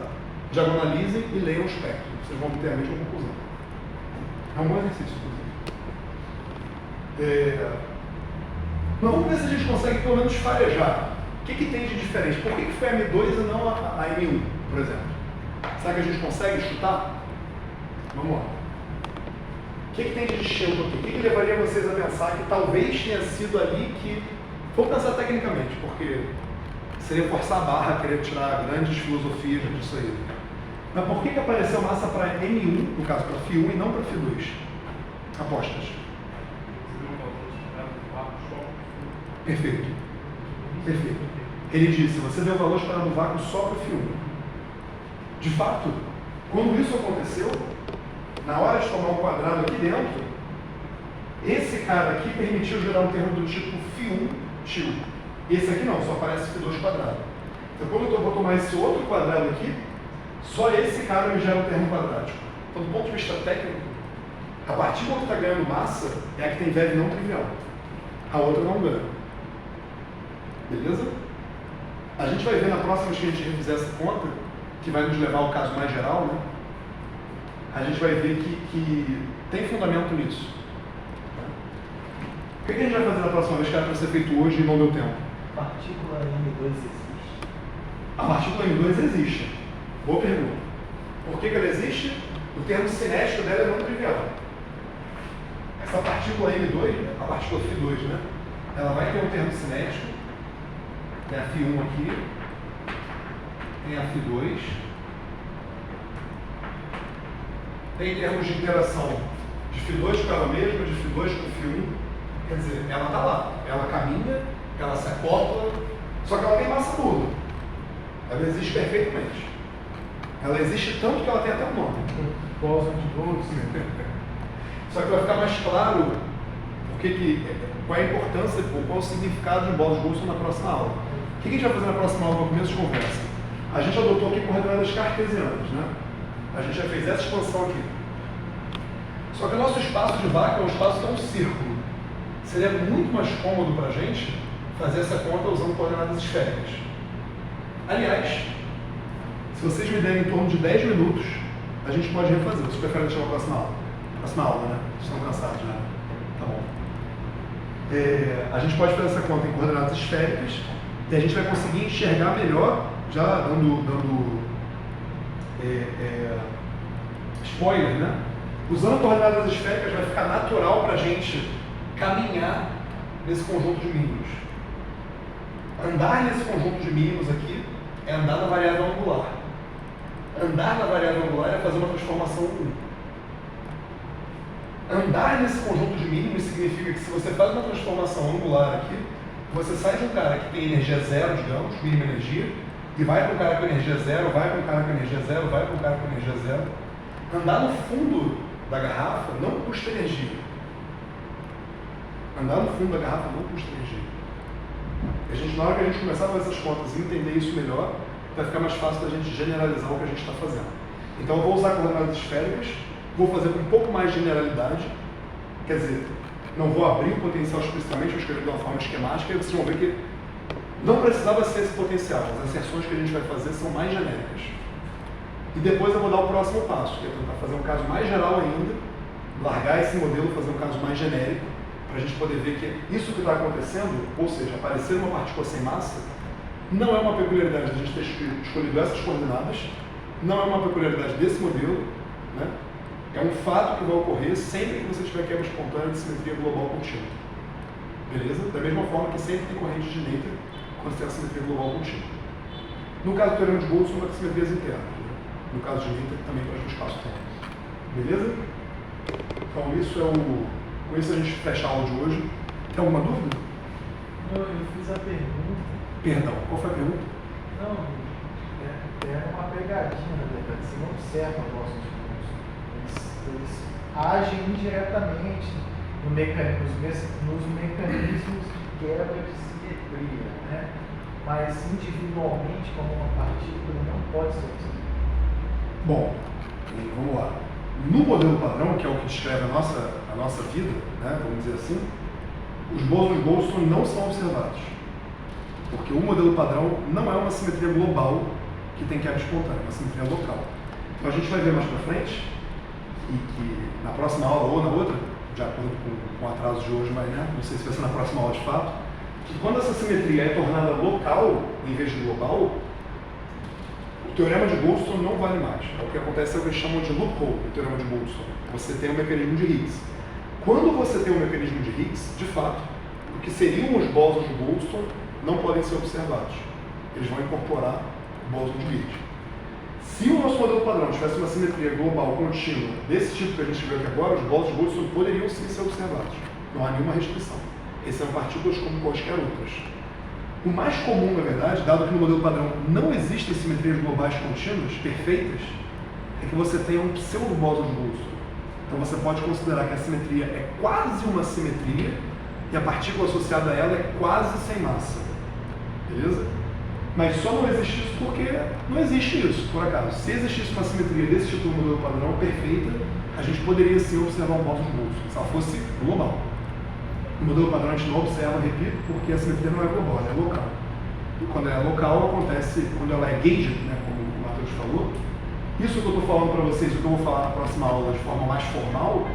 Diagonalizem e leiam o espectro, vocês vão ter a mesma conclusão. É um bom exercício, inclusive. Mas vamos ver se a gente consegue pelo menos farejar. O que tem de diferente? Por que foi a M2 e não a M1, por exemplo? Será que a gente consegue chutar? Vamos lá. O que tem de distinto aqui? O que levaria vocês a pensar que talvez tenha sido ali que... Vou pensar tecnicamente, porque seria forçar a barra, querer tirar grandes filosofias disso aí. Mas por que apareceu massa para M1, no caso para Φ1 e não para Φ2? Apostas. Você deu um valor esperado do vácuo só para o fio. Perfeito. Perfeito. Ele disse, você deu valor esperado do vácuo só para o fio. De fato, quando isso aconteceu, na hora de tomar um quadrado aqui dentro, esse cara aqui permitiu gerar um termo do tipo φ1 tio. Esse aqui não, só aparece φ2 quadrado. Então quando eu vou tomar esse outro quadrado aqui, só esse cara me gera um termo quadrático. Então do ponto de vista técnico, a partícula que está ganhando massa é a que tem VEV não trivial. A outra não ganha. Beleza? A gente vai ver na próxima vez que a gente refizer essa conta, que vai nos levar ao caso mais geral, né? A gente vai ver que tem fundamento nisso. O que a gente vai fazer na próxima vez que era para ser feito hoje e não deu tempo? A partícula M2 existe? A partícula M2 existe. Boa pergunta. Por que ela existe? O termo cinético dela é não trivial. Essa partícula M2, a partícula φ2, né? Ela vai ter um termo cinético. Tem a φ1 aqui. Tem a φ2. Tem termos de interação de φ2 com ela mesma, de φ2 com φ1. Quer dizer, ela está lá. Ela caminha, ela se acopla, só que ela tem massa nula. Ela existe perfeitamente. Ela existe tanto que ela tem até um nome. Bóson de Boltz. Só que vai ficar mais claro qual é a importância, qual é o significado de Bose-Wilson na próxima aula. O que a gente vai fazer na próxima aula no começo de conversa? A gente adotou aqui coordenadas cartesianas, né? A gente já fez essa expansão aqui. Só que o nosso espaço de vácuo é um espaço que é um círculo. Seria muito mais cômodo para a gente fazer essa conta usando coordenadas esféricas. Aliás, se vocês me derem em torno de 10 minutos, a gente pode refazer. Vocês preferem deixar para a próxima aula? Próxima aula, né? Vocês estão cansados, né? Tá bom. A gente pode fazer essa conta em coordenadas esféricas e a gente vai conseguir enxergar melhor, já dando spoiler, né? Usando coordenadas esféricas vai ficar natural para a gente caminhar nesse conjunto de mínimos. Andar nesse conjunto de mínimos aqui é andar na variável angular. Andar na variável angular é fazer uma transformação 1. Andar nesse conjunto de mínimos significa que se você faz uma transformação angular aqui, você sai de um cara que tem energia zero, digamos, mínima energia, e vai para um cara com energia zero, vai para um cara com energia zero, vai para um cara com energia zero. Andar no fundo da garrafa não custa energia. Andar no fundo da garrafa não custa energia. Na hora que a gente começar a fazer essas contas e entender isso melhor, vai ficar mais fácil da gente generalizar o que a gente está fazendo. Então eu vou usar coordenadas esféricas, vou fazer com um pouco mais de generalidade, quer dizer, não vou abrir o potencial explicitamente, vou escrever de uma forma esquemática, e vocês vão ver que não precisava ser esse potencial, as asserções que a gente vai fazer são mais genéricas. E depois eu vou dar o próximo passo, que é tentar fazer um caso mais geral ainda, largar esse modelo, fazer um caso mais genérico, para a gente poder ver que isso que está acontecendo, ou seja, aparecer uma partícula sem massa, não é uma peculiaridade da gente ter escolhido essas coordenadas, não é uma peculiaridade desse modelo, né? É um fato que vai ocorrer sempre que você tiver quebra espontânea de simetria global contínua. Beleza? Da mesma forma que sempre tem corrente de Noether quando tem a simetria global contínua. No caso do teorema de Boltzmann, são as simetrias internas. Né? No caso de Noether, também para o espaço-tempo. Beleza? Então, com isso a gente fecha a aula de hoje. Tem alguma dúvida? Não, eu fiz a pergunta. Perdão, qual foi a pergunta? Não, é uma pegadinha, na verdade. Você não observa a voz dos eles agem indiretamente nos mecanismos de quebra de simetria, né? Mas individualmente, como uma partícula, não pode ser assim. Bom, vamos lá. No modelo padrão, que é o que descreve a nossa vida, né, vamos dizer assim, os bósons Goldstone não são observados. Porque o modelo padrão não é uma simetria global que tem quebra espontânea, é uma simetria local. Então a gente vai ver mais para frente, e que na próxima aula ou na outra, de acordo com o atraso de hoje, mas né, não sei se vai ser na próxima aula de fato, que quando essa simetria é tornada local em vez de global, o teorema de Goldstone não vale mais. O que acontece é o que eles chamam de loophole, o teorema de Goldstone. Você tem o mecanismo de Higgs. Quando você tem o mecanismo de Higgs, de fato, o que seriam os bósons de Goldstone não podem ser observados. Eles vão incorporar o bóson de Higgs. Se o nosso modelo padrão tivesse uma simetria global contínua desse tipo que a gente viu aqui agora, os bolsos de Goldstone poderiam sim ser observados. Não há nenhuma restrição. Essas são partículas como quaisquer outras. O mais comum, na verdade, dado que no modelo padrão não existem simetrias globais contínuas perfeitas, é que você tenha um pseudo-bóson de Goldstone. Então você pode considerar que a simetria é quase uma simetria e a partícula associada a ela é quase sem massa. Beleza? Mas só não existe isso porque não existe isso, por acaso. Se existisse uma simetria desse tipo no modelo padrão perfeita, a gente poderia sim observar um bóson de Goldstone, se ela fosse global. No modelo padrão a gente não observa, repito, porque a simetria não é global, ela é local. E quando ela é local, acontece, quando ela é gauged, né, como o Matheus falou, isso que eu estou falando para vocês, o que eu vou falar na próxima aula de forma mais formal,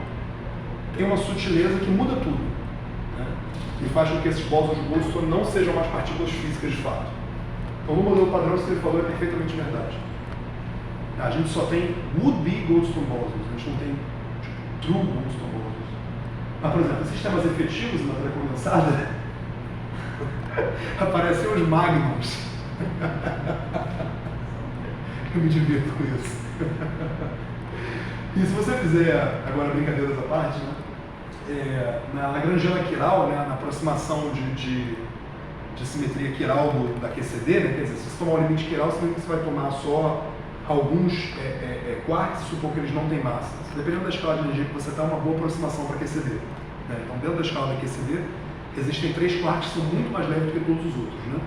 tem uma sutileza que muda tudo, né, e faz com que esses bósons de Goldstone não sejam mais partículas físicas de fato. Então, no modelo padrão, isso que ele falou é perfeitamente verdade. A gente só tem would-be Goldstone bosons, a gente não tem true Goldstone bosons. Mas, por exemplo, em sistemas efetivos, na matéria condensada, aparecem os magnums. Eu me divirto com isso. E se você fizer, agora brincadeiras à parte, né, na Lagrangiana chiral, né, na aproximação de simetria chiral da QCD, né, quer dizer, se você tomar o limite chiral, significa que você vai tomar só alguns quarks e supor que eles não têm massa. Dependendo da escala de energia que você está, é uma boa aproximação para QCD. Né? Então, dentro da escala da QCD, existem 3 quarks que são muito mais leves do que todos os outros. Né?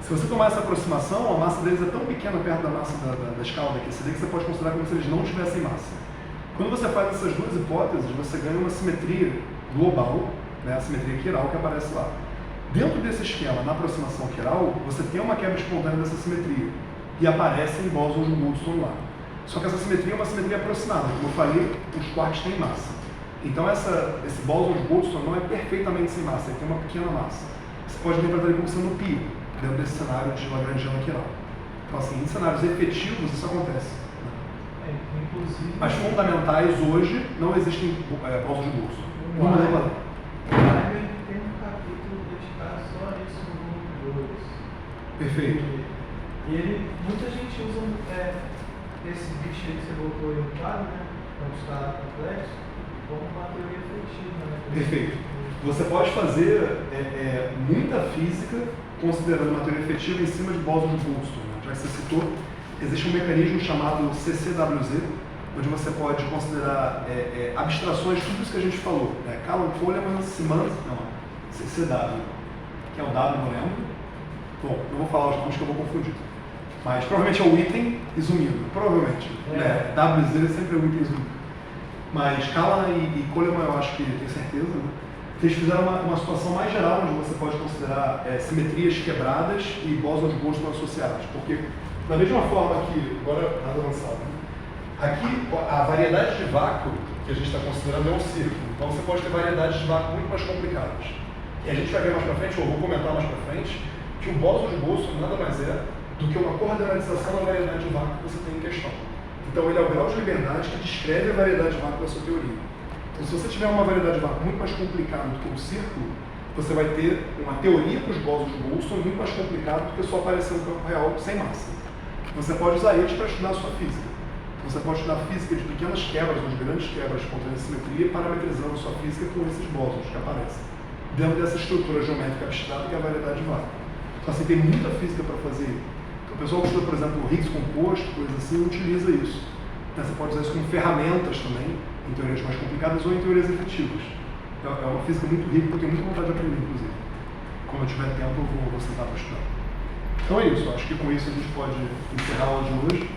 Se você tomar essa aproximação, a massa deles é tão pequena perto da massa da escala da QCD que você pode considerar como se eles não tivessem massa. Quando você faz essas duas hipóteses, você ganha uma simetria global, né, a simetria chiral que aparece lá. Dentro desse esquema, na aproximação chiral, você tem uma quebra espontânea dessa simetria e aparecem bósons de Goldstone lá. Só que essa simetria é uma simetria aproximada. Como eu falei, os quarks têm massa. Então esse bóson de Goldstone não é perfeitamente sem massa, ele tem uma pequena massa. Você pode interpretar ele como sendo pio, dentro desse cenário de Lagrangiana chiral. Então, assim, em cenários efetivos isso acontece. Inclusive, Mas fundamentais hoje não existem bósons de Goldstone. o Vamos Weimer lá. tem um capítulo dedicado só a isso no volume 2. Perfeito. Muita gente usa esse bicho aí que você voltou aí no quadro, né? Não está complexo, como uma teoria efetiva, né? Perfeito. Você pode fazer muita física considerando uma teoria efetiva em cima de bósons de Goldstone. Né? Já que você citou, existe um mecanismo chamado CCWZ, onde você pode considerar abstrações de tudo isso que a gente falou. Né? Calum, Coleman, Simons, não, CCW, que é o W, não lembro. Bom, eu vou falar os nomes que eu vou confundir. Mas provavelmente é o item resumido, provavelmente. WZ sempre é o item resumido. Mas Calum e Coleman eu acho que tenho certeza, né? Eles fizeram uma situação mais geral, onde você pode considerar simetrias quebradas e bósons de Goldstone associados. Porque, da mesma forma que, agora nada avançado, aqui a variedade de vácuo que a gente está considerando é um círculo. Então você pode ter variedades de vácuo muito mais complicadas. E a gente vai ver mais para frente, ou vou comentar mais para frente, que o bóson de Goldstone nada mais é do que uma coordenalização da variedade de vácuo que você tem em questão. Então ele é o grau de liberdade que descreve a variedade de vácuo da sua teoria. Então se você tiver uma variedade de vácuo muito mais complicada do que um círculo, você vai ter uma teoria para os bósons de Goldstone muito mais complicada do que só aparecer um campo real sem massa. Você pode usar eles para estudar a sua física. Você pode estudar a física de pequenas quebras ou de grandes quebras contra a simetria, parametrizando a sua física com esses bósons que aparecem dentro dessa estrutura geométrica abstrata que é a variedade de vácuo. Então assim, tem muita física para fazer. Então, o pessoal que estuda, por exemplo, o Higgs composto, coisas assim, utiliza isso. Então, você pode usar isso como ferramentas também, em teorias mais complicadas ou em teorias efetivas. É uma física muito rica que eu tenho muita vontade de aprender, inclusive. Quando eu tiver tempo, eu vou sentar para estudar. Então é isso, acho que com isso a gente pode encerrar a aula de hoje.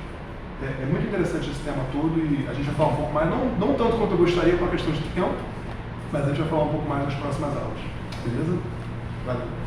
É muito interessante esse tema todo e a gente vai falar um pouco mais, não tanto quanto eu gostaria por uma questão de tempo, mas a gente vai falar um pouco mais nas próximas aulas. Beleza? Valeu!